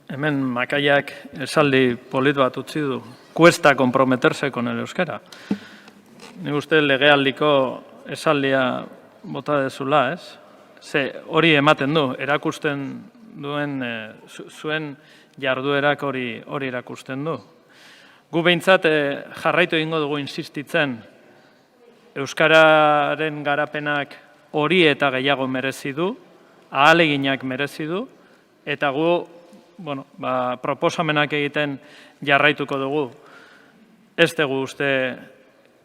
hemen Makaiak esaldi polit bat utzi du. Cuesta comprometerse con el euskera. Ni uste legealdiko esaldia bota dezula, ez? Ze hori ematen du, erakusten duen zuen jarduerak hori erakusten du. Gu behintzat jarraitu egingo dugu insistitzen euskararen garapenak hori eta gehiago merezi du, ahaleginak merezi du, eta gu proposamenak egiten jarraituko dugu. Ez dugu uste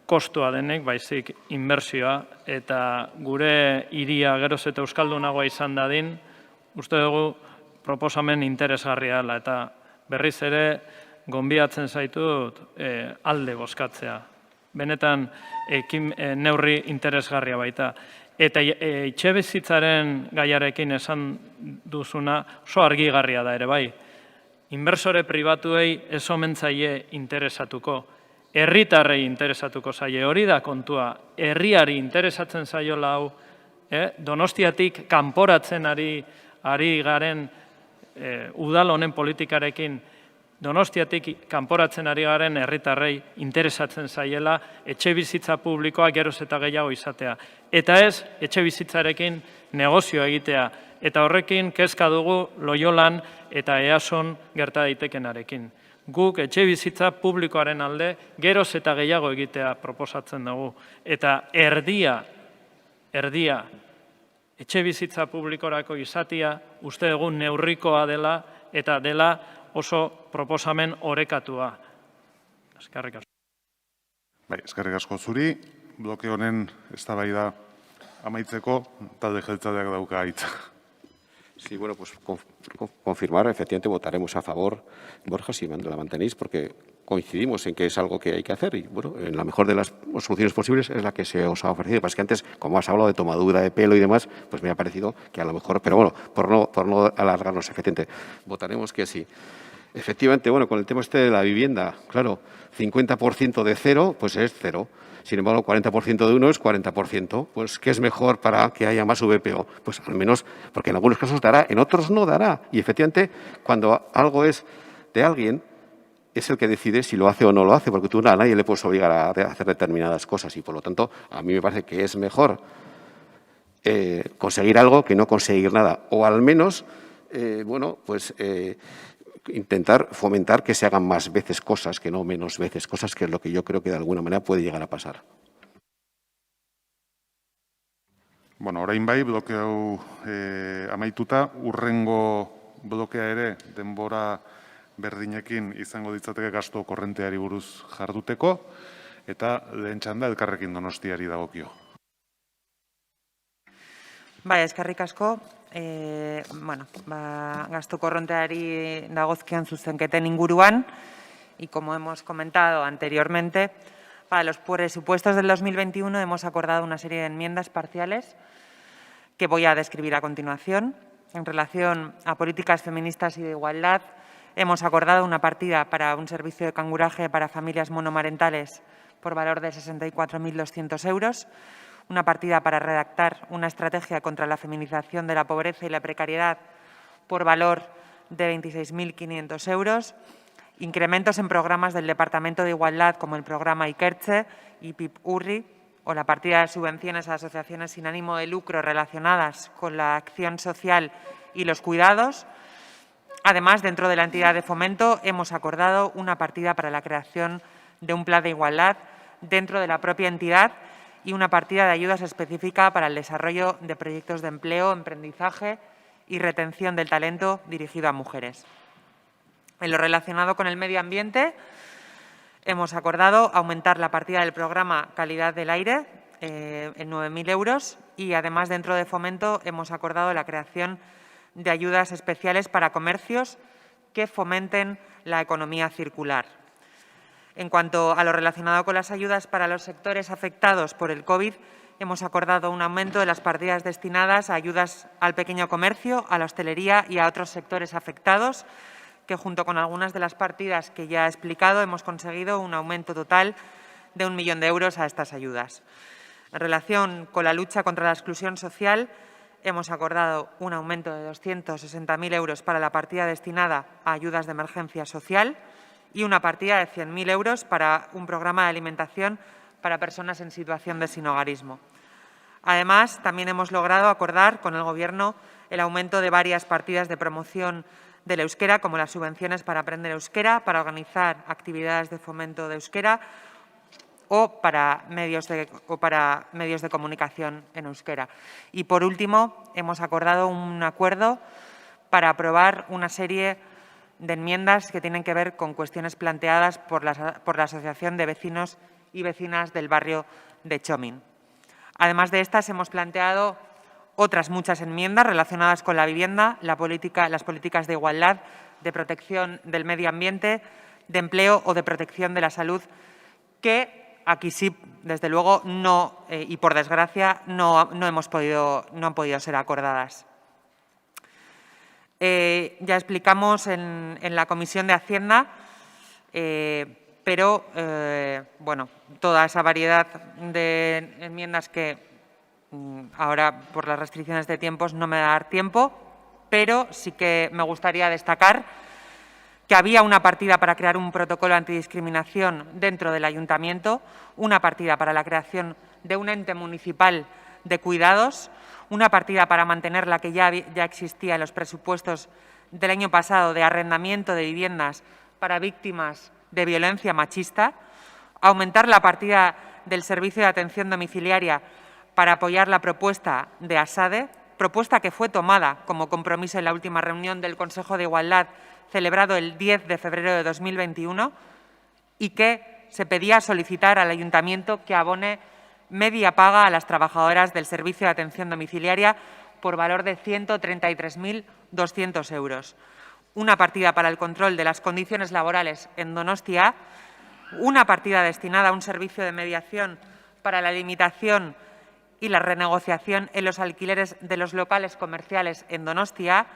kostua denek, baizik inbertsioa, eta gure hiria geroz eta euskaldunagoa izan dadin, uste dugu proposamen interesgarria dela, eta berriz ere gonbidatzen zaitut alde bozkatzea. Benetan neurri interesgarria baita. Eta etxebizitzaren gaiarekin esan duzuna oso argigarria da ere bai. Inbertsore pribatuei ez omen zaie interesatuko. herritarrei interesatuko zaie, hori da kontua, herriari interesatzen zaiola hau, Donostiatik kanporatzen ari garen udal honen politikarekin, Donostiatik kanporatzen ari garen herritarrei interesatzen zaiela etxe bizitza publikoa geroz eta gehiago izatea. Eta ez, etxe bizitzarekin negozio egitea. Eta horrekin kezka dugu Loiolan eta EASON gerta daitekenarekin. Guk etxe bizitza publikoaren alde geroz eta gehiago egitea proposatzen dugu. Eta erdia, etxe bizitza publikorako izatea uste dugu neurrikoa dela eta dela oso proposamen orekatua. Eskerrik asko. Bai, eskerrik asko zuri. Bloke honen eztabaida amaitzeko talde jeltzaleak dauka hitza. Sí, bueno, pues confirmar, efectivamente votaremos a favor, Borja, si la mantenéis, porque coincidimos en que es algo que hay que hacer y, bueno, en la mejor de las soluciones posibles es la que se os ha ofrecido. Pues que antes, como has hablado de tomadura de pelo y demás, pues me ha parecido que a lo mejor, pero bueno, por no alargarnos, efectivamente, votaremos que sí. Efectivamente, bueno, con el tema este de la vivienda, claro, 50% de cero, pues es cero. Sin embargo, 40% de uno es 40%. Pues, ¿qué es mejor para que haya más VPO? Pues al menos, porque en algunos casos dará, en otros no dará. Y efectivamente, cuando algo es de alguien, es el que decide si lo hace o no lo hace, porque tú a nadie le puedes obligar a hacer determinadas cosas. Y por lo tanto, a mí me parece que es mejor conseguir algo que no conseguir nada. O al menos, bueno, pues intentar fomentar que se hagan más veces cosas, que no menos veces cosas, que es lo que yo creo que de alguna manera puede llegar a pasar. Bueno, orain bai, bloke hau amaituta, urrengo blokea ere denbora berdinekin izango ditzateke gastu korrenteari buruz jarduteko, eta lehen txanda Elkarrekin Donostiari dagokio. Bai, eskerrik asko. Bueno, gastu korronteari dagozkion zuzenketen inguruan, y como hemos comentado anteriormente, para los presupuestos del 2021 hemos acordado una serie de enmiendas parciales que voy a describir a continuación. En relación a políticas feministas y de igualdad, hemos acordado una partida para un servicio de canguraje para familias monomarentales por valor de 64.200 euros, una partida para redactar una estrategia contra la feminización de la pobreza y la precariedad por valor de 26.500 euros, incrementos en programas del Departamento de Igualdad como el programa Ikertze y PIP-URRI, o la partida de subvenciones a asociaciones sin ánimo de lucro relacionadas con la acción social y los cuidados. Además, dentro de la entidad de fomento, hemos acordado una partida para la creación de un plan de igualdad dentro de la propia entidad y una partida de ayudas específica para el desarrollo de proyectos de empleo, emprendizaje y retención del talento dirigido a mujeres. En lo relacionado con el medio ambiente, hemos acordado aumentar la partida del programa Calidad del Aire en 9.000 euros y, además, dentro de fomento, hemos acordado la creación de ayudas especiales para comercios que fomenten la economía circular. En cuanto a lo relacionado con las ayudas para los sectores afectados por el COVID, hemos acordado un aumento de las partidas destinadas a ayudas al pequeño comercio, a la hostelería y a otros sectores afectados, que junto con algunas de las partidas que ya he explicado hemos conseguido un aumento total de 1 millón de euros a estas ayudas. En relación con la lucha contra la exclusión social, hemos acordado un aumento de 260.000 euros para la partida destinada a ayudas de emergencia social y una partida de 100.000 euros para un programa de alimentación para personas en situación de sinhogarismo. Además, también hemos logrado acordar con el Gobierno el aumento de varias partidas de promoción del euskera, como las subvenciones para aprender euskera, para organizar actividades de fomento de euskera o para medios de comunicación en euskera. Y, por último, hemos acordado un acuerdo para aprobar una serie de enmiendas que tienen que ver con cuestiones planteadas por la Asociación de Vecinos y Vecinas del barrio de Txomin. Además de estas, hemos planteado otras muchas enmiendas relacionadas con la vivienda, las políticas de igualdad, de protección del medio ambiente, de empleo o de protección de la salud, que aquí sí, desde luego, no, y por desgracia, no han podido ser acordadas. Ya explicamos en la Comisión de Hacienda pero, bueno, toda esa variedad de enmiendas que ahora, por las restricciones de tiempos, no me va a dar tiempo, pero sí que me gustaría destacar que había una partida para crear un protocolo antidiscriminación dentro del Ayuntamiento, una partida para la creación de un ente municipal de cuidados, una partida para mantener la que ya existía en los presupuestos del año pasado de arrendamiento de viviendas para víctimas de violencia machista, aumentar la partida del Servicio de Atención Domiciliaria para apoyar la propuesta de ASADE, propuesta que fue tomada como compromiso en la última reunión del Consejo de Igualdad celebrado el 10 de febrero de 2021 y que se pedía solicitar al Ayuntamiento que abone media paga a las trabajadoras del Servicio de Atención Domiciliaria por valor de 133.200 euros. Una partida para el control de las condiciones laborales en Donostia, una partida destinada a un servicio de mediación para la limitación y la renegociación en los alquileres de los locales comerciales en Donostia,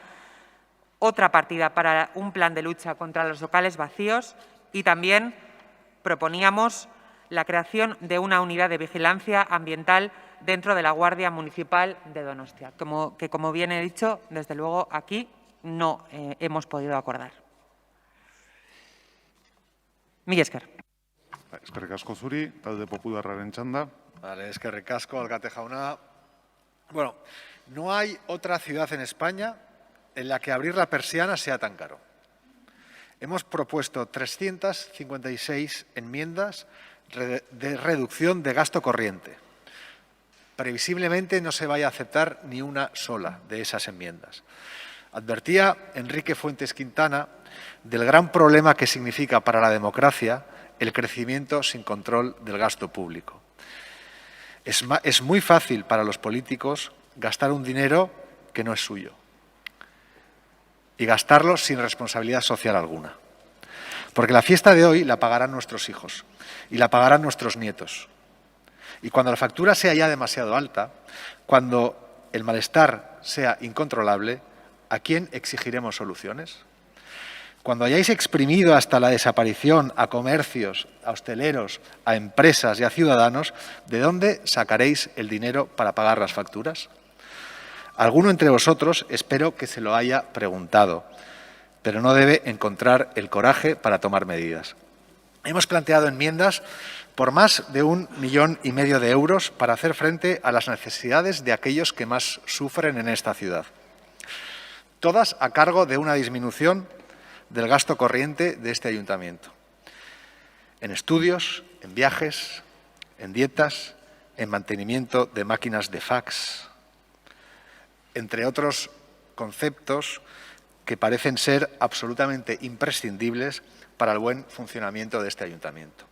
otra partida para un plan de lucha contra los locales vacíos y también proponíamos la creación de una unidad de vigilancia ambiental dentro de la Guardia Municipal de Donostia, que como bien he dicho, desde luego aquí no hemos podido acordar. Mila esker. Eskerrik asko zuri, talde popularraren txanda. Vale, eskerrik asko, alkate jauna. Bueno, no hay otra ciudad en España en la que abrir la persiana sea tan caro. Hemos propuesto 356 enmiendas de reducción de gasto corriente. Previsiblemente no se vaya a aceptar ni una sola de esas enmiendas. Advertía Enrique Fuentes Quintana del gran problema que significa para la democracia el crecimiento sin control del gasto público. Es muy fácil para los políticos gastar un dinero que no es suyo y gastarlo sin responsabilidad social alguna. Porque la fiesta de hoy la pagarán nuestros hijos y la pagarán nuestros nietos. Y cuando la factura sea ya demasiado alta, cuando el malestar sea incontrolable, ¿a quién exigiremos soluciones? Cuando hayáis exprimido hasta la desaparición a comercios, a hosteleros, a empresas y a ciudadanos, ¿de dónde sacaréis el dinero para pagar las facturas? Alguno entre vosotros espero que se lo haya preguntado, pero no debe encontrar el coraje para tomar medidas. Hemos planteado enmiendas por más de 1,5 millones de euros para hacer frente a las necesidades de aquellos que más sufren en esta ciudad. Todas a cargo de una disminución del gasto corriente de este ayuntamiento. En estudios, en viajes, en dietas, en mantenimiento de máquinas de fax, entre otros conceptos que parecen ser absolutamente imprescindibles para el buen funcionamiento de este ayuntamiento.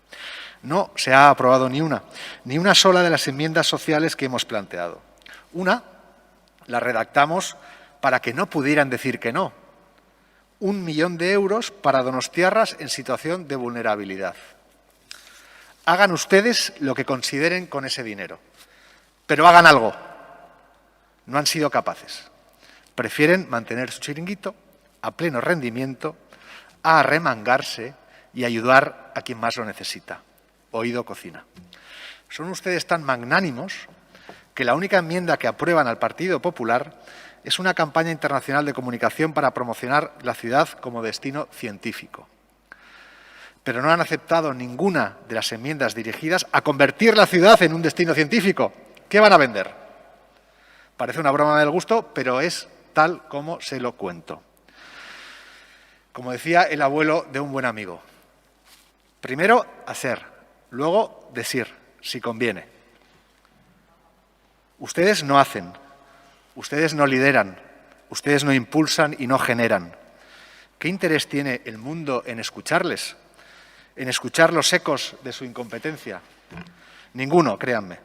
No se ha aprobado ni una sola de las enmiendas sociales que hemos planteado. Una la redactamos para que no pudieran decir que no. 1 millón de euros para donostiarras en situación de vulnerabilidad. Hagan ustedes lo que consideren con ese dinero, pero hagan algo. No han sido capaces. Prefieren mantener su chiringuito a pleno rendimiento, a arremangarse y ayudar a quien más lo necesita. Oído cocina. Son ustedes tan magnánimos que la única enmienda que aprueban al Partido Popular es una campaña internacional de comunicación para promocionar la ciudad como destino científico. Pero no han aceptado ninguna de las enmiendas dirigidas a convertir la ciudad en un destino científico. ¿Qué van a vender? Parece una broma del gusto, pero es tal como se lo cuento. Como decía el abuelo de un buen amigo, primero hacer, luego decir, si conviene. Ustedes no hacen, ustedes no lideran, ustedes no impulsan y no generan. ¿Qué interés tiene el mundo en escucharles? ¿En escuchar los ecos de su incompetencia? Ninguno, créanme.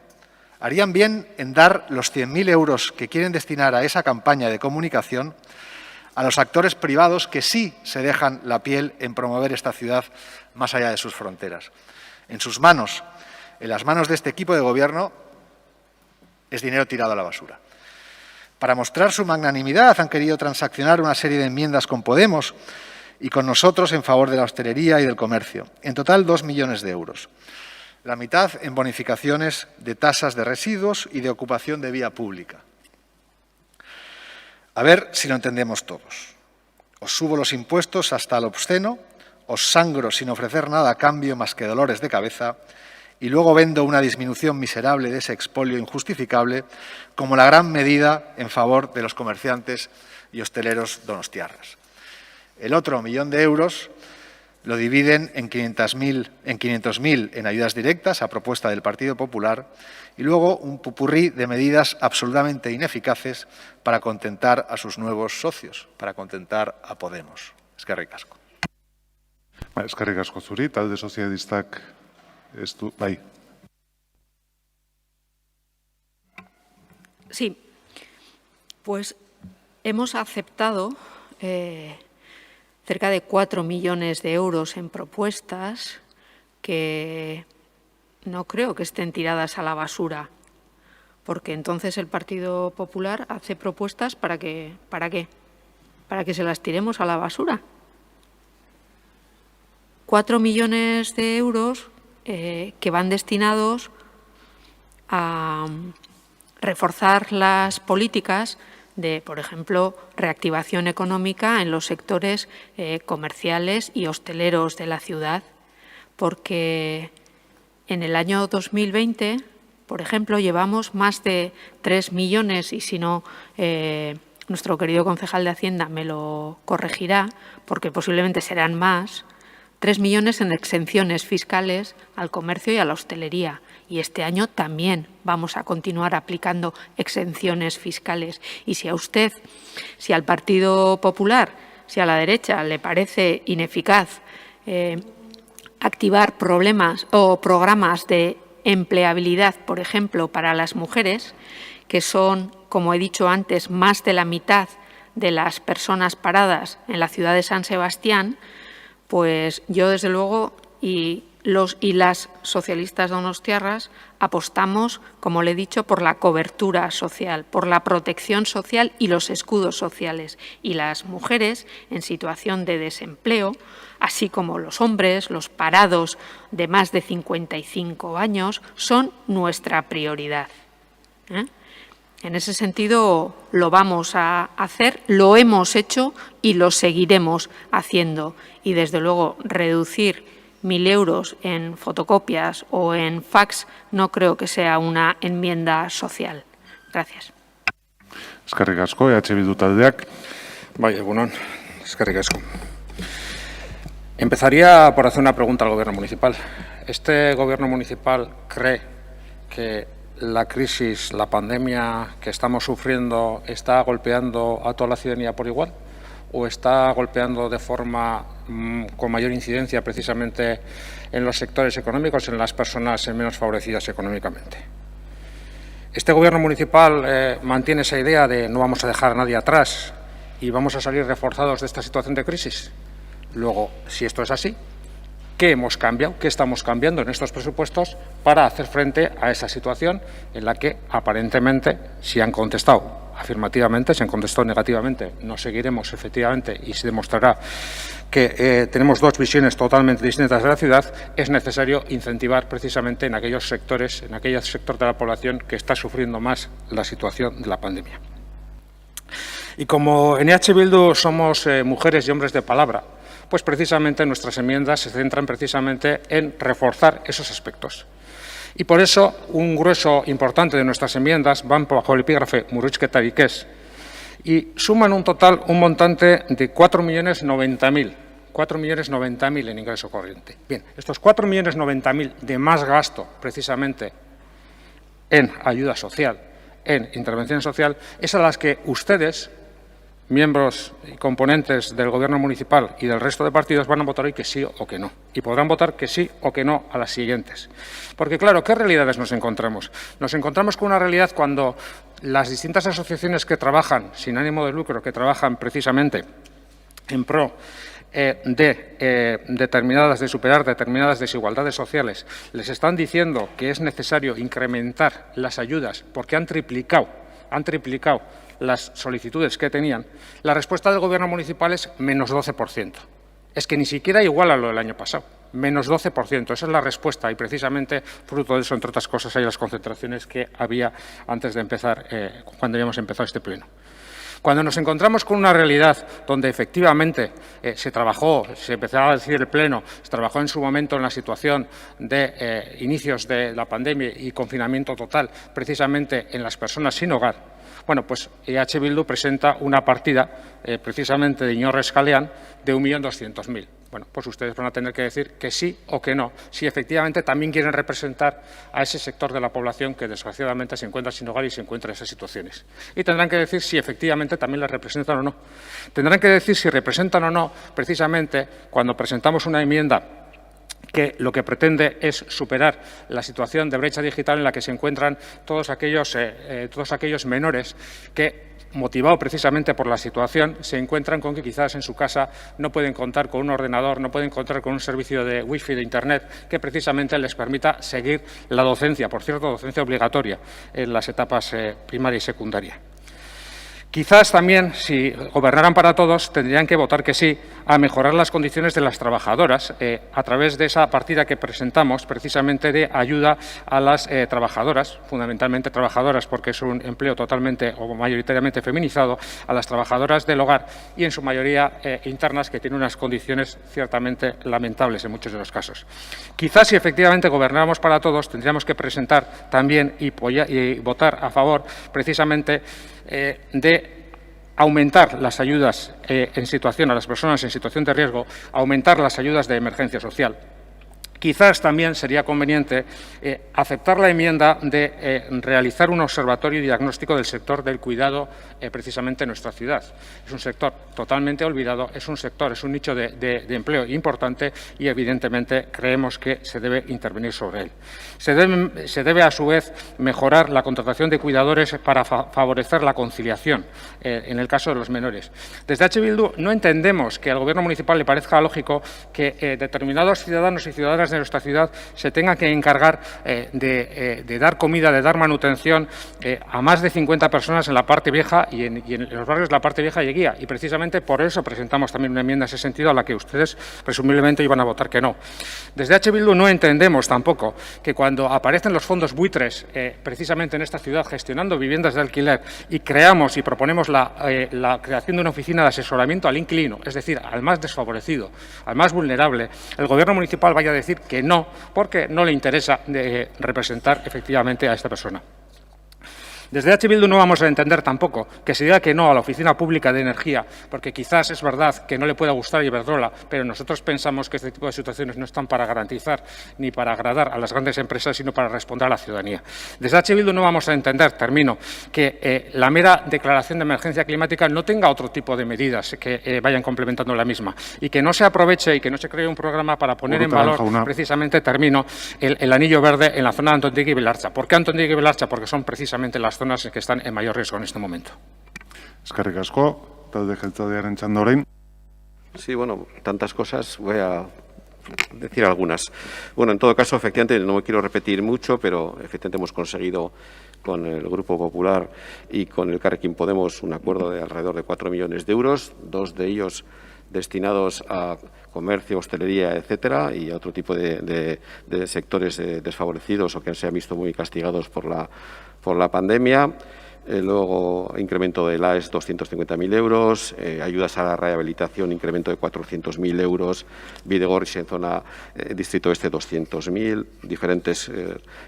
Harían bien en dar los 100.000 euros que quieren destinar a esa campaña de comunicación a los actores privados que sí se dejan la piel en promover esta ciudad más allá de sus fronteras. En sus manos, en las manos de este equipo de gobierno, es dinero tirado a la basura. Para mostrar su magnanimidad han querido transaccionar una serie de enmiendas con Podemos y con nosotros en favor de la hostelería y del comercio. En total, 2 millones de euros. La mitad en bonificaciones de tasas de residuos y de ocupación de vía pública. A ver si lo entendemos todos. Os subo los impuestos hasta el obsceno, os sangro sin ofrecer nada a cambio más que dolores de cabeza y luego vendo una disminución miserable de ese expolio injustificable como la gran medida en favor de los comerciantes y hosteleros donostiarras. El otro millón de euros lo dividen en 500.000 en ayudas directas a propuesta del Partido Popular y luego un popurrí de medidas absolutamente ineficaces para contentar a sus nuevos socios, para contentar a Podemos. Eskerrik asko. Eskerrik asko zuri, talde sozialistak ez du, bai. Sí, pues hemos aceptado cerca de 4 millones de euros en propuestas que no creo que estén tiradas a la basura, porque entonces el Partido Popular hace propuestas ¿para qué? ¿Para que se las tiremos a la basura. 4 millones de euros que van destinados a reforzar las políticas de, por ejemplo, reactivación económica en los sectores comerciales y hosteleros de la ciudad, porque en el año 2020, por ejemplo, llevamos más de 3 millones, y si no, nuestro querido concejal de Hacienda me lo corregirá, porque posiblemente serán más, 3 millones en exenciones fiscales al comercio y a la hostelería. Y este año también vamos a continuar aplicando exenciones fiscales. Y si a usted, si al Partido Popular, si a la derecha le parece ineficaz activar problemas o programas de empleabilidad, por ejemplo, para las mujeres, que son, como he dicho antes, más de la mitad de las personas paradas en la ciudad de San Sebastián, pues yo, desde luego, y las socialistas donostiarras apostamos, como le he dicho, por la cobertura social, por la protección social y los escudos sociales. Y las mujeres en situación de desempleo, así como los hombres, los parados de más de 55 años, son nuestra prioridad. En ese sentido, lo vamos a hacer, lo hemos hecho y lo seguiremos haciendo. Y, desde luego, reducir 1.000 euros en fotocopias o en fax no creo que sea una enmienda social. Gracias. Eskerrik asko, Bildu taldeak. Bai, egunon, eskerrik asko. Empezaría por hacer una pregunta al Gobierno municipal. ¿Este Gobierno municipal cree que la crisis, la pandemia que estamos sufriendo está golpeando a toda la ciudadanía por igual? ¿O está golpeando de forma con mayor incidencia precisamente en los sectores económicos, en las personas menos favorecidas económicamente? Este Gobierno municipal mantiene esa idea de no vamos a dejar a nadie atrás y vamos a salir reforzados de esta situación de crisis. Luego, si esto es así, ¿qué hemos cambiado? ¿Qué estamos cambiando en estos presupuestos para hacer frente a esa situación en la que aparentemente, si han contestado afirmativamente, si han contestado negativamente, no seguiremos efectivamente y se demostrará que tenemos dos visiones totalmente distintas de la ciudad? Es necesario incentivar precisamente en aquellos sectores, en aquel sector de la población que está sufriendo más la situación de la pandemia. Y como en EH Bildu somos mujeres y hombres de palabra, pues precisamente nuestras enmiendas se centran precisamente en reforzar esos aspectos. Y por eso un grueso importante de nuestras enmiendas van bajo el epígrafe Murrizketarik ez y suman un montante de 4.090.000. 4.090.000 en ingreso corriente. Bien, estos 4.090.000 de más gasto precisamente en ayuda social, en intervención social, es a las que ustedes, miembros y componentes del Gobierno municipal y del resto de partidos, van a votar hoy que sí o que no. Y podrán votar que sí o que no a las siguientes. Porque, claro, ¿qué realidades nos encontramos? Nos encontramos con una realidad cuando las distintas asociaciones que trabajan sin ánimo de lucro, que trabajan precisamente en pro de superar determinadas desigualdades sociales, les están diciendo que es necesario incrementar las ayudas porque han triplicado las solicitudes que tenían, la respuesta del Gobierno municipal es menos 12%. es que ni siquiera iguala lo del año pasado, menos 12%. Esa es la respuesta y precisamente fruto de eso, entre otras cosas, hay las concentraciones que había antes de empezar, cuando habíamos empezado este pleno. Cuando nos encontramos con una realidad donde efectivamente se trabajó, se empezaba a decir el Pleno, se trabajó en su momento en la situación de inicios de la pandemia y confinamiento total, precisamente en las personas sin hogar, bueno, pues EH Bildu presenta una partida precisamente de Iñorres Kalean de 1.200.000. Bueno, pues ustedes van a tener que decir que sí o que no, si efectivamente también quieren representar a ese sector de la población que desgraciadamente se encuentra sin hogar y se encuentra en esas situaciones. Y tendrán que decir si efectivamente también les representan o no. Tendrán que decir si representan o no, precisamente cuando presentamos una enmienda que lo que pretende es superar la situación de brecha digital en la que se encuentran todos aquellos menores que, motivado precisamente por la situación, se encuentran con que quizás en su casa no pueden contar con un ordenador, no pueden contar con un servicio de wifi, de internet, que precisamente les permita seguir la docencia, por cierto, docencia obligatoria en las etapas primaria y secundaria. Quizás también, si gobernaran para todos, tendrían que votar que sí a mejorar las condiciones de las trabajadoras a través de esa partida que presentamos, precisamente de ayuda a las trabajadoras, fundamentalmente trabajadoras porque es un empleo totalmente o mayoritariamente feminizado, a las trabajadoras del hogar y en su mayoría internas, que tienen unas condiciones ciertamente lamentables en muchos de los casos. Quizás, si efectivamente gobernáramos para todos, tendríamos que presentar también y votar a favor precisamente de aumentar las ayudas a las personas en situación de riesgo, aumentar las ayudas de emergencia social. Quizás también sería conveniente aceptar la enmienda de realizar un observatorio y diagnóstico del sector del cuidado precisamente en nuestra ciudad. Es un sector totalmente olvidado, es un nicho de empleo importante y evidentemente creemos que se debe intervenir sobre él. Se debe a su vez mejorar la contratación de cuidadores para favorecer la conciliación en el caso de los menores. Desde H. Bildu no entendemos que al Gobierno municipal le parezca lógico que determinados ciudadanos y ciudadanas de nuestra ciudad se tengan que encargar de dar comida, de dar manutención a más de 50 personas en la parte vieja y en los barrios de la parte vieja y Eguía. Y precisamente por eso presentamos también una enmienda en ese sentido a la que ustedes presumiblemente iban a votar que no. Desde H. Bildu no entendemos tampoco que cuando aparecen los fondos buitres precisamente en esta ciudad gestionando viviendas de alquiler y creamos y proponemos la creación de una oficina de asesoramiento al inquilino, es decir, al más desfavorecido, al más vulnerable, el Gobierno municipal vaya a decir que no, porque no le interesa representar efectivamente a esta persona. Desde H. Bildu no vamos a entender tampoco que se diga que no a la Oficina Pública de Energía, porque quizás es verdad que no le pueda gustar a Iberdrola, pero nosotros pensamos que este tipo de situaciones no están para garantizar ni para agradar a las grandes empresas, sino para responder a la ciudadanía. Desde H. Bildu no vamos a entender, termino, que la mera declaración de emergencia climática no tenga otro tipo de medidas que vayan complementando la misma y que no se aproveche y que no se cree un programa para poner en valor, precisamente, termino, el anillo verde en la zona de Antontegui y Belartza. ¿Por qué Antontegui y Belartza? Porque son precisamente las zonas que están en mayor riesgo en este momento. Eskerrik asko, talde jeltzalearen txanda orain. Sí, bueno, tantas cosas, voy a decir algunas. Bueno, en todo caso, efectivamente, no me quiero repetir mucho, pero efectivamente hemos conseguido con el Grupo Popular y con el Carrequín Podemos un acuerdo de alrededor de 4 millones de euros, 2 de ellos destinados a comercio, hostelería, etcétera, y a otro tipo de sectores desfavorecidos o que se han visto muy castigados por la pandemia. Luego, incremento del AES, 250.000 euros, ayudas a la rehabilitación, incremento de 400.000 euros, Bidegorris en zona Distrito Este, 200.000, diferentes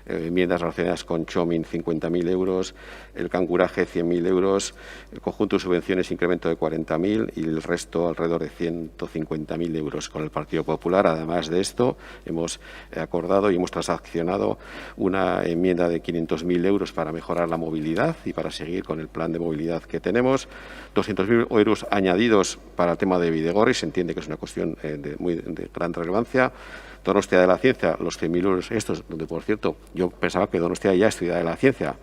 enmiendas relacionadas con Chomin, 50.000 euros, el Canguraje, 100.000 euros, el conjunto de subvenciones, incremento de 40.000 y el resto alrededor de 150.000 euros con el Partido Popular. Además de esto, hemos acordado y hemos transaccionado una enmienda de 500.000 euros para mejorar la movilidad y para seguir con el plan de movilidad que tenemos, 200.000 euros añadidos para el tema de Bidegorris, se entiende que es una cuestión de gran relevancia. Donostia de la Ciencia, los 100.000 euros estos, donde por cierto yo pensaba que Donostia ya es ciudad de la ciencia,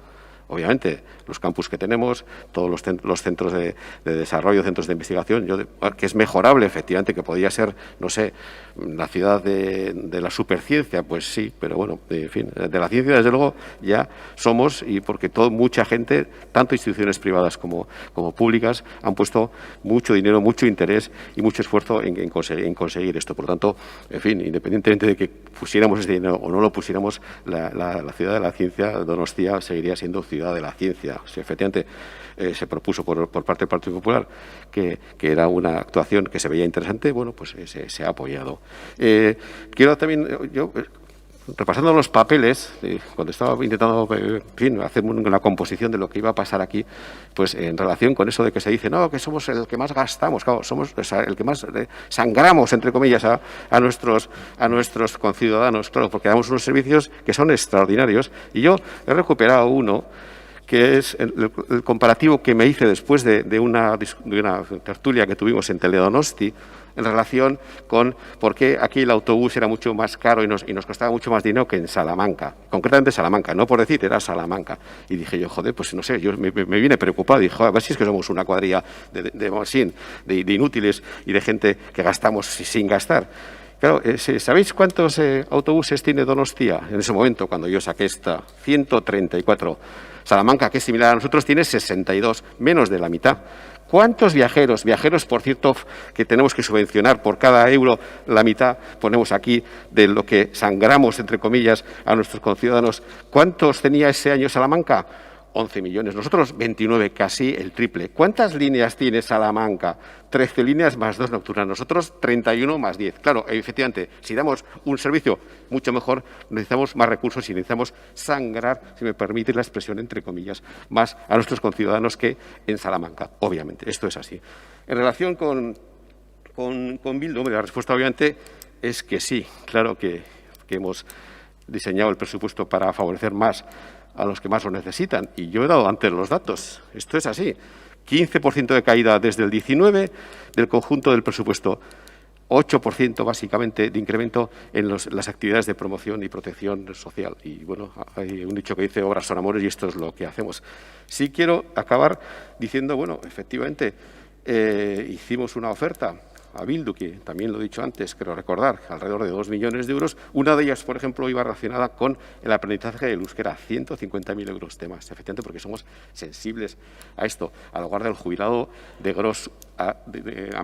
obviamente, los campus que tenemos, todos los centros de desarrollo, centros de investigación, que es mejorable, efectivamente, que podría ser, no sé, la ciudad de la superciencia, pues sí, pero bueno, en fin, de la ciencia, desde luego, ya somos, y porque mucha gente, tanto instituciones privadas como públicas, han puesto mucho dinero, mucho interés y mucho esfuerzo en conseguir esto. Por lo tanto, en fin, independientemente de que pusiéramos este dinero o no lo pusiéramos, la ciudad de la ciencia, Donostia, seguiría siendo ciudad de la ciencia. Si efectivamente se propuso por parte del Partido Popular que era una actuación que se veía interesante, bueno, pues se ha apoyado. Quiero también, repasando los papeles, cuando estaba intentando, en fin, hacer una composición de lo que iba a pasar aquí, pues en relación con eso de que se dice, no, que somos el que más gastamos, claro, somos el que más sangramos, entre comillas, a nuestros conciudadanos, claro, porque damos unos servicios que son extraordinarios. Y yo he recuperado uno, que es el comparativo que me hice después de una tertulia que tuvimos en Teledonosti, en relación con por qué aquí el autobús era mucho más caro y nos costaba mucho más dinero que en Salamanca. Concretamente Salamanca, no por decir, era Salamanca. Y dije yo, joder, pues no sé, yo me vine preocupado. Dije, a ver si es que somos una cuadrilla de inútiles y de gente que gastamos sin gastar. Claro, ¿sabéis cuántos autobuses tiene Donostia? En ese momento, cuando yo saqué esta, 134. Salamanca, que es similar a nosotros, tiene 62, menos de la mitad. ¿Cuántos viajeros, por cierto, que tenemos que subvencionar por cada euro, la mitad ponemos aquí de lo que sangramos, entre comillas, a nuestros conciudadanos? ¿Cuántos tenía ese año Salamanca? 11 millones. Nosotros 29, casi el triple. ¿Cuántas líneas tiene Salamanca? 13 líneas más 2 nocturnas. Nosotros 31 más 10. Claro, efectivamente, si damos un servicio mucho mejor, necesitamos más recursos y necesitamos sangrar, si me permite la expresión, entre comillas, más a nuestros conciudadanos que en Salamanca. Obviamente, esto es así. En relación con Bildu, la respuesta obviamente es que sí. Claro que hemos diseñado el presupuesto para favorecer más a los que más lo necesitan. Y yo he dado antes los datos. Esto es así. 15% de caída desde el 19 del conjunto del presupuesto. 8% básicamente de incremento en las actividades de promoción y protección social. Y bueno, hay un dicho que dice obras son amores y esto es lo que hacemos. Sí quiero acabar diciendo, bueno, efectivamente hicimos una oferta a Bildu, que también lo he dicho antes, quiero recordar, alrededor de 2 millones de euros. Una de ellas, por ejemplo, iba relacionada con el aprendizaje del euskera, 150.000 euros de más, efectivamente, porque somos sensibles a esto, al lugar del jubilado de Gros, a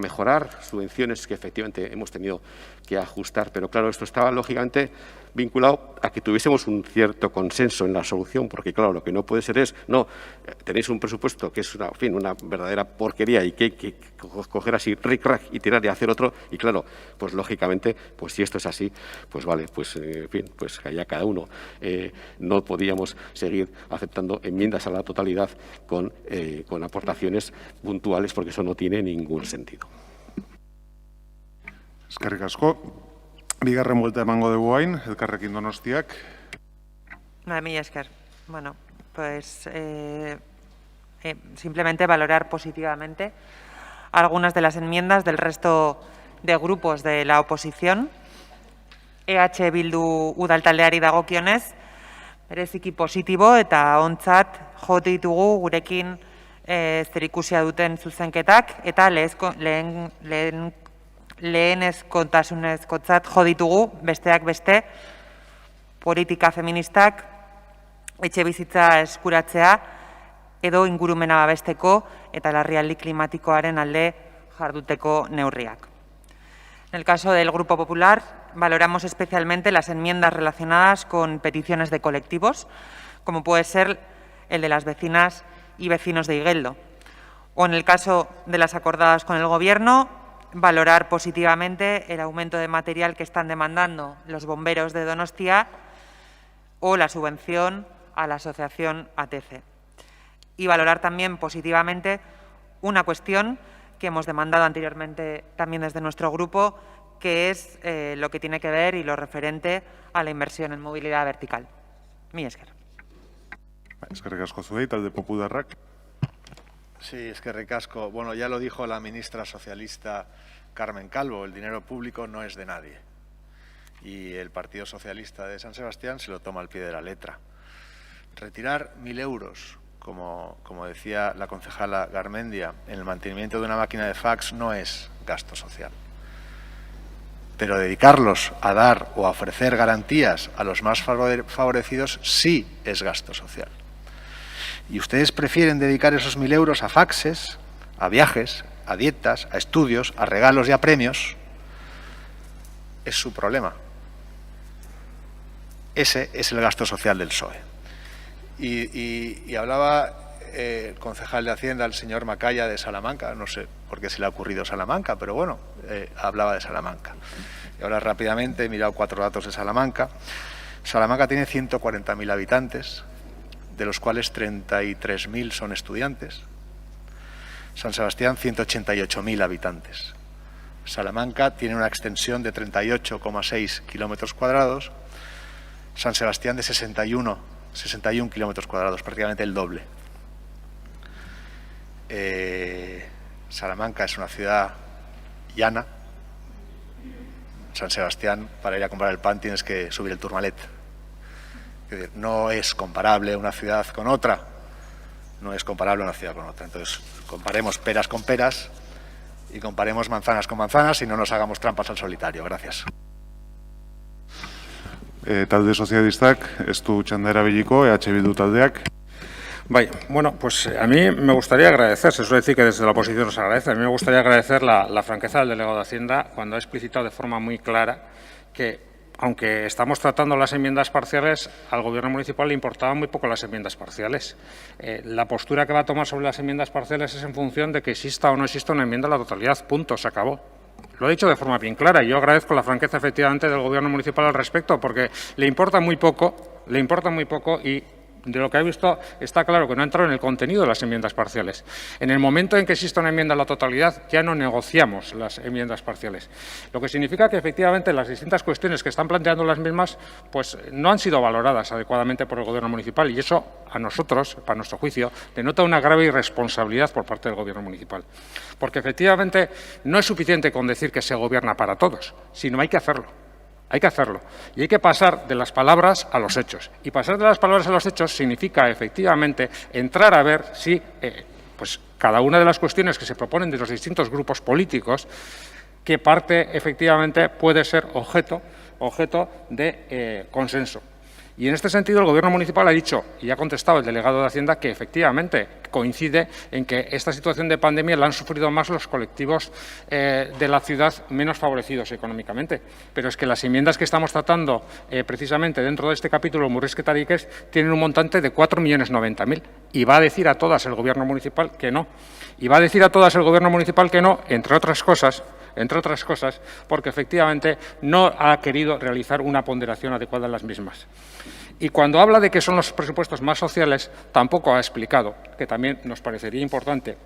mejorar subvenciones que efectivamente hemos tenido que ajustar. Pero claro, esto estaba lógicamente vinculado a que tuviésemos un cierto consenso en la solución, porque claro, lo que no puede ser es, no, tenéis un presupuesto que es una verdadera porquería y que hay que coger así, ric-rac y tirar y hacer otro, y claro, pues lógicamente, pues si esto es así, pues vale, pues en fin, pues allá cada uno. No podíamos seguir aceptando enmiendas a la totalidad con aportaciones puntuales, porque eso no tiene ningún sentido. Eskerrik asko. Bigarren buelta emango dugu hain, Elkarrekin Donostiak. Mila esker. Bueno, pues simplemente valorar positivamente algunas de las enmiendas del resto de grupos de la oposición. EH Bildu udaltaldeari dagokionez, bereziki positibo eta ontzat jo ditugu gurekin zerikusia duten zuzenketak eta lehenezkotasunezkotzat jo ditugu, besteak beste, politika feministak etxebizitza eskuratzea edo ingurumena babesteko eta larrialdi klimatikoaren alde jarduteko neurriak. En el caso del Grupo Popular, valoramos especialmente las enmiendas relacionadas con peticiones de colectivos, como puede ser el de las vecinas y vecinos de Igeldo. O en el caso de las acordadas con el Gobierno, valorar positivamente el aumento de material que están demandando los bomberos de Donostia o la subvención a la asociación ATC. Y valorar también positivamente una cuestión que hemos demandado anteriormente también desde nuestro grupo, que es lo que tiene que ver y lo referente a la inversión en movilidad vertical. Mila esker. Eskerrik asko zuei, talde Popularrak. Sí, eskerrik asko. Bueno, ya lo dijo la ministra socialista Carmen Calvo, el dinero público no es de nadie. Y el Partido Socialista de San Sebastián se lo toma al pie de la letra. Retirar 1.000 euros como decía la concejala Garmendia, en el mantenimiento de una máquina de fax no es gasto social. Pero dedicarlos a dar o a ofrecer garantías a los más favorecidos sí es gasto social. Y ustedes prefieren dedicar esos 1.000 euros a faxes, a viajes, a dietas, a estudios, a regalos y a premios. Es su problema. Ese es el gasto social del PSOE. Y hablaba el concejal de Hacienda, el señor Macaya, de Salamanca. No sé por qué se le ha ocurrido Salamanca, pero bueno, hablaba de Salamanca. Y ahora rápidamente he mirado 4 datos de Salamanca. Salamanca tiene 140.000 habitantes, de los cuales 33.000 son estudiantes. San Sebastián, 188.000 habitantes. Salamanca tiene una extensión de 38,6 kilómetros cuadrados. San Sebastián de 61 kilómetros cuadrados, prácticamente el doble. Salamanca es una ciudad llana. San Sebastián, para ir a comprar el pan tienes que subir el Tourmalet. Es decir, no es comparable una ciudad con otra. No es comparable una ciudad con otra. Entonces, comparemos peras con peras y comparemos manzanas con manzanas y no nos hagamos trampas al solitario. Gracias. Talde sozialistak, ez du txanda erabiliko, EH Bildu taldeak. Bueno, pues a mí me gustaría agradecer, se suele decir que desde la oposición nos agradece, a mí me gustaría agradecer la franqueza del delegado de Hacienda cuando ha explicitado de forma muy clara que, aunque estamos tratando las enmiendas parciales, al Gobierno municipal le importaban muy poco las enmiendas parciales. La postura que va a tomar sobre las enmiendas parciales es en función de que exista o no exista una enmienda a la totalidad, punto, se acabó. Lo he dicho de forma bien clara y yo agradezco la franqueza efectivamente del Gobierno municipal al respecto, porque le importa muy poco y de lo que he visto está claro que no ha entrado en el contenido de las enmiendas parciales. En el momento en que exista una enmienda a la totalidad ya no negociamos las enmiendas parciales, lo que significa que efectivamente las distintas cuestiones que están planteando las mismas pues no han sido valoradas adecuadamente por el Gobierno municipal y eso a nosotros, para nuestro juicio, denota una grave irresponsabilidad por parte del Gobierno municipal. Porque efectivamente no es suficiente con decir que se gobierna para todos, sino hay que hacerlo. Hay que hacerlo y hay que pasar de las palabras a los hechos. Y pasar de las palabras a los hechos significa, efectivamente, entrar a ver si pues cada una de las cuestiones que se proponen de los distintos grupos políticos, qué parte, efectivamente, puede ser objeto de consenso. Y en este sentido el Gobierno municipal ha dicho, y ha contestado el delegado de Hacienda, que efectivamente coincide en que esta situación de pandemia la han sufrido más los colectivos de la ciudad menos favorecidos económicamente. Pero es que las enmiendas que estamos tratando precisamente dentro de este capítulo Murrizketarik tienen un montante de 4.090.000 y va a decir a todas el Gobierno municipal que no. Y va a decir a todas el Gobierno municipal que no, entre otras cosas, porque efectivamente no ha querido realizar una ponderación adecuada en las mismas. Y cuando habla de que son los presupuestos más sociales, tampoco ha explicado, que también nos parecería importante,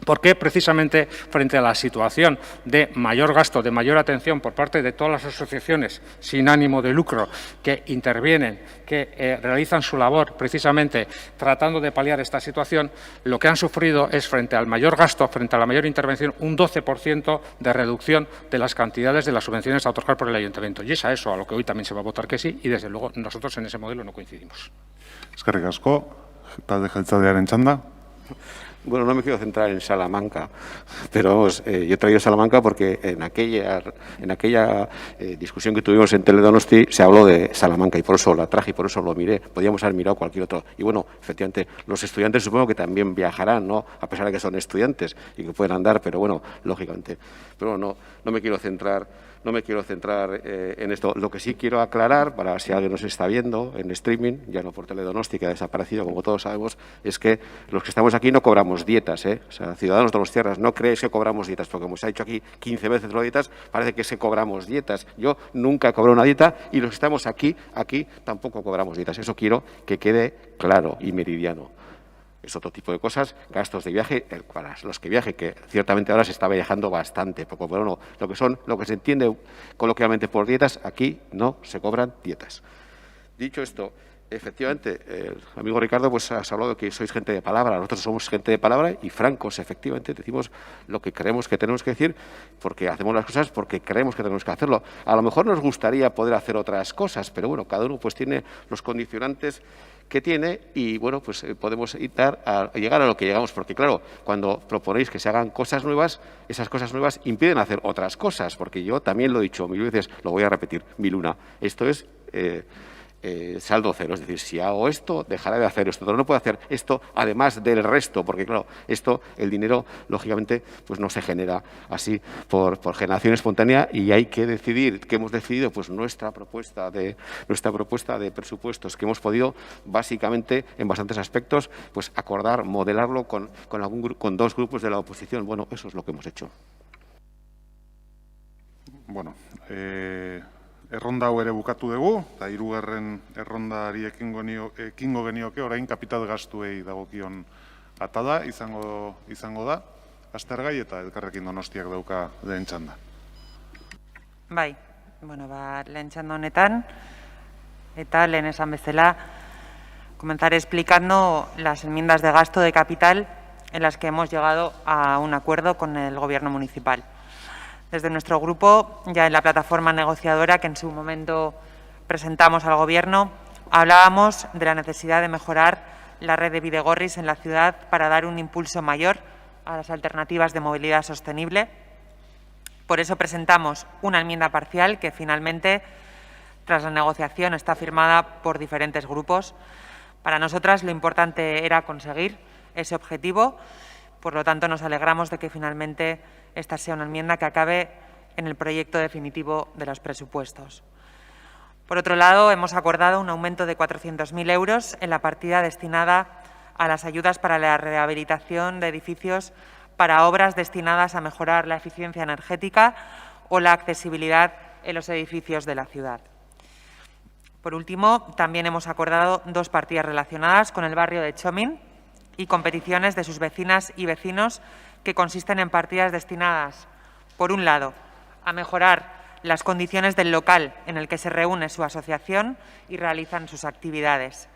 por qué precisamente frente a la situación de mayor gasto, de mayor atención por parte de todas las asociaciones sin ánimo de lucro que intervienen, que realizan su labor precisamente tratando de paliar esta situación, lo que han sufrido es frente al mayor gasto, frente a la mayor intervención, un 12% de reducción de las cantidades de las subvenciones a otorgar por el Ayuntamiento. Y es a eso a lo que hoy también se va a votar que sí y desde luego nosotros en ese modelo no coincidimos. Eskerrik asko, talde jeltzalearen txanda. Bueno, no me quiero centrar en Salamanca, pero vamos, yo he traído Salamanca porque en aquella discusión que tuvimos en Teledonosti se habló de Salamanca y por eso la traje y por eso lo miré. Podíamos haber mirado cualquier otro. Y bueno, efectivamente, los estudiantes supongo que también viajarán, ¿no? A pesar de que son estudiantes y que pueden andar, pero bueno, lógicamente. Pero bueno, no me quiero centrar en esto. Lo que sí quiero aclarar, para si alguien nos está viendo en streaming, ya no por Teledonosti, que ha desaparecido, como todos sabemos, es que los que estamos aquí no cobramos dietas, ¿eh? O sea, ciudadanos de Donostiarra, no creéis que cobramos dietas, porque como se ha dicho aquí 15 veces las dietas, parece que se cobramos dietas. Yo nunca he cobrado una dieta y los que estamos aquí tampoco cobramos dietas. Eso quiero que quede claro y meridiano. Es otro tipo de cosas, gastos de viaje, para los que viaje, que ciertamente ahora se está viajando bastante poco, pero no, lo que se entiende coloquialmente por dietas, aquí no se cobran dietas. Dicho esto, efectivamente, el amigo Ricardo pues ha hablado de que sois gente de palabra, nosotros somos gente de palabra y francos, efectivamente, decimos lo que creemos que tenemos que decir, porque hacemos las cosas porque creemos que tenemos que hacerlo. A lo mejor nos gustaría poder hacer otras cosas, pero bueno, cada uno pues tiene los condicionantes que tiene y, bueno, pues podemos intentar llegar a lo que llegamos. Porque, claro, cuando proponéis que se hagan cosas nuevas, esas cosas nuevas impiden hacer otras cosas. Porque yo también lo he dicho 1000 veces, lo voy a repetir 1001. Esto es saldo cero. Es decir, si hago esto, dejaré de hacer esto. Pero no puedo hacer esto además del resto. Porque, claro, el dinero, lógicamente, pues no se genera así por generación espontánea y hay que decidir. ¿Qué hemos decidido? Pues nuestra propuesta de presupuestos, que hemos podido, básicamente, en bastantes aspectos, pues acordar, modelarlo con dos grupos de la oposición. Bueno, eso es lo que hemos hecho. Bueno, erronda hau ere bukatu dugu, eta hirugarren errondari ekingo genioke, orain kapital gastuei dagokion atada izango da, Astergai eta Elkarrekin Donostiak dauka lehen txanda. Bai, lehen txanda honetan, eta lehen esan bezala, comenzaré explicando las enmiendas de gasto de capital en las que hemos llegado a un acuerdo con el Gobierno municipal. Desde nuestro grupo, ya en la plataforma negociadora que en su momento presentamos al Gobierno, hablábamos de la necesidad de mejorar la red de bidegorris en la ciudad para dar un impulso mayor a las alternativas de movilidad sostenible. Por eso presentamos una enmienda parcial que finalmente, tras la negociación, está firmada por diferentes grupos. Para nosotras lo importante era conseguir ese objetivo, por lo tanto nos alegramos de que finalmente esta sea una enmienda que acabe en el proyecto definitivo de los presupuestos. Por otro lado, hemos acordado un aumento de 400.000 euros en la partida destinada a las ayudas para la rehabilitación de edificios para obras destinadas a mejorar la eficiencia energética o la accesibilidad en los edificios de la ciudad. Por último, también hemos acordado dos partidas relacionadas con el barrio de Txomin y con peticiones de sus vecinas y vecinos que consisten en partidas destinadas, por un lado, a mejorar las condiciones del local en el que se reúne su asociación y realizan sus actividades,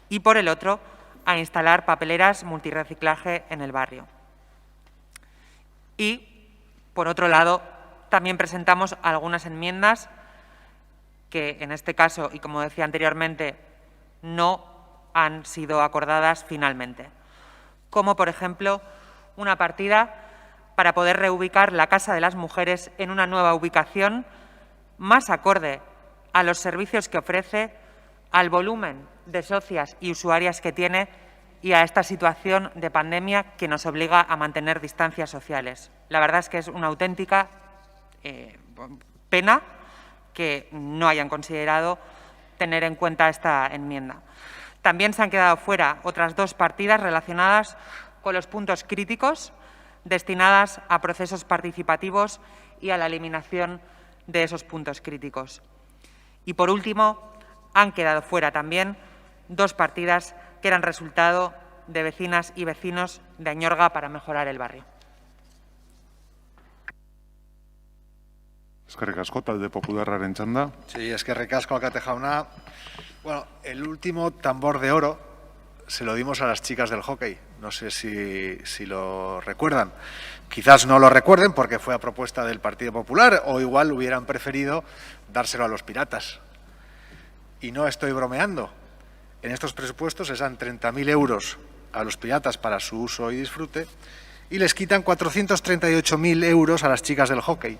y por el otro, a instalar papeleras multirreciclaje en el barrio. Y, por otro lado, también presentamos algunas enmiendas que, en este caso, y como decía anteriormente, no han sido acordadas finalmente, como, por ejemplo, una partida para poder reubicar la Casa de las Mujeres en una nueva ubicación más acorde a los servicios que ofrece, al volumen de socias y usuarias que tiene y a esta situación de pandemia que nos obliga a mantener distancias sociales. La verdad es que es una auténtica pena que no hayan considerado tener en cuenta esta enmienda. También se han quedado fuera otras dos partidas relacionadas con los puntos críticos destinadas a procesos participativos y a la eliminación de esos puntos críticos. Y, por último, han quedado fuera también dos partidas que eran resultado de vecinas y vecinos de Añorga para mejorar el barrio. Eskerrik asko, talde popularraren txanda. Sí, eskerrik asko, alkate jauna. Bueno, el último tambor de oro se lo dimos a las chicas del hockey. No sé si lo recuerdan. Quizás no lo recuerden porque fue a propuesta del Partido Popular o igual hubieran preferido dárselo a los piratas. Y no estoy bromeando. En estos presupuestos les dan 30.000 euros a los piratas para su uso y disfrute y les quitan 438.000 euros a las chicas del hockey.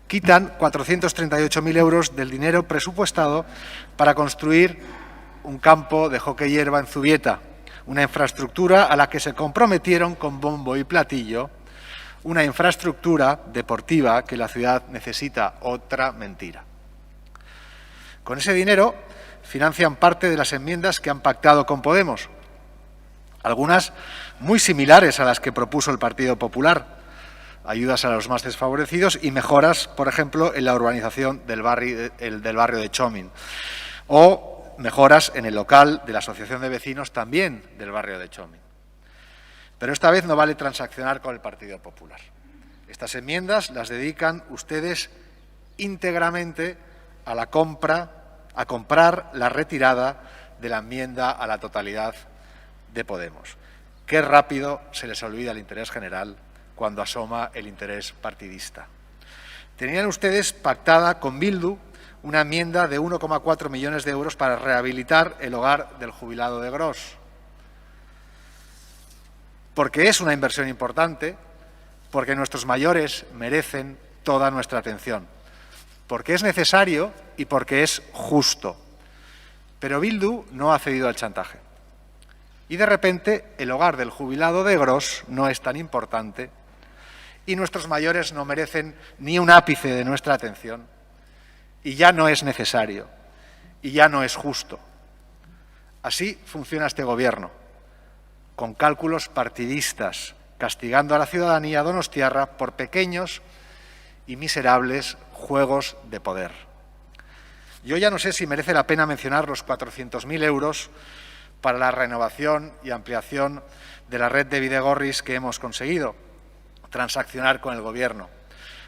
Quitan 438.000 euros del dinero presupuestado para construir un campo de hockey hierba en Zubieta, una infraestructura a la que se comprometieron con bombo y platillo, una infraestructura deportiva que la ciudad necesita. Otra mentira. Con ese dinero financian parte de las enmiendas que han pactado con Podemos, algunas muy similares a las que propuso el Partido Popular, ayudas a los más desfavorecidos y mejoras, por ejemplo, en la urbanización del barrio de Txomin, o mejoras en el local de la Asociación de Vecinos también del barrio de Txomin. Pero esta vez no vale transaccionar con el Partido Popular. Estas enmiendas las dedican ustedes íntegramente a comprar la retirada de la enmienda a la totalidad de Podemos. Qué rápido se les olvida el interés general cuando asoma el interés partidista. Tenían ustedes pactada con Bildu una enmienda de 1,4 millones de euros para rehabilitar el hogar del jubilado de Gros. Porque es una inversión importante, porque nuestros mayores merecen toda nuestra atención, porque es necesario y porque es justo. Pero Bildu no ha cedido al chantaje. Y de repente el hogar del jubilado de Gros no es tan importante y nuestros mayores no merecen ni un ápice de nuestra atención y ya no es necesario y ya no es justo. Así funciona este Gobierno, con cálculos partidistas, castigando a la ciudadanía donostiarra por pequeños y miserables juegos de poder. Yo ya no sé si merece la pena mencionar los 400.000 euros para la renovación y ampliación de la red de bidegorris que hemos conseguido transaccionar con el Gobierno,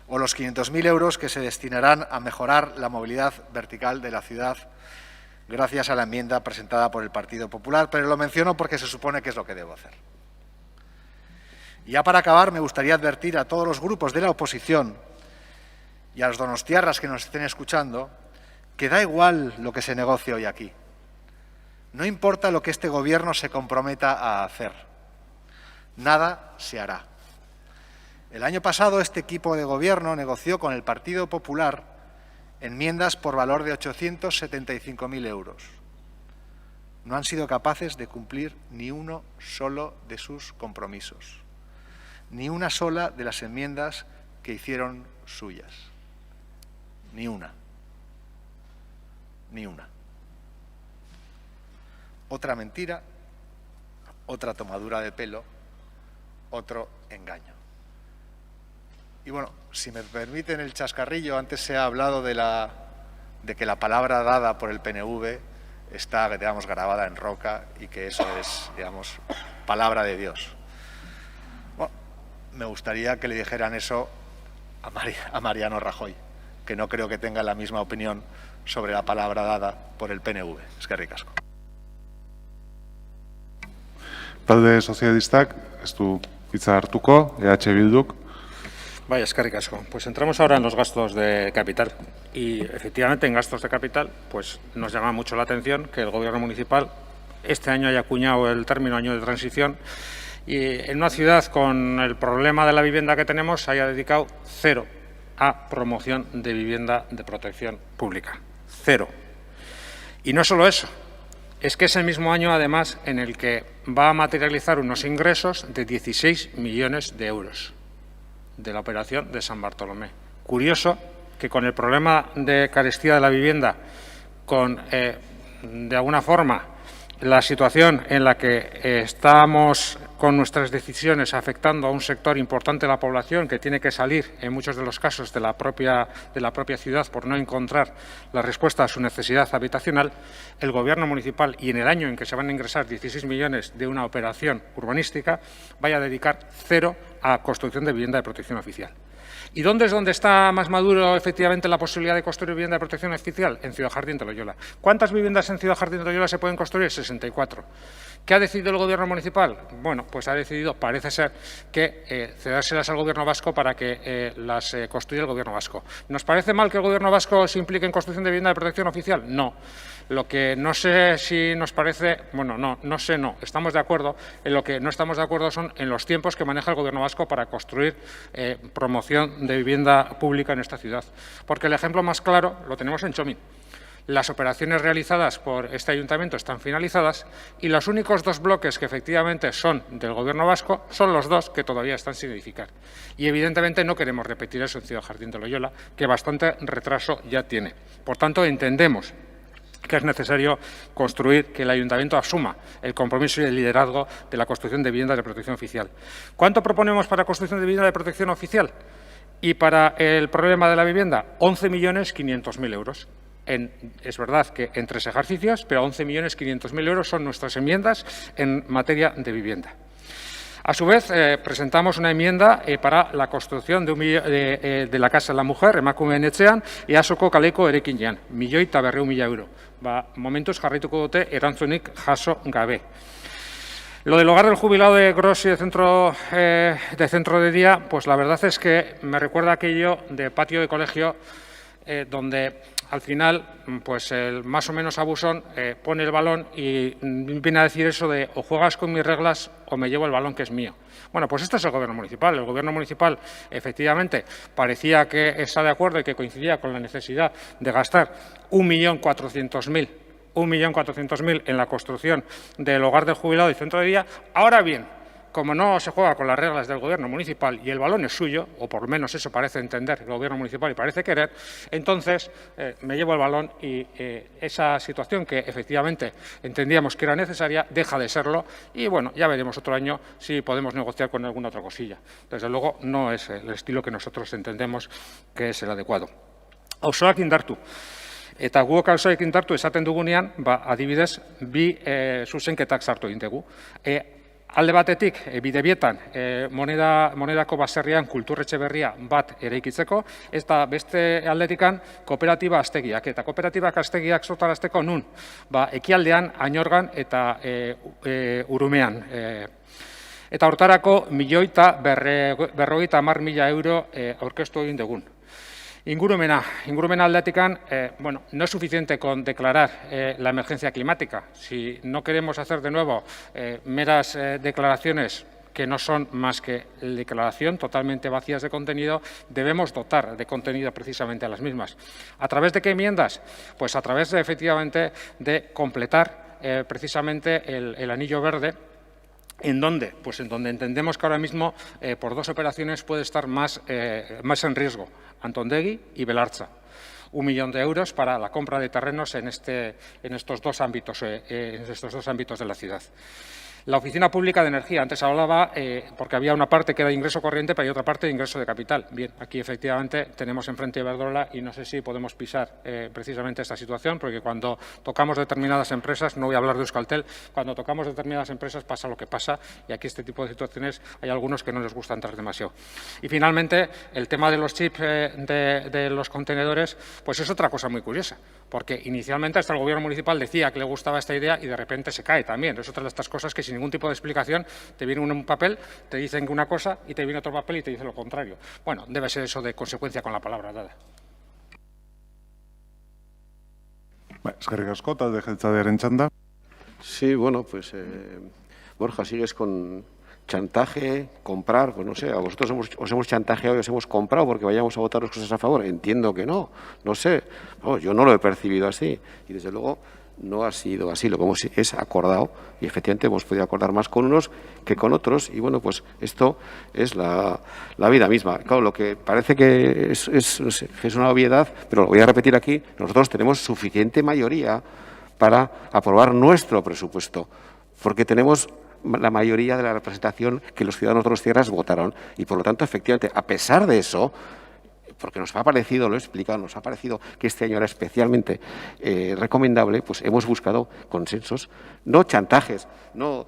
o los 500.000 euros que se destinarán a mejorar la movilidad vertical de la ciudad gracias a la enmienda presentada por el Partido Popular, pero lo menciono porque se supone que es lo que debo hacer. Y ya para acabar, me gustaría advertir a todos los grupos de la oposición y a los donostiarras que nos estén escuchando que da igual lo que se negocie hoy aquí. No importa lo que este Gobierno se comprometa a hacer. Nada se hará. El año pasado este equipo de Gobierno negoció con el Partido Popular enmiendas por valor de 875.000 euros. No han sido capaces de cumplir ni uno solo de sus compromisos, ni una sola de las enmiendas que hicieron suyas. Ni una. Ni una. Otra mentira, otra tomadura de pelo, otro engaño. Y bueno, si me permiten el chascarrillo, antes se ha hablado de que la palabra dada por el PNV está, digamos, grabada en roca y que eso es, digamos, palabra de Dios. Bueno, me gustaría que le dijeran eso a Mariano Rajoy, que no creo que tenga la misma opinión sobre la palabra dada por el PNV. Eskerrik asko. Talde sozialistak, ez du hitza hartuko, Bilduk. Vaya, eskerrik asko. Pues entramos ahora en los gastos de capital y efectivamente en gastos de capital pues nos llama mucho la atención que el Gobierno municipal este año haya acuñado el término año de transición y en una ciudad con el problema de la vivienda que tenemos haya dedicado 0 a promoción de vivienda de protección pública. 0. Y no solo eso, es que es el mismo año además en el que va a materializar unos ingresos de 16 millones de euros. De la operación de San Bartolomé. Curioso que con el problema de carestía de la vivienda, con de alguna forma la situación en la que estamos con nuestras decisiones afectando a un sector importante de la población que tiene que salir en muchos de los casos de la propia ciudad por no encontrar la respuesta a su necesidad habitacional, el Gobierno municipal y en el año en que se van a ingresar 16 millones de una operación urbanística vaya a dedicar 0 a construcción de vivienda de protección oficial. ¿Y dónde es donde está más maduro efectivamente la posibilidad de construir vivienda de protección oficial? En Ciudad Jardín de Loyola. ¿Cuántas viviendas en Ciudad Jardín de Loyola se pueden construir? 64. ¿Qué ha decidido el Gobierno municipal? Bueno, pues ha decidido, parece ser, que cedérselas al Gobierno vasco para que las construya el Gobierno vasco. ¿Nos parece mal que el Gobierno vasco se implique en construcción de vivienda de protección oficial? No. Lo que no sé si nos parece, bueno, no sé, estamos de acuerdo. En lo que no estamos de acuerdo son en los tiempos que maneja el Gobierno vasco para construir promoción de vivienda pública en esta ciudad. Porque el ejemplo más claro lo tenemos en Txomin. Las operaciones realizadas por este ayuntamiento están finalizadas y los únicos 2 bloques que efectivamente son del Gobierno vasco son los 2 que todavía están sin edificar. Y evidentemente no queremos repetir eso en Ciudad Jardín de Loyola, que bastante retraso ya tiene. Por tanto, entendemos que es necesario construir, que el Ayuntamiento asuma el compromiso y el liderazgo de la construcción de viviendas de protección oficial. ¿Cuánto proponemos para la construcción de vivienda de protección oficial? Y para el problema de la vivienda, 11.500.000 euros. Es verdad que en 3 ejercicios, pero 11.500.000 euros son nuestras enmiendas en materia de vivienda. A su vez, presentamos una enmienda para la construcción de la Casa de la Mujer, emakumeen etxean, easoko kaleko eraikinean, 1.200.000 euro. Momentuz jarraituko dute erantzunik jaso gabe. Lo del hogar del jubilado de Gros y de centro de día, pues la verdad es que me recuerda aquello de patio de colegio donde al final, pues el más o menos abusón pone el balón y viene a decir eso de o juegas con mis reglas o me llevo el balón que es mío. Bueno, pues este es el Gobierno municipal. El Gobierno municipal, efectivamente, parecía que está de acuerdo y que coincidía con la necesidad de gastar 1.400.000 en la construcción del hogar del jubilado y centro de día. Ahora bien, como no se juega con las reglas del Gobierno municipal y el balón es suyo, o por lo menos eso parece entender el Gobierno municipal y parece querer, entonces me llevo el balón y esa situación que efectivamente entendíamos que era necesaria deja de serlo y, bueno, ya veremos otro año si podemos negociar con alguna otra cosilla. Desde luego, no es el estilo que nosotros entendemos que es el adecuado. Auzoak indartu. Eta guok auzoak indartu esaten dugunean, adibidez, bi zuzenketak sartu egin dugu. Alde batetik, Bidebietan monedako baserrian kulturretxe berria bat eraikitzeko, eta beste aldetikan kooperatiba aztegiak. Eta kooperatibak aztegiak sortarazteko nun, ekialdean, Añorgan eta Urumean. Eta hortarako 1.050.000 euro aurkeztu egin dugun. Ingurumena aldetikan, bueno, no es suficiente con declarar la emergencia climática. Si no queremos hacer de nuevo meras declaraciones que no son más que declaración totalmente vacías de contenido, debemos dotar de contenido precisamente a las mismas. ¿A través de qué enmiendas? Pues a través de, efectivamente, de completar precisamente el anillo verde. ¿En dónde? Pues en donde entendemos que ahora mismo por dos operaciones puede estar más en riesgo, Antondegui y Belartza. 1 millón de euros para la compra de terrenos en estos dos ámbitos de la ciudad. La Oficina Pública de Energía, antes hablaba, porque había una parte que era de ingreso corriente, pero hay otra parte de ingreso de capital. Bien, aquí efectivamente tenemos enfrente Iberdrola y no sé si podemos pisar precisamente esta situación, porque cuando tocamos determinadas empresas, no voy a hablar de Euskaltel, cuando tocamos determinadas empresas pasa lo que pasa y aquí este tipo de situaciones hay algunos que no les gusta entrar demasiado. Y finalmente, el tema de los chips de los contenedores, pues es otra cosa muy curiosa, porque inicialmente hasta el Gobierno municipal decía que le gustaba esta idea y de repente se cae también. Es otra de estas cosas que sin ningún tipo de explicación te viene un papel, te dicen una cosa y te viene otro papel y te dice lo contrario. Bueno, debe ser eso de consecuencia con la palabra dada. Eskerrik asko, talde jeltzalearen txanda. Sí, bueno, pues Borja, sigues con chantaje, comprar, pues no sé, a vosotros os hemos chantajeado y os hemos comprado porque vayamos a votar las cosas a favor. Entiendo que no sé, no, yo no lo he percibido así y desde luego no ha sido así, lo que es acordado y efectivamente hemos podido acordar más con unos que con otros y bueno, pues esto es la vida misma. Claro, lo que parece que es una obviedad, pero lo voy a repetir aquí, nosotros tenemos suficiente mayoría para aprobar nuestro presupuesto, porque tenemos la mayoría de la representación que los ciudadanos de las tierras votaron y por lo tanto, efectivamente, a pesar de eso, porque nos ha parecido, lo he explicado, nos ha parecido que este año era especialmente recomendable, pues hemos buscado consensos, no chantajes, no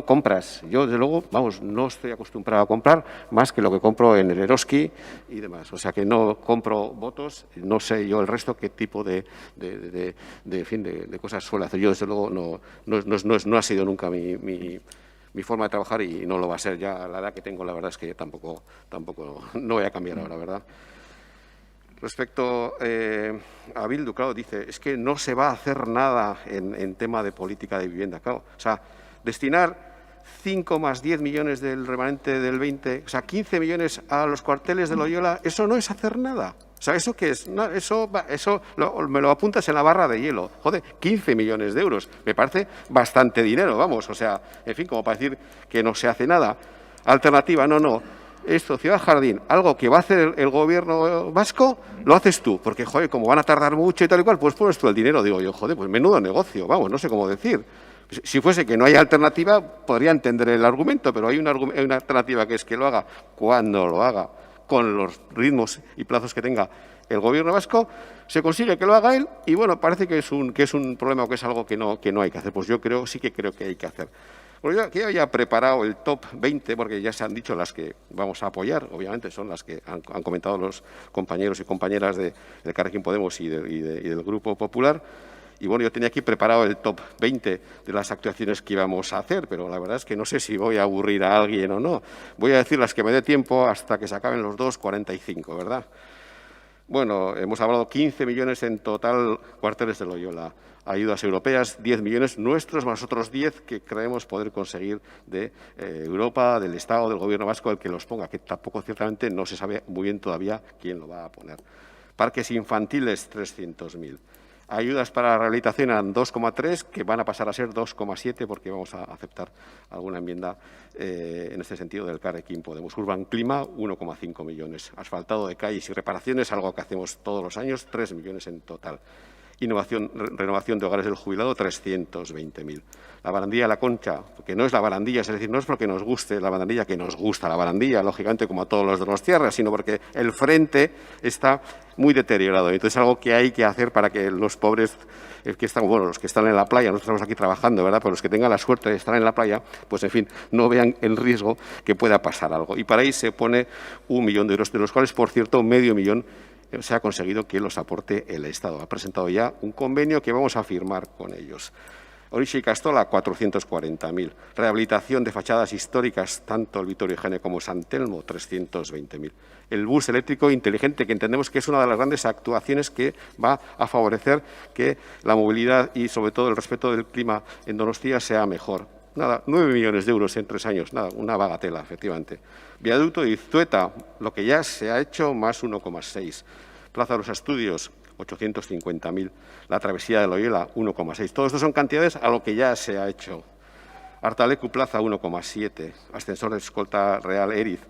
compras. Yo, desde luego, vamos, no estoy acostumbrado a comprar más que lo que compro en el Eroski y demás. O sea, que no compro votos, no sé yo el resto qué tipo de cosas suele hacer. Yo, desde luego, no ha sido nunca mi forma de trabajar y no lo va a ser ya a la edad que tengo. La verdad es que tampoco no voy a cambiar ahora, ¿verdad? Respecto a Bildu, claro, dice, es que no se va a hacer nada en tema de política de vivienda. Claro, o sea, destinar 5 más 10 millones del remanente del 20, o sea, 15 millones a los cuarteles de Loyola, eso no es hacer nada. O sea, ¿eso qué es? No, eso me lo apuntas en la barra de hielo. Joder, 15 millones de euros. Me parece bastante dinero, vamos. O sea, en fin, como para decir que no se hace nada. Alternativa, no. Esto, Ciudad Jardín, algo que va a hacer el Gobierno vasco, lo haces tú. Porque, joder, como van a tardar mucho y tal y cual, pues pones tú el dinero. Digo yo, joder, pues menudo negocio, vamos, no sé cómo decir. Si fuese que no hay alternativa, podría entender el argumento, pero hay una alternativa que es que lo haga cuando lo haga, con los ritmos y plazos que tenga el Gobierno vasco, se consigue que lo haga él y, bueno, parece que es un problema o que es algo que no hay que hacer. Pues yo sí que creo que hay que hacer. Bueno, yo aquí había preparado el top 20, porque ya se han dicho las que vamos a apoyar, obviamente son las que han comentado los compañeros y compañeras de Carrequín Podemos y del Grupo Popular. Y bueno, yo tenía aquí preparado el top 20 de las actuaciones que íbamos a hacer, pero la verdad es que no sé si voy a aburrir a alguien o no. Voy a decir las que me dé tiempo hasta que se acaben los 2:45, ¿verdad? Bueno, hemos hablado 15 millones en total cuarteles de Loyola. Ayudas europeas, 10 millones nuestros, más otros 10 que creemos poder conseguir de Europa, del Estado, del Gobierno vasco, el que los ponga, que tampoco ciertamente no se sabe muy bien todavía quién lo va a poner. Parques infantiles, 300.000. Ayudas para la rehabilitación eran 2,3, que van a pasar a ser 2,7 porque vamos a aceptar alguna enmienda en este sentido del Carrequín Podemos. Urban Clima, 1,5 millones. Asfaltado de calles y reparaciones, algo que hacemos todos los años, 3 millones en total. Renovación de hogares del jubilado, 320.000. La barandilla de la Concha, que no es la barandilla, es decir, no es porque nos guste la barandilla, que nos gusta la barandilla, lógicamente, como a todos los de los tierras, sino porque el frente está muy deteriorado. Entonces, es algo que hay que hacer para que los pobres que están, bueno, los que están en la playa, nosotros estamos aquí trabajando, ¿verdad? Pero los que tengan la suerte de estar en la playa, pues, en fin, no vean el riesgo que pueda pasar algo. Y para ahí se pone 1 millón de euros, de los cuales, por cierto, medio millón se ha conseguido que los aporte el Estado. Ha presentado ya un convenio que vamos a firmar con ellos. Orixe y Castola, 440.000. Rehabilitación de fachadas históricas, tanto el Vittorio Eugene como San Telmo, 320.000. El bus eléctrico inteligente, que entendemos que es una de las grandes actuaciones que va a favorecer que la movilidad y, sobre todo, el respeto del clima en Donostia sea mejor. Nada, 9 millones de euros en 3 años, nada, una bagatela, efectivamente. Viaducto de Iztueta, lo que ya se ha hecho, más 1,6. Plaza de los Estudios, 850.000. La travesía de Loyola, 1,6. Todo esto son cantidades a lo que ya se ha hecho. Artalecu Plaza, 1,7. Ascensor de escolta real Eriz,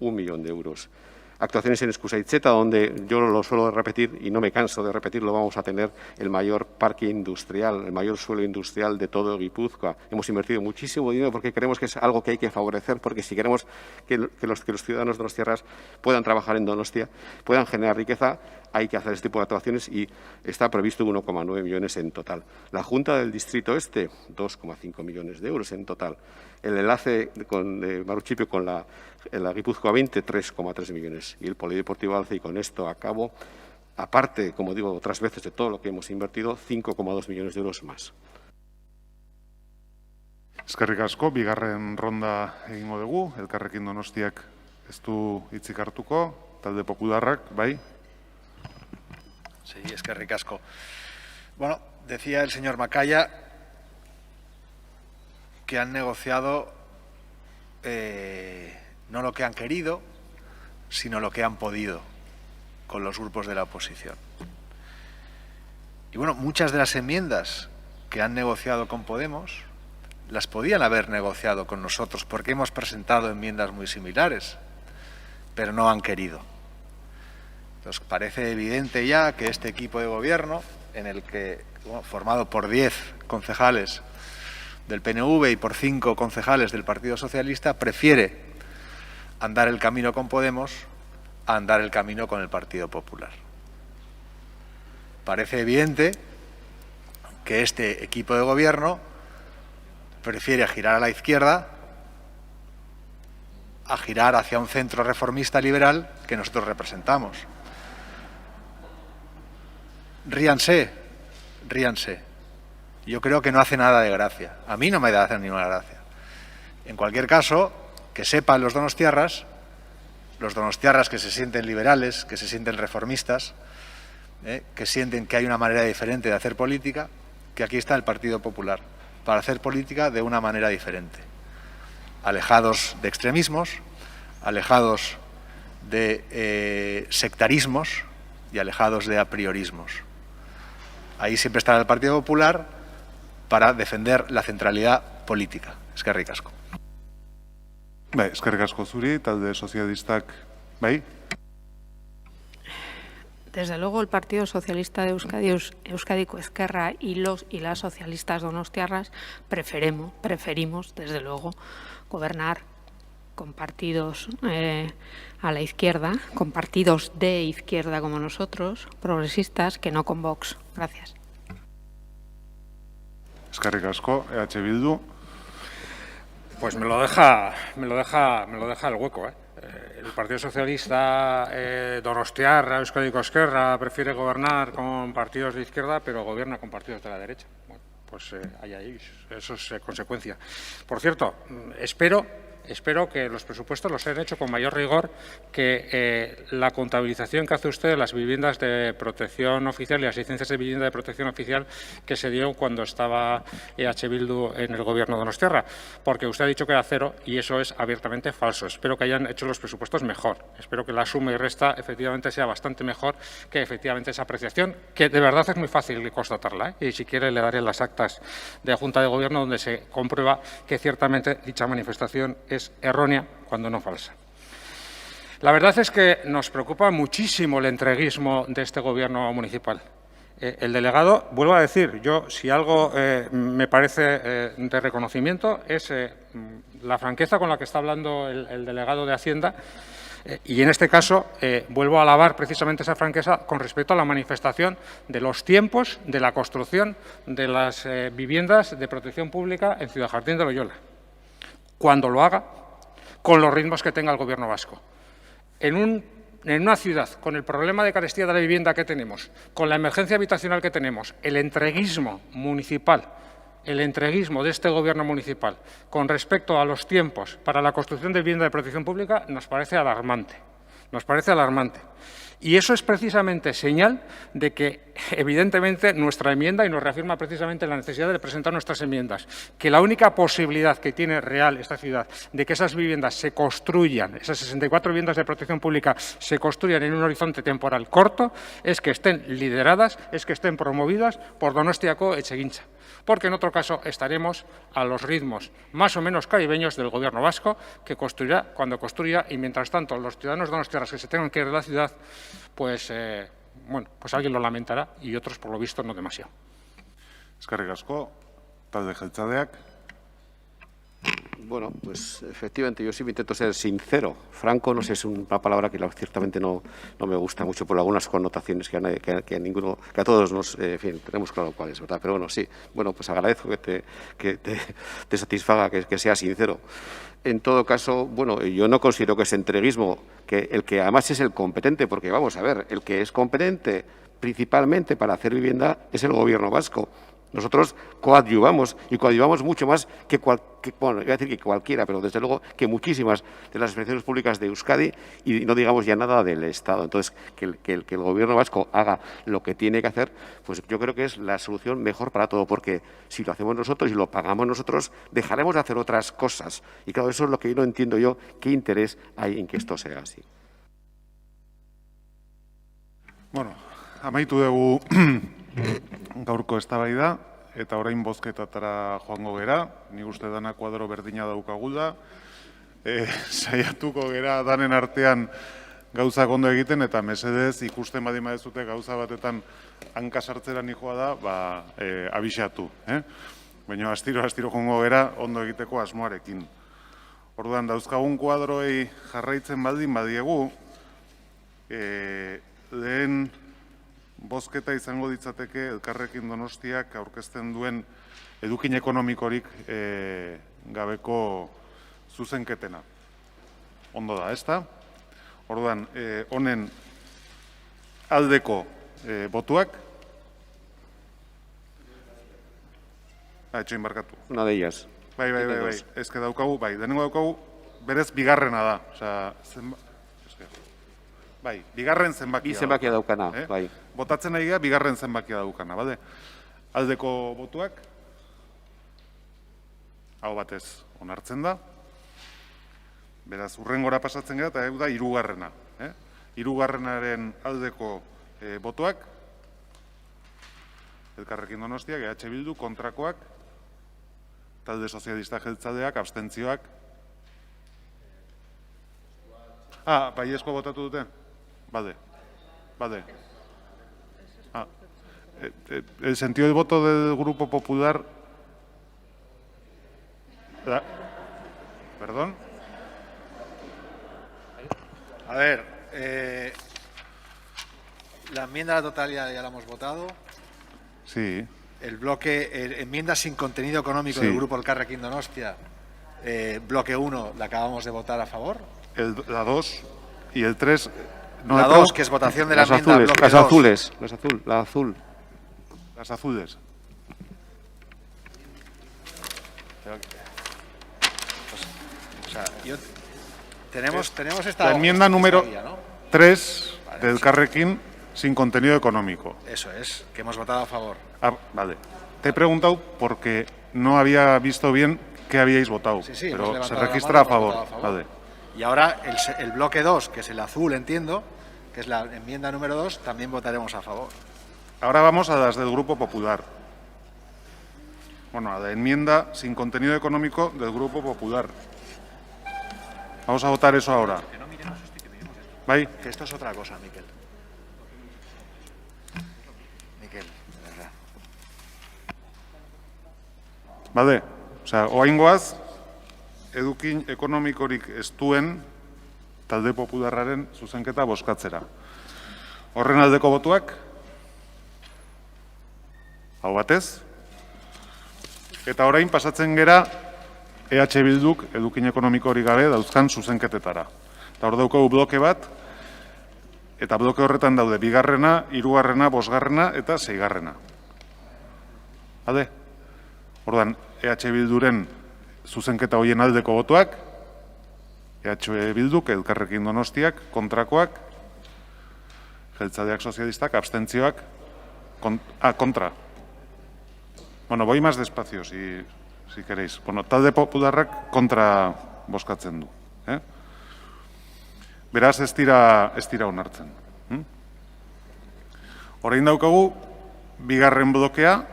1 millón de euros. Actuaciones en Eskusaitzeta, donde yo lo suelo repetir y no me canso de repetirlo, vamos a tener el mayor parque industrial, el mayor suelo industrial de todo Guipúzcoa. Hemos invertido muchísimo dinero porque creemos que es algo que hay que favorecer, porque si queremos que los ciudadanos de las tierras puedan trabajar en Donostia, puedan generar riqueza, hay que hacer este tipo de actuaciones y está previsto 1,9 millones en total. La Junta del Distrito Este, 2,5 millones de euros en total. El enlace de Maruchipio con la Guipúzcoa 20, 3,3 millones. Y el Polideportivo Alce, y con esto acabo, aparte, como digo otras veces, de todo lo que hemos invertido, 5,2 millones de euros más. Eskerrik asko, bigarren ronda egingo dugu, Elkarrekin Donostiak ez du hitzik hartuko, talde popularrak, bai? Sí, eskerrik asko. Bueno, decía el señor Macaya que han negociado no lo que han querido, sino lo que han podido con los grupos de la oposición. Y bueno, muchas de las enmiendas que han negociado con Podemos las podían haber negociado con nosotros, porque hemos presentado enmiendas muy similares, pero no han querido. Entonces parece evidente ya que este equipo de gobierno, en el que, bueno, formado por 10 concejales del PNV y por 5 concejales del Partido Socialista, prefiere andar el camino con Podemos a andar el camino con el Partido Popular. Parece evidente que este equipo de gobierno prefiere girar a la izquierda a girar hacia un centro reformista liberal que nosotros representamos. Ríanse, ríanse. Yo creo que no hace nada de gracia. A mí no me hace ninguna gracia. En cualquier caso, que sepan los donostiarras que se sienten liberales, que se sienten reformistas, que sienten que hay una manera diferente de hacer política, que aquí está el Partido Popular, para hacer política de una manera diferente. Alejados de extremismos, alejados de sectarismos y alejados de apriorismos. Ahí siempre estará el Partido Popular para defender la centralidad política. Eskerrik asko. Bai, eskerrik asko zuri, talde sozialistak, bai? Desde luego, el Partido Socialista de Euskadi, Euskadiko Ezkerra y las socialistas donostiarras preferimos, desde luego, gobernar con partidos a la izquierda, con partidos de izquierda como nosotros, progresistas, que no con Vox. Gracias. Eskerrik asko, EH Bildu. Pues me lo deja el hueco, ¿eh? El Partido Socialista donostiarra, Euskadiko Ezkerra, prefiere gobernar con partidos de izquierda, pero gobierna con partidos de la derecha. Bueno, pues ahí, eso es consecuencia. Por cierto, espero espero que los presupuestos los hayan hecho con mayor rigor que la contabilización que hace usted de las viviendas de protección oficial y las licencias de vivienda de protección oficial que se dio cuando estaba EH Bildu en el Gobierno de Donostiarra, porque usted ha dicho que era cero y eso es abiertamente falso. Espero que hayan hecho los presupuestos mejor. Espero que la suma y resta efectivamente sea bastante mejor que efectivamente esa apreciación, que de verdad es muy fácil constatarla, y si quiere le daré las actas de Junta de Gobierno donde se comprueba que ciertamente dicha manifestación es errónea cuando no falsa. La verdad es que nos preocupa muchísimo el entreguismo de este Gobierno municipal. El delegado, vuelvo a decir, yo si algo me parece de reconocimiento es la franqueza con la que está hablando el delegado de Hacienda. Y en este caso vuelvo a alabar precisamente esa franqueza con respecto a la manifestación de los tiempos de la construcción de las viviendas de protección pública en Ciudad Jardín de Loyola. Cuando lo haga, con los ritmos que tenga el Gobierno vasco. En una ciudad, con el problema de carestía de la vivienda que tenemos, con la emergencia habitacional que tenemos, el entreguismo municipal, el entreguismo de este Gobierno municipal con respecto a los tiempos para la construcción de vivienda de protección pública nos parece alarmante. Nos parece alarmante. Y eso es precisamente señal de que, evidentemente, nuestra enmienda, y nos reafirma precisamente la necesidad de presentar nuestras enmiendas, que la única posibilidad que tiene real esta ciudad de que esas viviendas se construyan, esas 64 viviendas de protección pública se construyan en un horizonte temporal corto, es que estén lideradas, es que estén promovidas por Donostiako Etxegintza. Porque en otro caso estaremos a los ritmos más o menos caribeños del Gobierno vasco, que construirá cuando construya, y mientras tanto los ciudadanos donostiarras que se tengan que ir de la ciudad, pues alguien lo lamentará y otros por lo visto no demasiado. Eskerrik asko, talde jeltzaleak. Bueno, pues efectivamente yo sí me intento ser sincero. Franco, no sé, es una palabra que ciertamente no me gusta mucho por algunas connotaciones que a todos nos, en fin, tenemos claro cuál es, ¿verdad? Pero bueno, sí, bueno, pues agradezco que te satisfaga que sea sincero. En todo caso, bueno, yo no considero que ese entreguismo, que el que además es el competente, porque vamos a ver, el que es competente principalmente para hacer vivienda es el Gobierno vasco. Nosotros coadyuvamos y coadyuvamos mucho más que iba a decir que cualquiera, pero desde luego que muchísimas de las administraciones públicas de Euskadi, y no digamos ya nada del Estado. Entonces, que el Gobierno vasco haga lo que tiene que hacer, pues yo creo que es la solución mejor para todo, porque si lo hacemos nosotros y lo pagamos nosotros, dejaremos de hacer otras cosas. Y claro, eso es lo que no entiendo yo, qué interés hay en que esto sea así. Bueno, amaitu dugu gaurko eztabaida eta orain bozketatara joango gera. Nik uste dana kuadro berdina daukagula. Saiatuko gera danen artean gauzak ondo egiten, eta mesedez ikusten badi madezute gauza batetan hanka sartzera nijoa da, abixatu. Baina astiro joango gera ondo egiteko asmoarekin. Orduan dauzkagun kuadroei jarraitzen baldin badiegu, lehen bozketa izango ditzateke Elkarrekin Donostiak aurkezten duen edukin ekonomikorik gabeko zuzenketena. Ondo da, ezta? Orduan, honen aldeko botuak. Etxoin barkatu. Una de ellas. Bai. Ez que daukagu, denengo daukagu, berez bigarrena da. Bai, bigarren zenbakia. Bi zenbakia daukana, bai. Botatzen nahi bigarren zenbakia daukana, bale? Aldeko botuak, hau batez onartzen da. Beraz, urrengora pasatzen gara, eta da hirugarrena. Hirugarrenaren aldeko botuak, Elkarrekin Donostiak, EH Bildu, kontrakoak, talde sozialista jeltzaleak, abstentzioak. Baiezko botatu dute? Vale. El sentido del voto del Grupo Popular... ¿Perdón? A ver, la enmienda a la totalidad ya la hemos votado. Sí. El bloque, enmienda sin contenido económico Sí. del Grupo Elkarrekin Donostia, bloque 1, la acabamos de votar a favor. La 2 y el 3... No, la 2, que es votación de la enmienda azules, bloque las 2. azules, la azul. Las azules. sea, tenemos esta... La enmienda número historia, ¿no? 3 del Carrequín sin contenido económico. Eso es, que hemos votado a favor. Ah, vale. Te he preguntado porque no había visto bien qué habíais votado, Sí, hemos pero se levantado la registra mano, a favor. hemos votado a favor. Vale. Y ahora el bloque 2, que es el azul, entiendo, que es la enmienda número 2, también votaremos a favor. Ahora vamos a las del Grupo Popular. Bueno, a la enmienda sin contenido económico del Grupo Popular. Vamos a votar eso ahora. ¿Vai? Que esto es otra cosa, Miquel. Miquel, de verdad. Bale, osea, oaingoaz, edukin ekonomikorik ez duen talde popularraren zuzenketa bozkatzera. Horren aldeko botuak? Hau batez? Eta orain pasatzen gera EH Bilduk edukin ekonomikorik gabe dauzkan zuzenketetara. Eta hor daukagu bloke bat, eta bloke horretan daude bigarrena, hirugarrena, bosgarrena eta seigarrena. Bale? Ordan, EH Bilduren zuzenketa hoien aldeko botuak, EH Bilduk, Elkarrekin Donostiak, kontrakoak, Jeltzaleak Sozialistak, abstentzioak, kontra. Bueno, voy más despacio, si queréis. Bueno, talde popularrak kontra bozkatzen du. Beraz, ez dira onartzen. Orain daukagu, bigarren blokea,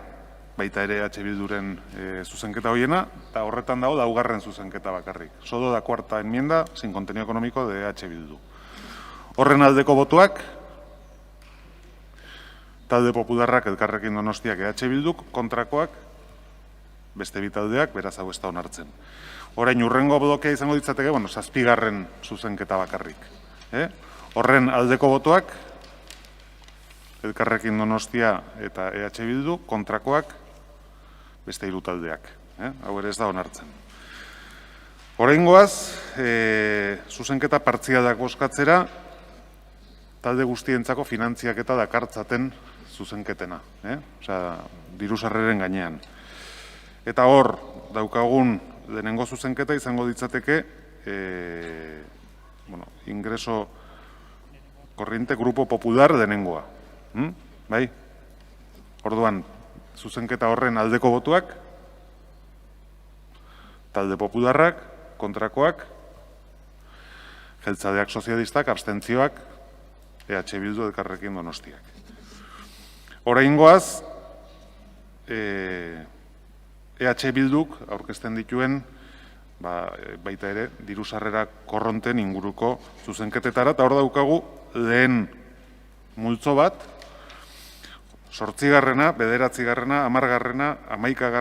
baita ere EH Bilduren zuzenketa hoiena, eta horretan dago laugarren zuzenketa bakarrik. Solo la cuarta enmienda sin contenido económico de EH Bildu. Horren aldeko botuak, talde popularrak Elkarrekin Donostiak EH Bilduk, kontrakoak, beste bi taldeak, beraz hau ez da onartzen. Orain urrengo blokea izango ditzateke, bueno, 7. zuzenketa bakarrik. Horren aldeko botuak, Elkarrekin Donostia eta EH Bildu, kontrakoak, beste 3 taldeak. Hau ere ez da onartzen. Oraingoaz, zuzenketa partzialak bozkatzera, talde guztientzako finantziaketa dakartzaten zuzenketena. Osea, diru-sarreren gainean. Eta hor, daukagun lehenengo zuzenketa izango ditzateke, ingreso korriente Grupo Popular lehenengoa. Bai? Orduan, zuzenketa horren aldeko botuak, talde popularrak, kontrakoak, Jeltzaleak Sozialistak, abstentzioak, EH Bildu, Elkarrekin Donostiak. Oraingoaz, EH Bilduk aurkezten dituen, baita ere, diru-sarrera korronten inguruko zuzenketetara, eta hor daukagu lehen multzo bat, 8., 9., 10., 11., 12., 15.,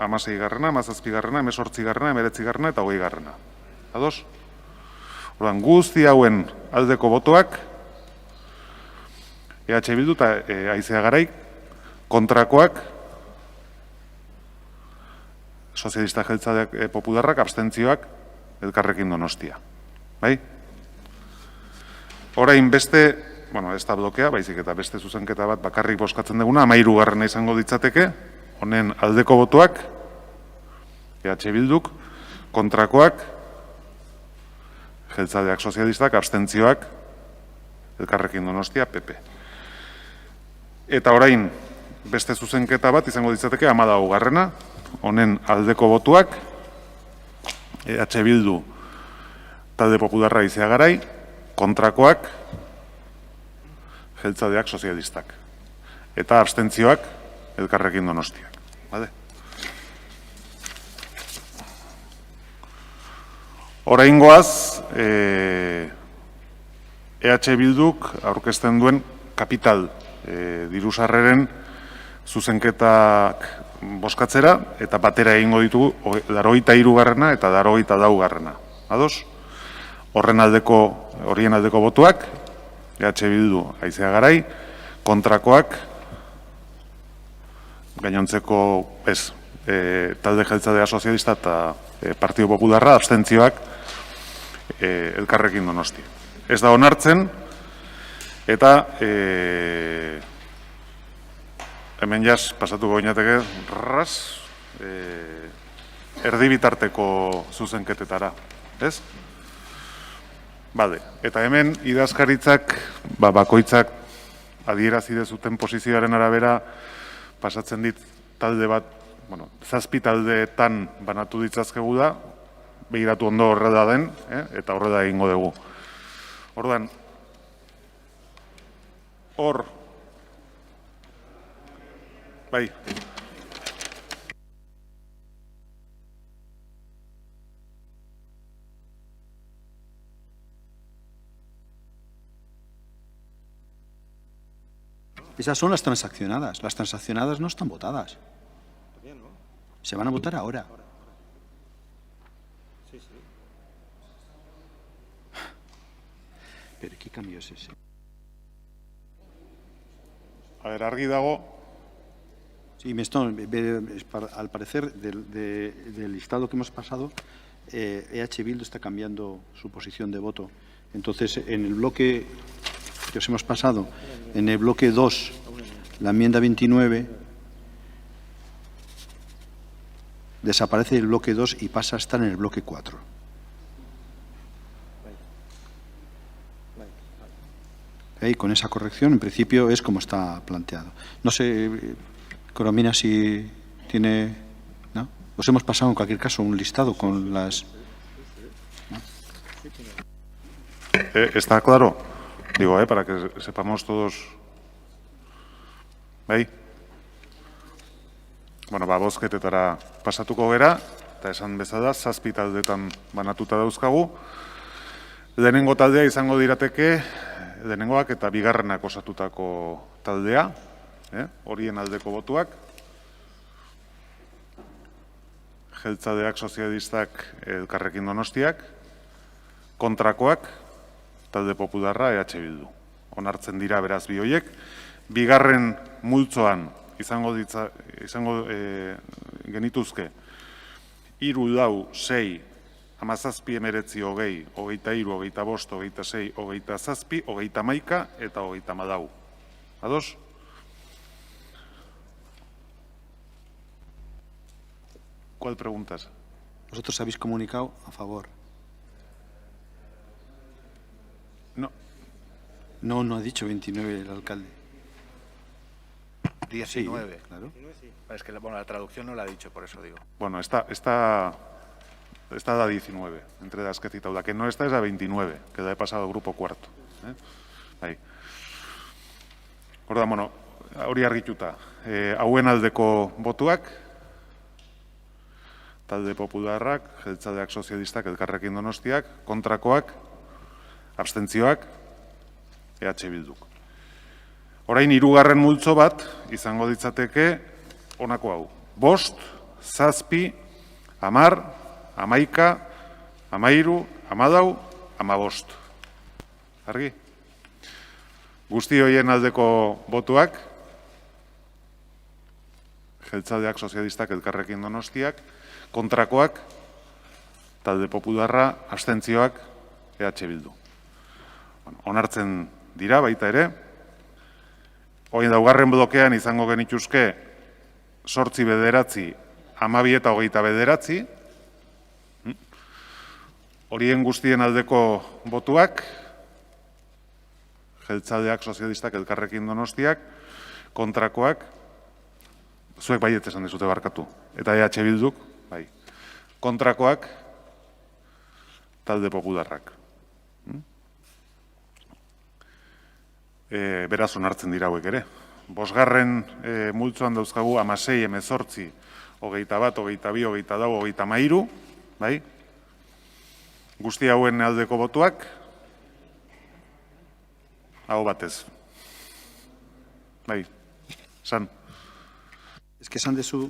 16., 17., 18., 19. eta 20. Ados? Orduan, guzti hauen aldeko botoak, EH Bildu eta Aizea Garai, kontrakoak, Sozialista Jeltzaleak Popularrak, abstentzioak, Elkarrekin Donostia. Bai? Orain beste, bueno, ez da blokea, baizik eta beste zuzenketa bat bakarrik bozkatzen duguna, 13. izango ditzateke, honen aldeko botuak, EH Bilduk, kontrakoak, Jeltzaleak Sozialistak, abstentzioak, Elkarrekin Donostia, PP. Eta orain beste zuzenketa bat izango ditzateke 14. Honen aldeko botuak, EH Bildu, talde popularra Aizea Garai, kontrakoak, Jeltzaleak Sozialistak. Eta abstentzioak, Elkarrekin Donostiak. Bale? Oraingoaz, EH Bilduk aurkezten duen kapital diru-sarreren zuzenketak bozkatzera, eta batera egingo ditugu 83. eta 84. Ados? Horien aldeko botuak, EH Bildu, Aizea Garai, kontrakoak, gainontzeko talde Jeltzalea Sozialista eta Partido Popularra, abstentzioak, Elkarrekin Donostia. Ez da onartzen, eta hemen jaz pasatuko gainateke, erdibitarteko zuzenketetara, ez? Bale, eta hemen idazkaritzak, bakoitzak adierazi dezuten posizioaren arabera pasatzen dit talde bat, zazpi taldeetan banatu ditzazkegu da, begiratu ondo horrela den, eta horrela egingo dugu. Orduan, bai. Esas son las transaccionadas. Las transaccionadas no están votadas. Se van a votar ahora. Sí, sí. Pero ¿qué cambio es ese? A ver, argi dago. Sí, al parecer del listado que hemos pasado, EH Bildu está cambiando su posición de voto. Entonces, en el bloque que os hemos pasado, en el bloque 2, la enmienda 29, desaparece el bloque 2 y pasa a estar en el bloque 4. Y con esa corrección, en principio, es como está planteado. No sé, Coromina, si tiene... ¿no? Os hemos pasado, en cualquier caso, un listado con las... ¿no? ¿Está claro? Digo, para que sepamos todos... Bai? Bueno, bozketetara pasatuko gera, eta esan bezala, 7 taldetan banatuta dauzkagu. Lehenengo taldea izango dirateke, lehenengoak eta bigarrenak osatutako taldea, horien aldeko botuak. Jeltzaleak, sozialistak, Elkarrekin Donostiak. Kontrakoak, talde popularra, EH Bildu. Onartzen dira beraz bi horiek. Bigarren multzoan izango genituzke 3, 4, 6, 17, 19, 20, 23, 25, 26, 27, 31 eta 34. Ados? ¿Cuál preguntas? Vosotros habéis comunicado a favor. No. No ha dicho 29 el alcalde. 19. Sí, claro. Es que la traducción no la ha dicho, por eso digo. Bueno, esta da 19, entre las que he citado. La que no está es la 29, que la he pasado al grupo cuarto. Ahí. Orduan, bueno, hori argituta. Hauen aldeko botuak, talde popularrak, jeltzaleak, sozialistak, Elkarrekin Donostiak, kontrakoak, abstentzioak, EH Bilduk. Orain, 3. multzo bat izango ditzateke honako hau. 5, 7, 10, 11, 13, 14, 15. Argi? Guzti horien aldeko botuak, jeltzaleak, sozialistak, Elkarrekin Donostiak, kontrakoak, talde popularra, abstentzioak, EH Bildu. Onartzen dira baita ere. Horien 2. blokean izango genituzke 8, 9, 12 eta 29. Horien guztien aldeko botuak, jeltzaleak, sozialistak, Elkarrekin Donostiak, kontrakoak, zuek baiet esan dizute barkatu, eta EH Bilduk, bai, kontrakoak, talde popularrak. Beraz onartzen dira hauek ere. 5. multzoan dauzkagu 16, 18, 21, 22, 24, 33, bai? Guzti hauen aldeko botuak, hau batez. Bai, san. Ez que esan dezu,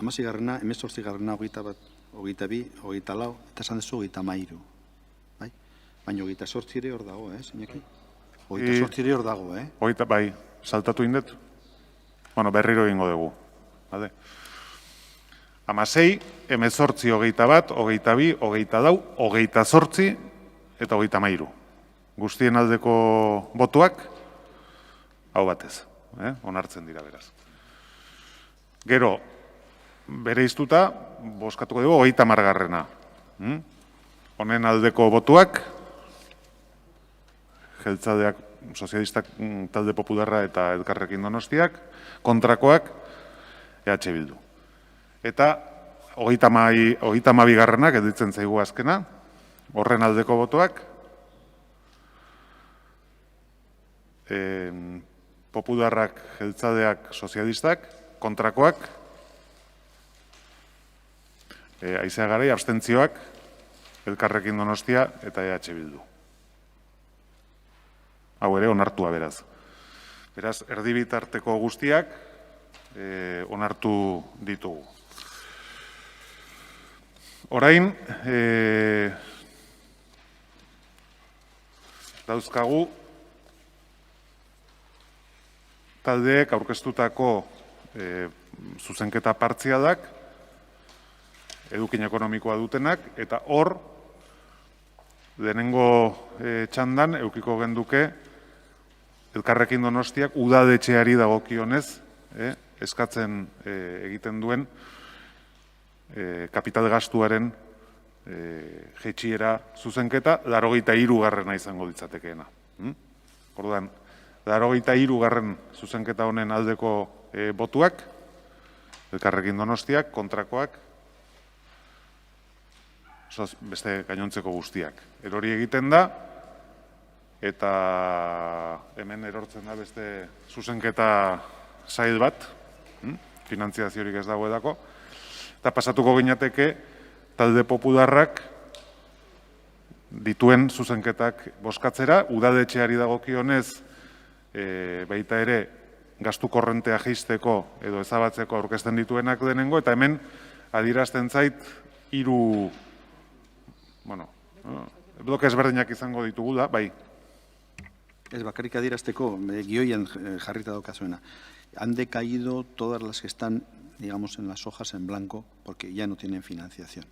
16, 18, 21, 22, 24, eta esan dezu 33. Bai? Baina 28 ere hor dago, Iñaki? 28 ere hor dago, Bai, saltatu indet. Bueno, berriro egingo dugu. 16, 18, 21, 22, 24, 28 eta 33. Guztien aldeko botuak, hau batez. Onartzen dira beraz. Gero, bereiztuta, bozkatuko dugu 30. Honen aldeko botuak, jeltzaleak, sozialistak, talde popularra eta Elkarrekin Donostiak, kontrakoak, EH Bildu. Eta 32. gelditzen zaigu azkena, horren aldeko botuak, popularrak, jeltzaleak, sozialistak, kontrakoak, Aizea Garai, abstentzioak, Elkarrekin Donostia eta EH Bildu. Hau ere, onartua beraz. Beraz, erdibitarteko guztiak onartu ditugu. Orain, dauzkagu taldeek aurkeztutako zuzenketa partzialak, edukin ekonomikoa dutenak, eta hor, lehenengo txandan, eukiko genduke, Elkarrekin Donostiak udadetxeari dagokionez, eskatzen egiten duen kapital gastuaren jaitsiera zuzenketa, 83. izango ditzatekeena. Orduan, 83. zuzenketa honen aldeko botuak, Elkarrekin Donostiak, kontrakoak, beste gainontzeko guztiak. Erori egiten da, eta hemen erortzen da beste zuzenketa zail bat, finantziaziorik ez dago edako, eta pasatuko ginateke talde popularrak dituen zuzenketak bozkatzera, udadetxeari dagokionez baita ere gastu korrentea jaisteko edo ezabatzeko aurkezten dituenak denengo, eta hemen adierazten zait 3 bloke ezberdinak izango ditugula, bai. Ez bakarrik adierazteko, gioian jarrita daukazuena. Han decaído todas las que están, digamos, en las hojas en blanco, porque ya no tienen financiación.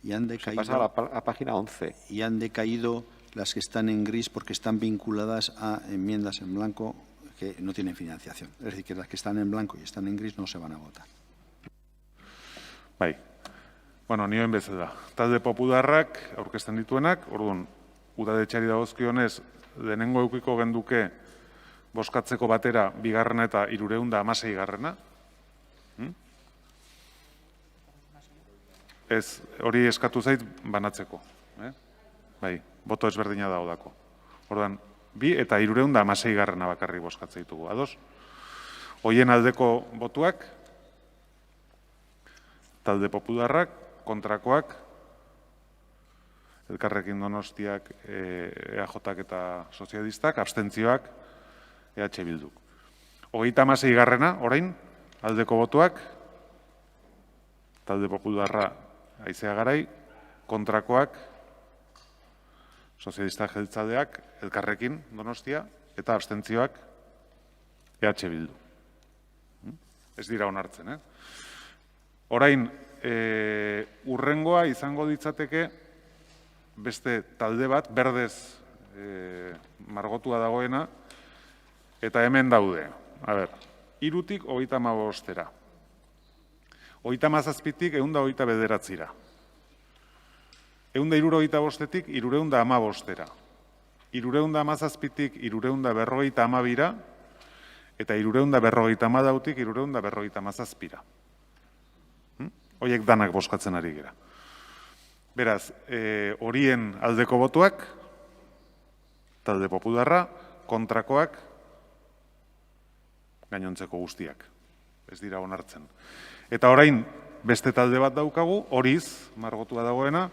Y han decaído, pasa a la página 11. Y han decaído las que están en gris porque están vinculadas a enmiendas en blanco que no tienen financiación. Es decir, que las que están en blanco y están en gris no se van a votar. Bai. Bueno, nioen bezala. Talde popularrak aurkezten dituenak, orduan, udadetxeari dagozkionez, lehenengo eukiko genduke bozkatzeko batera 2. eta 316. Ez, hori eskatu zait banatzeko. Bai, boto ezberdina daudako. Orduan, 2 eta 316. bakarrik bozkatze ditugu. Ados? Hoien aldeko botuak, talde popularrak, kontrakoak, Elkarrekin Donostiak, EAJak eta sozialistak, abstentzioak, EH Bilduk. 36. orain, aldeko botuak, talde popularra Aizea Garai, kontrakoak, sozialistak jeltzaleak, Elkarrekin Donostia, eta abstentzioak, EH Bildu. Ez dira onartzen, Orain, urrengoa izango ditzateke beste talde bat, berdez margotua dagoena, eta hemen daude. A ber, 3-tik 35-era. 37-tik 129-era. 175-tik 315-era. 317-tik 352-era, eta 352-tik 357-era. Horiek danak bozkatzen ari gera. Beraz, horien aldeko botuak, talde popularra, kontrakoak, gainontzeko guztiak. Ez dira onartzen. Eta orain, beste talde bat daukagu, horiz, margotua dagoena,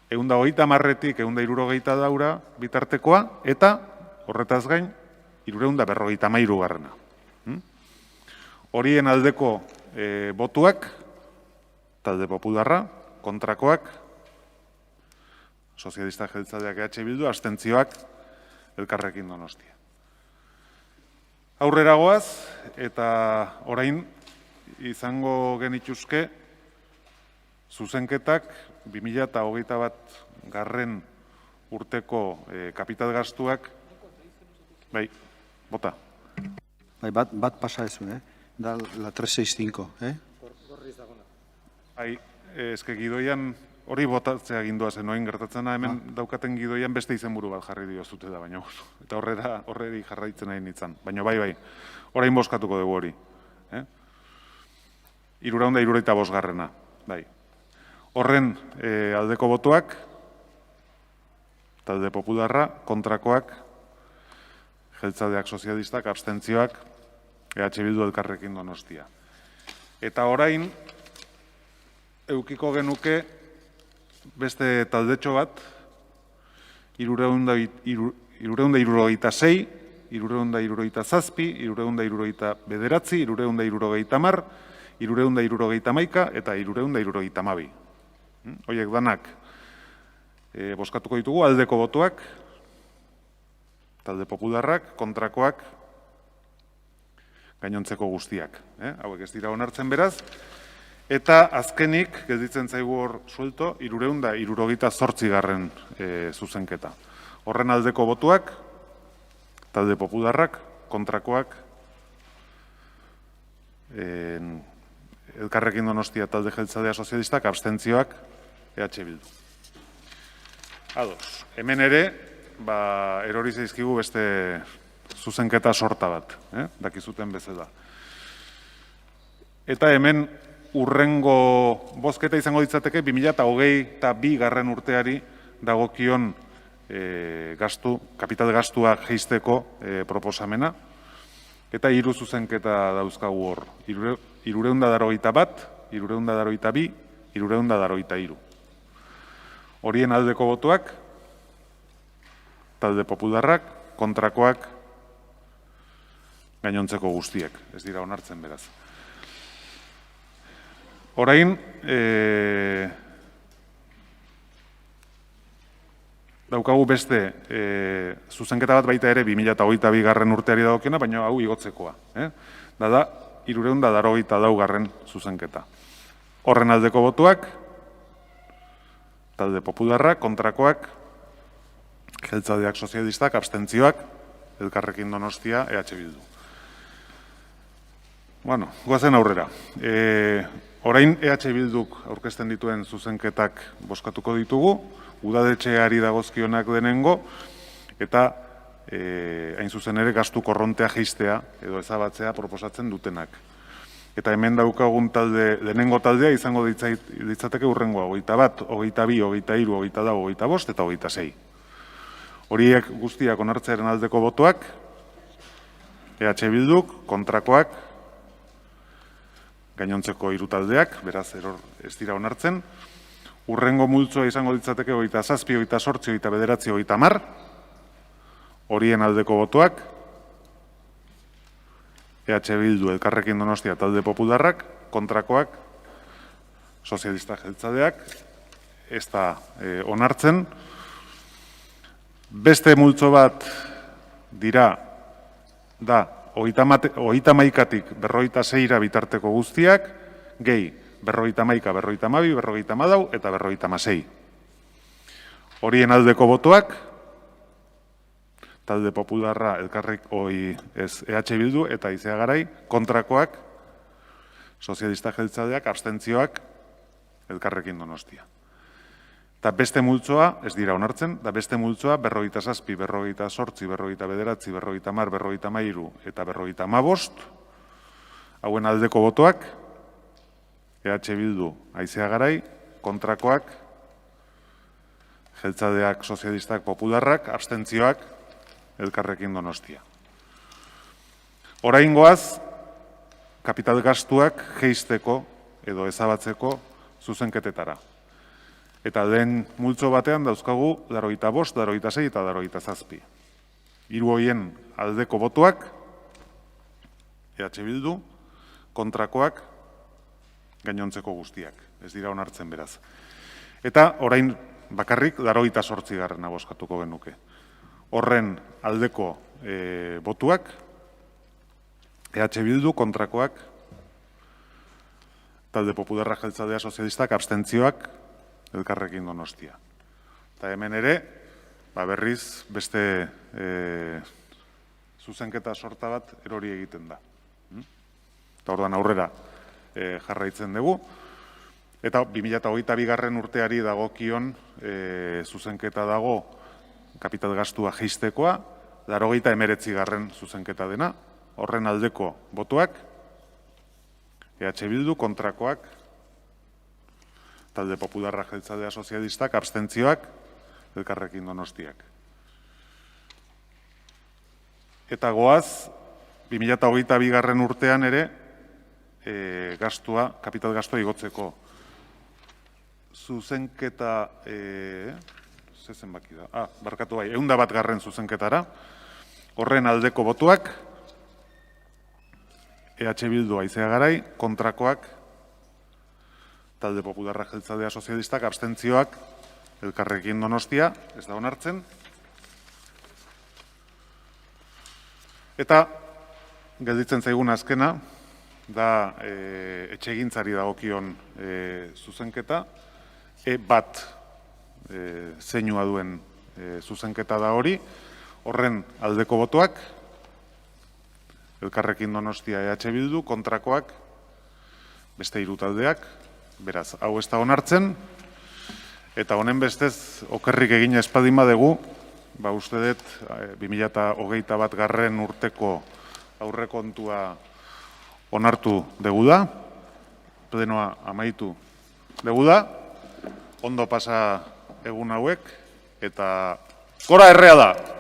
130-tik 160 bitartekoa, eta horretaz gain, 353-garrena. Horien aldeko botuak, talde popularra, kontrakoak, sozialistak jeltzaleak EH Bildu, abstentzioak, Elkarrekin Donostia. Aurrera goaz, eta orain izango genituzke zuzenketak 2021 urteko kapital gastuak, bai, bota. Bai, bat pasa ez, da la 365, Ezke gidoian hori botatzea gindua zen, noin gertatzen da hemen daukaten gidoian beste izenburu bat jarri dio zute da, baina eta horreri jarraitzen nahi nintzen. Baina bai, orain bozkatuko dugu hori. 375. Bai. Horren aldeko botoak, talde popularra, kontrakoak, jeltzaleak sozialistak, abstentzioak, EH Bildu Elkarrekin Donostia. Eta orain, eukiko genuke beste taldetxo bat, 376, 377, 379, 330, 331 eta 332. Horiek danak bozkatuko ditugu, aldeko botoak, talde popularrak, kontrakoak, gainontzeko guztiak. Hauek ez dira onartzen beraz. Eta azkenik, gelditzen zaigu hor suelto, 378. Zuzenketa. Horren aldeko botuak, talde popularrak, kontrakoak, Elkarrekin Donostia talde jeltzalea sozialistak, abstentzioak, EH Bildu. Ados, hemen ere, erori zaizkigu beste zuzenketa sorta bat, dakizuten bezala. Eta hemen, urrengo bozketa izango ditzateke 2022 urteari dagokion kapital gastua jeisteko proposamena. Eta 3 zuzenketa dauzkagu hor. 381, 382, 383. Horien aldeko botuak, talde popularrak, kontrakoak, gainontzeko guztiek. Ez dira onartzen beraz. Orain, daukagu beste zuzenketa bat baita ere 2022 urteari dagokiona, baina hau igotzekoa. Da 384 zuzenketa. Horren aldeko botuak, talde popularrak, kontrakoak, jeltzaleak sozialistak, abstentzioak, Elkarrekin Donostia, EH Bildu. Bueno, goazen aurrera. Orain EH Bilduk aurkezten dituen zuzenketak bozkatuko ditugu, udadetxeari dagozkionak denengo, eta hain zuzen ere gastu korrontea jeistea edo ezabatzea proposatzen dutenak. Eta hemen daukagun lehenengo taldea izango ditzateke urrengoa, 21, 22, 23, 24, 25 eta 26. Horiek guztiak onartzearen aldeko botoak, EH Bilduk, kontrakoak, gainontzeko 3 taldeak, beraz ez dira onartzen. Urrengo multzoa izango ditzateke 27, 28, 29, 30. Horien aldeko botoak, EH Bildu, Elkarrekin Donostia talde popularrak, kontrakoak, sozialista jeltzaleak, ez da onartzen. Beste multzo bat dira, da, 31-tik 56 bitarteko guztiak, gehi, 51, 52, 54 eta 56. Horien aldeko botoak, talde popularra EH Bildu eta Izea Garai, kontrakoak, sozialista jeltzaleak, abstentzioak, Elkarrekin Donostia. Eta beste multzoa, ez dira onartzen, da beste multzoa 57, 58, 59, 50, 53 eta 55. Hauen aldeko botoak, EH Bildu, Izea Garai, kontrakoak, jeltzaleak, sozialistak, popularrak, abstentzioak, Elkarrekin Donostia. Oraingoaz, kapital gastuak jeisteko edo ezabatzeko zuzenketetara. Eta lehen multzo batean dauzkagu 85, 86 eta 87. 3 horien aldeko botuak, EH Bildu, kontrakoak, gainontzeko guztiak. Ez dira onartzen beraz. Eta orain bakarrik 88. bozkatuko genuke. Horren aldeko botuak, EH Bildu, kontrakoak, talde popularra jeltzalea sozialistak, abstentzioak, Elkarrekin Donostia. Eta hemen ere, berriz beste zuzenketa sorta bat erori egiten da. Eta orduan aurrera jarraitzen dugu. Eta 2022 urteari dagokion zuzenketa dago kapital gastua jeistekoa, 89. zuzenketa dena, horren aldeko botuak, EH Bildu, kontrakoak, Talde Popularra Jeltzalea Sozialistak, abstentzioak, Elkarrekin Donostiak. Eta goaz, 2022 urtean ere, kapital gastua igotzeko. Zuzenketa, zezen baki da, barkatu bai, 101. zuzenketara, horren aldeko botuak, EH Bildu Aizea Garai, kontrakoak, Talde Popularra Jeltzalea Sozialistak, abstentzioak, Elkarrekin Donostia, ez da onartzen. Eta, gelditzen zaigun azkena, da etxegintzari dagokion zuzenketa, bat zeinua duen zuzenketa da hori, horren aldeko botuak, Elkarrekin Donostia EH Bildu, kontrakoak, beste 3 taldeak, beraz, hau ez da onartzen, eta honen bestez, okerrik egin espadin badegu, uste dut, 2021 urteko aurrekontua onartu dugu da, plenoa amaitu dugu da, ondo pasa egun hauek, eta gora errea da!